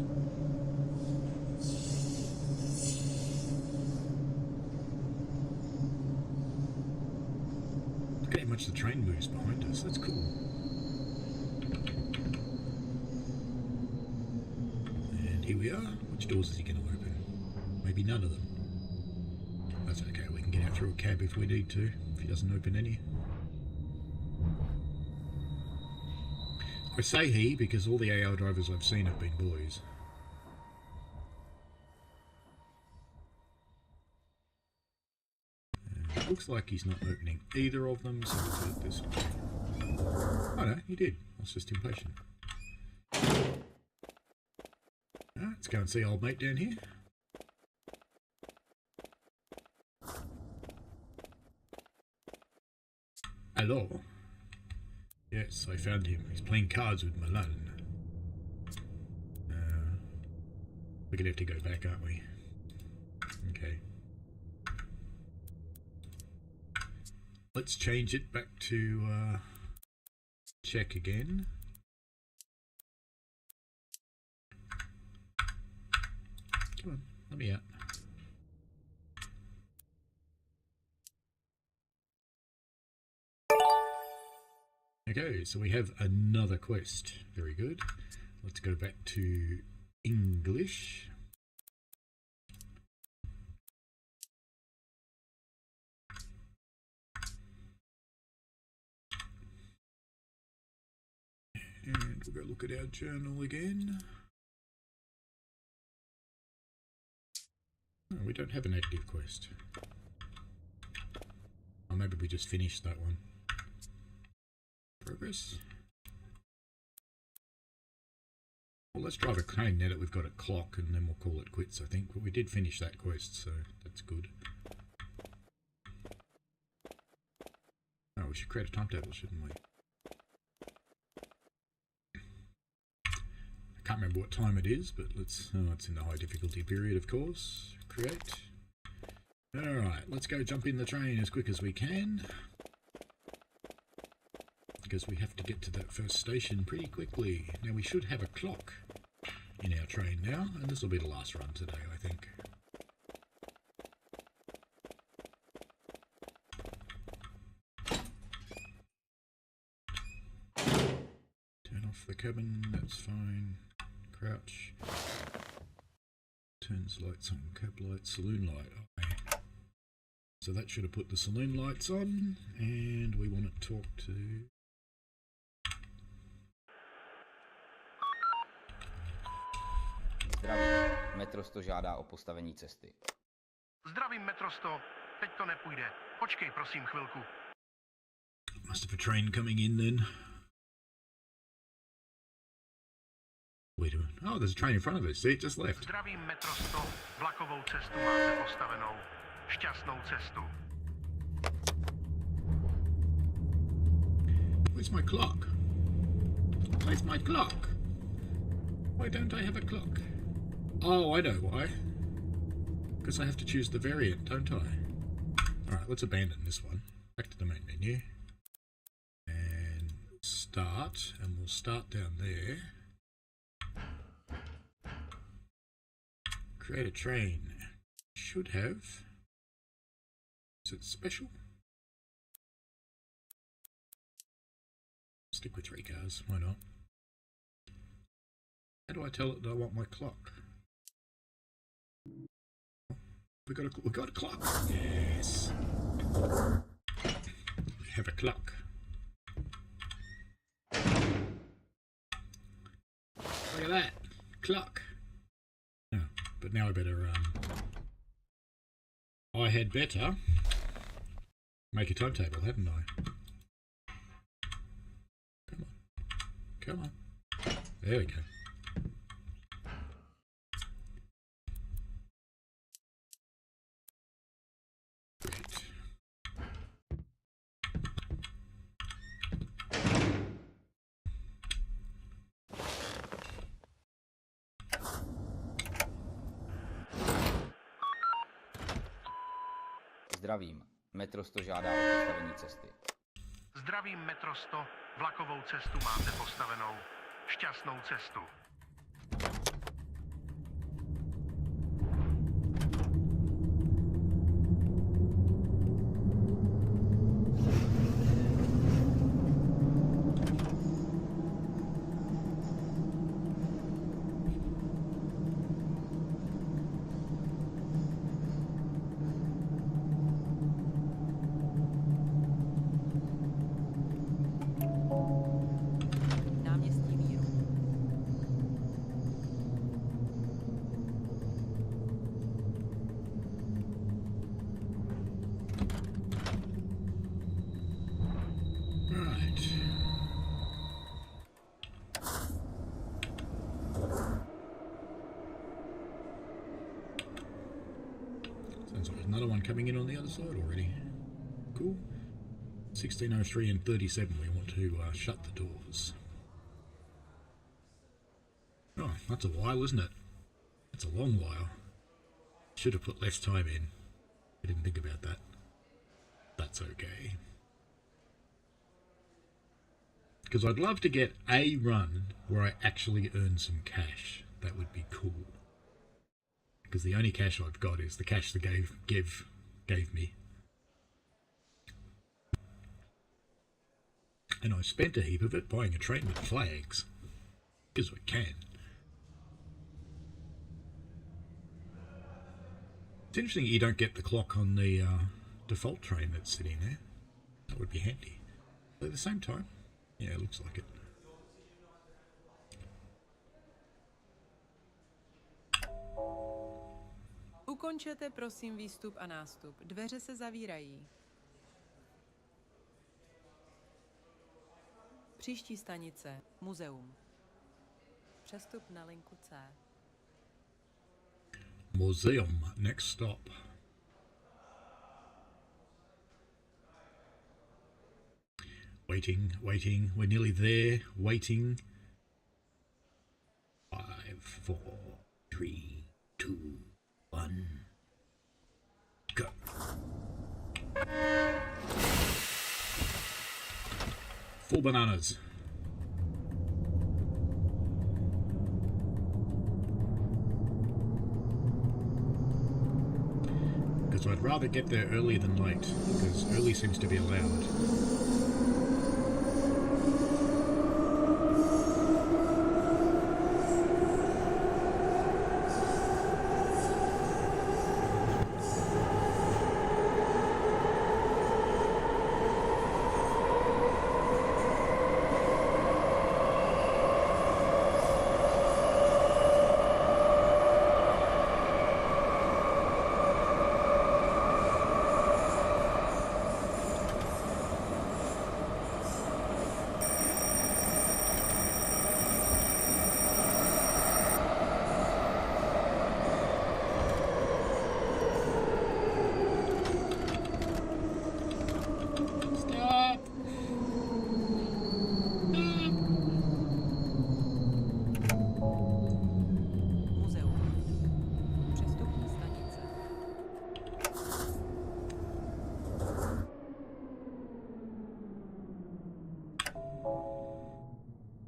[SPEAKER 2] Look at how much the train moves behind us, that's cool. And here we are. Which doors is he going to open? Maybe none of them. That's okay, we can get out through a cab if we need to, if he doesn't open any. I say he because all the AR drivers I've seen have been boys. And it looks like he's not opening either of them, so we'll do it this way. Oh no, he did. I was just impatient. Let's go and see old mate down here. Hello. Yes, I found him. He's playing cards with Milan. We're gonna have to go back, aren't we? Okay. Let's change it back to check again. Come on, let me out. Okay, so we have another quest. Very good. Let's go back to English. And we'll go look at our journal again. Oh, we don't have an active quest. Or maybe we just finished that one. Progress. Well, let's drive a crane now that we've got a clock, and then we'll call it quits, I think. But we did finish that quest, so that's good. Oh, we should create a timetable, shouldn't we? I can't remember what time it is, but let's... Oh, it's in the high difficulty period, of course. Create. Alright, let's go jump in the train as quick as we can. Because we have to get to that first station pretty quickly. Now we should have a clock in our train now, and this will be the last run today, I think. Turn off the cabin, that's fine. Crouch. Turns lights on, cab light, saloon light. Okay. So that should have put the saloon lights on, and we want to talk to...
[SPEAKER 5] Zdravím. Metro 100 žádá o postavení cesty.
[SPEAKER 6] Zdravím, metro 100. Teď to nepůjde. Počkej, prosím, chvilku.
[SPEAKER 2] Must have a train coming in then. Wait a minute. Oh, there's a train in front of us. See, it just left.
[SPEAKER 6] Zdravím, metro 100. Vlakovou cestu máte postavenou. Šťastnou cestu.
[SPEAKER 2] Where's my clock? Where's my clock? Why don't I have a clock? Oh, I know why. Because I have to choose the variant, don't I? Alright, let's abandon this one. Back to the main menu. And start. And we'll start down there. Create a train. should have. Is it special? Stick with 3 cars, why not? How do I tell it that I want my clock? We got a clock. Yes. We have a clock. Look at that. Clock. Oh, but now I had better make a timetable, hadn't I? Come on. There we go. Great.
[SPEAKER 5] Zdravím. Metro 100 žádá o postavení cesty.
[SPEAKER 6] Zdravím metro 100, vlakovou cestu máte postavenou. Šťastnou cestu.
[SPEAKER 3] Náměstí Míru.
[SPEAKER 2] Right. Sounds like there's another one coming in on the other side already. Cool. 1603 and 37, we want to shut the doors. Oh, that's a while, isn't it? That's a long while. Should have put less time in. I didn't think about that. That's okay. Because I'd love to get a run where I actually earn some cash. That would be cool. Because the only cash I've got is the cash the game gave me. And I spent a heap of it buying a train with flags. Because I can. It's interesting you don't get the clock on the default train that's sitting there. That would be handy. But at the same time, yeah, it looks like it.
[SPEAKER 3] Ukončete prosím výstup a nástup. Dveře se zavírají. Příští stanice. Muzeum. Přestup na linku C.
[SPEAKER 2] Museum, next stop. Waiting, waiting, we're nearly there, waiting. 5, 4, 3, 2, 1, go. Full bananas. Because I'd rather get there early than late, because early seems to be allowed.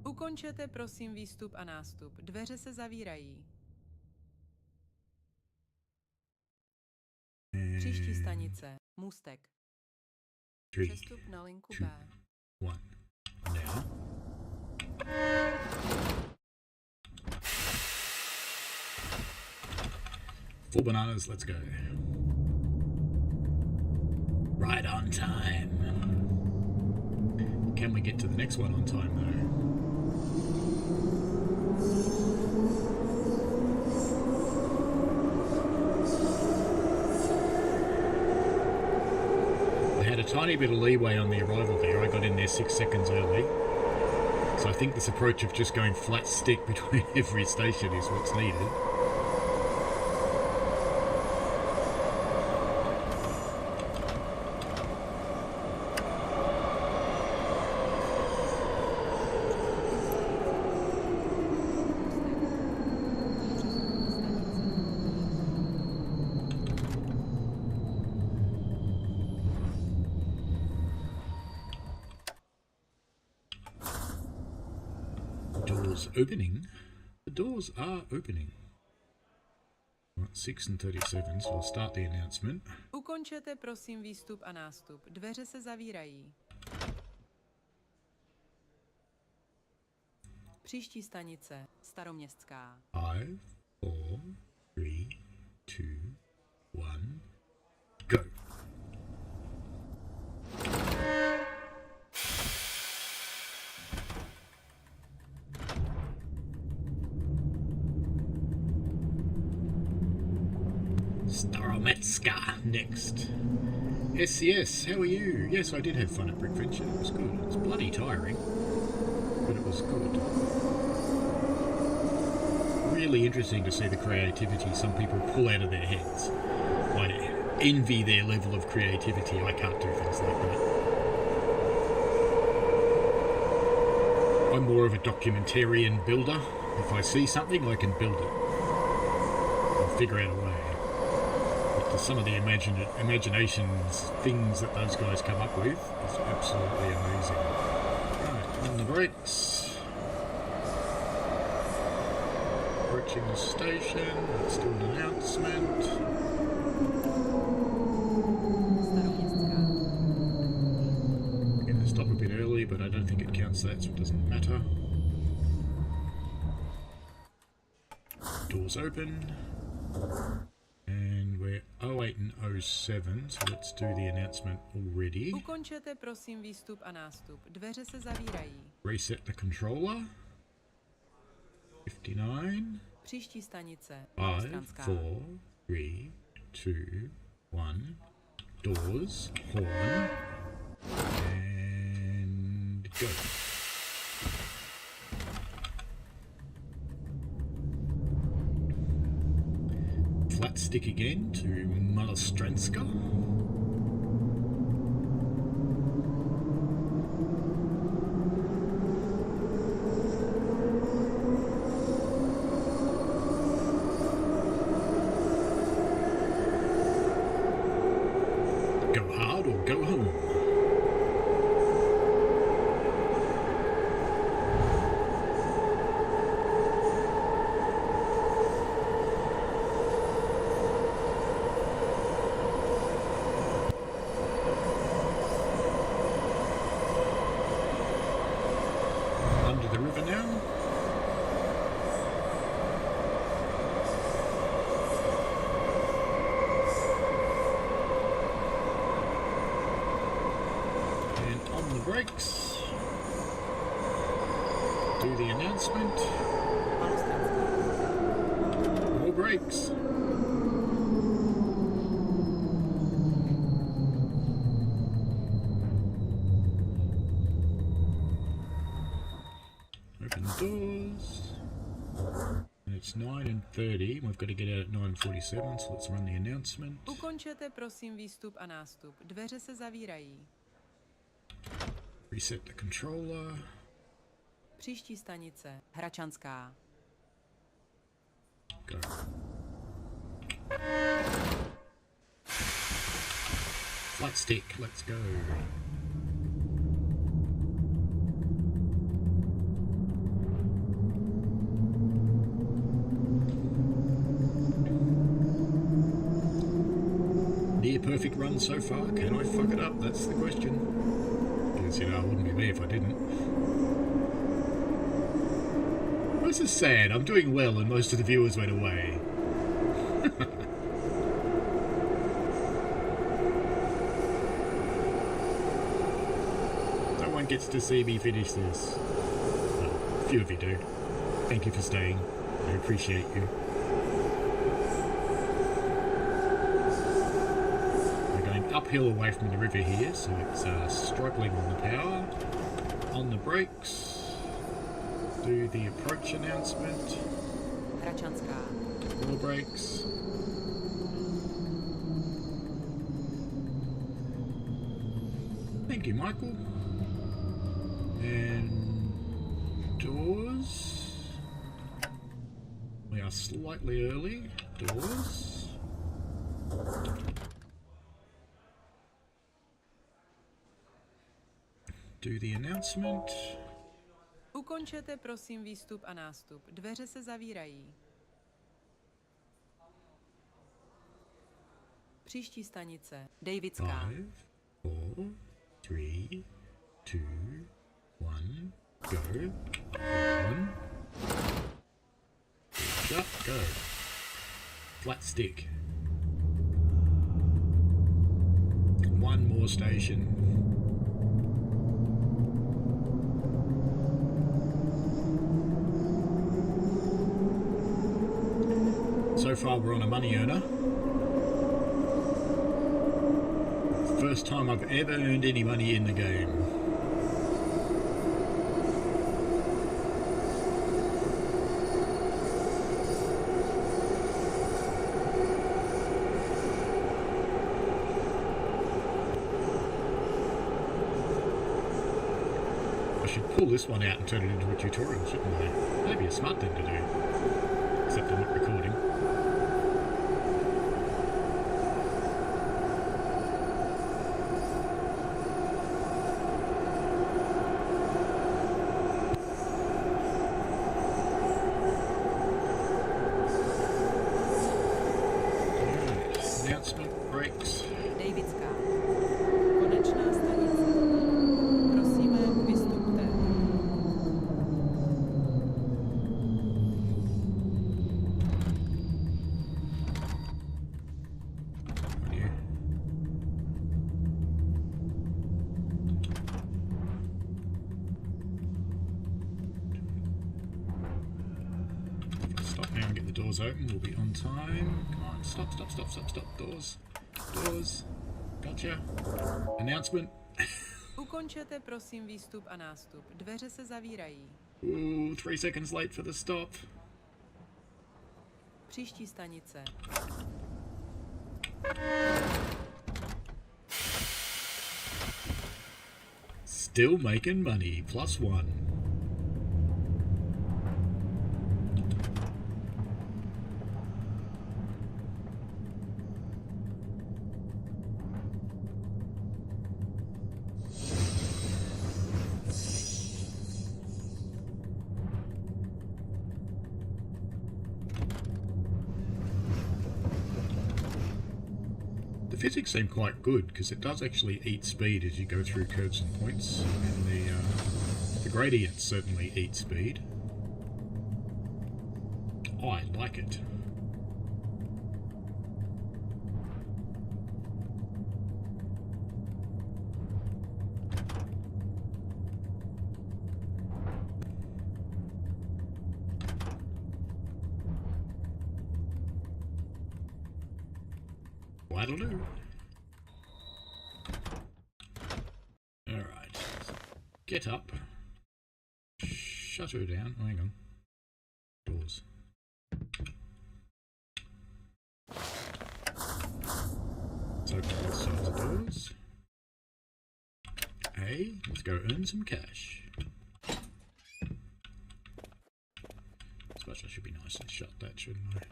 [SPEAKER 3] Ukončete prosím výstup a nástup. Dveře se zavírají. Příští stanice. Můstek.
[SPEAKER 2] 3,
[SPEAKER 3] Přestup na linku
[SPEAKER 2] 2,
[SPEAKER 3] B.
[SPEAKER 2] 1. Now. Four bananas, let's go. Right on time. Can we get to the next one on time though? I had a tiny bit of leeway on the arrival there. I got in there 6 seconds early. So I think this approach of just going flat stick between every station is what's needed. Doors opening. The doors are opening. Right, 6:37, so I'll start the announcement.
[SPEAKER 3] Ukončete prosím výstup a nástup. Dveře se zavírají. Příští stanice. Staroměstská.
[SPEAKER 2] 5, 4, 3, 2, 1, go. Starometska next. SCS, how are you? Yes, I did have fun at Brickventure. It was good. It was bloody tiring, but it was good. Really interesting to see the creativity some people pull out of their heads. I envy their level of creativity. I can't do things like that. I'm more of a documentarian builder. If I see something, I can build it. I'll figure out a way. But some of the imaginations, things that those guys come up with is absolutely amazing. Right, on the brakes. Approaching the station. Let's do an announcement.
[SPEAKER 3] Staroměstská.
[SPEAKER 2] I'm going to stop a bit early, but I don't think it counts that, so it doesn't matter. Doors open. And we're 08 and 07, so let's do the announcement already.
[SPEAKER 3] Ukončete prosím výstup a nástup. Dveře se zavírají.
[SPEAKER 2] Reset the controller. 59.
[SPEAKER 3] Příští stanice.
[SPEAKER 2] 5,
[SPEAKER 3] Malostrandská.
[SPEAKER 2] 4, 3, 2, 1. Doors, horn, and go. Flat stick again to Malostranska. Go hard or go home. Under the river now. And on the brakes. Do the announcement. More brakes. Open the doors. And it's 9:30. We've got to get out at 9:47, so let's run the announcement.
[SPEAKER 3] Ukončete prosím výstup a nástup. Dveře se zavírají.
[SPEAKER 2] Reset the controller.
[SPEAKER 3] Příští stanice. Hračanská.
[SPEAKER 2] Go. Flat stick, let's go. done so far. Can I fuck it up? That's the question. Because, you know, it wouldn't be me if I didn't. This is sad. I'm doing well and most of the viewers went away. No one gets to see me finish this. Well, a few of you do. Thank you for staying. I appreciate you. We're going uphill away from the river here, so it's struggling on the power. On the brakes. Do the approach announcement. More brakes. Thank you, Michael. And doors. We are slightly early. Doors. Do the announcement.
[SPEAKER 3] Ukončete prosím výstup a nástup. Dveře se zavírají. Příští stanice. Davidská.
[SPEAKER 2] 5, 4, 3, 2, 1, go. On. Shut, go. Flat stick. One more station. So far we're on a money earner. First time I've ever earned any money in the game. I should pull this one out and turn it into a tutorial, shouldn't I? That'd be a smart thing to do. Except I'm not recording. Announcement, brakes.
[SPEAKER 3] Davidská. Konečná stanice. Prosíme, vystupte.
[SPEAKER 2] Stop now and get the doors open. We'll be on time. Come on, stop. Doors. Doors. Gotcha. Announcement.
[SPEAKER 3] Ukončete prosím výstup a nástup. Dveře se zavírají.
[SPEAKER 2] Ooh, 3 seconds late for the stop.
[SPEAKER 3] Příští stanice.
[SPEAKER 2] Still making money. +1. The physics seem quite good because it does actually eat speed as you go through curves and points, and the gradients certainly eat speed. I like it. That'll do. Alright. Get up. Shut her down. Oh, hang on. Doors. So both sides of doors. Hey, let's go earn some cash. I suppose I should be nice and shut that, shouldn't I?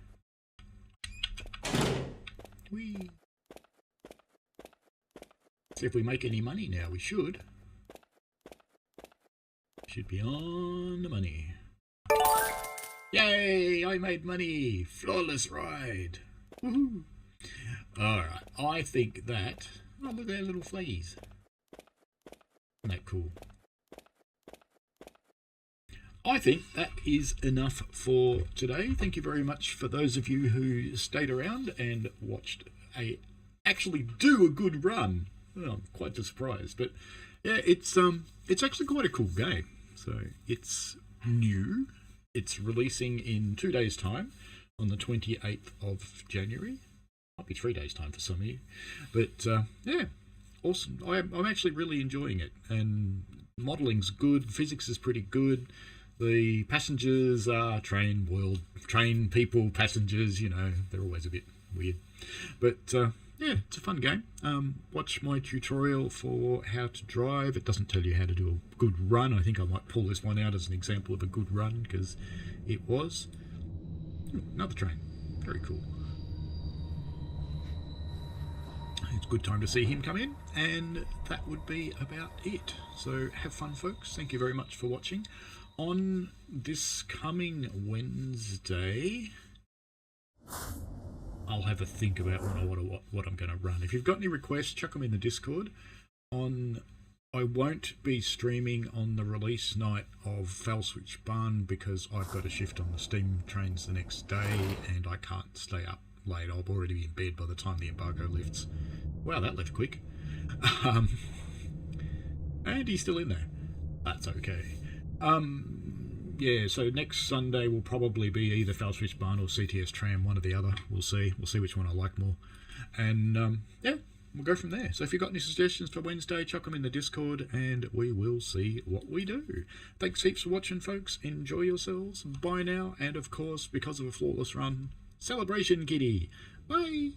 [SPEAKER 2] Whee! See if we make any money now. We should. Should be on the money. Yay! I made money! Flawless ride! Woohoo! Alright, I think that... Oh, look at their little flaggies. Isn't that cool? I think that is enough for today. Thank you very much for those of you who stayed around and watched a actually do a good run. Well, I'm quite surprised, but yeah, it's actually quite a cool game. So it's new. It's releasing in 2 days' time on the 28th of January. Might be 3 days' time for some of you, but yeah, awesome. I'm actually really enjoying it, and modeling's good. Physics is pretty good. The passengers are train people, passengers, you know, they're always a bit weird. But yeah, it's a fun game. Watch my tutorial for how to drive. It doesn't tell you how to do a good run. I think I might pull this one out as an example of a good run, because it was. Another train. Very cool. It's a good time to see him come in, and that would be about it. So have fun, folks. Thank you very much for watching. On this coming Wednesday, I'll have a think about what I'm going to run. If you've got any requests, chuck them in the Discord. I won't be streaming on the release night of Foul Switch Barn because I've got a shift on the steam trains the next day and I can't stay up late. I'll already be in bed by the time the embargo lifts. Wow, that left quick. And he's still in there. That's okay. Yeah, so next Sunday will probably be either Foul Switch Barn or CTS Tram, one or the other. We'll see which one I like more. And yeah, we'll go from there. So if you've got any suggestions for Wednesday, chuck them in the Discord and we will see what we do. Thanks heaps for watching, folks. Enjoy yourselves. Bye now. And of course, because of a flawless run, celebration, kitty. Bye.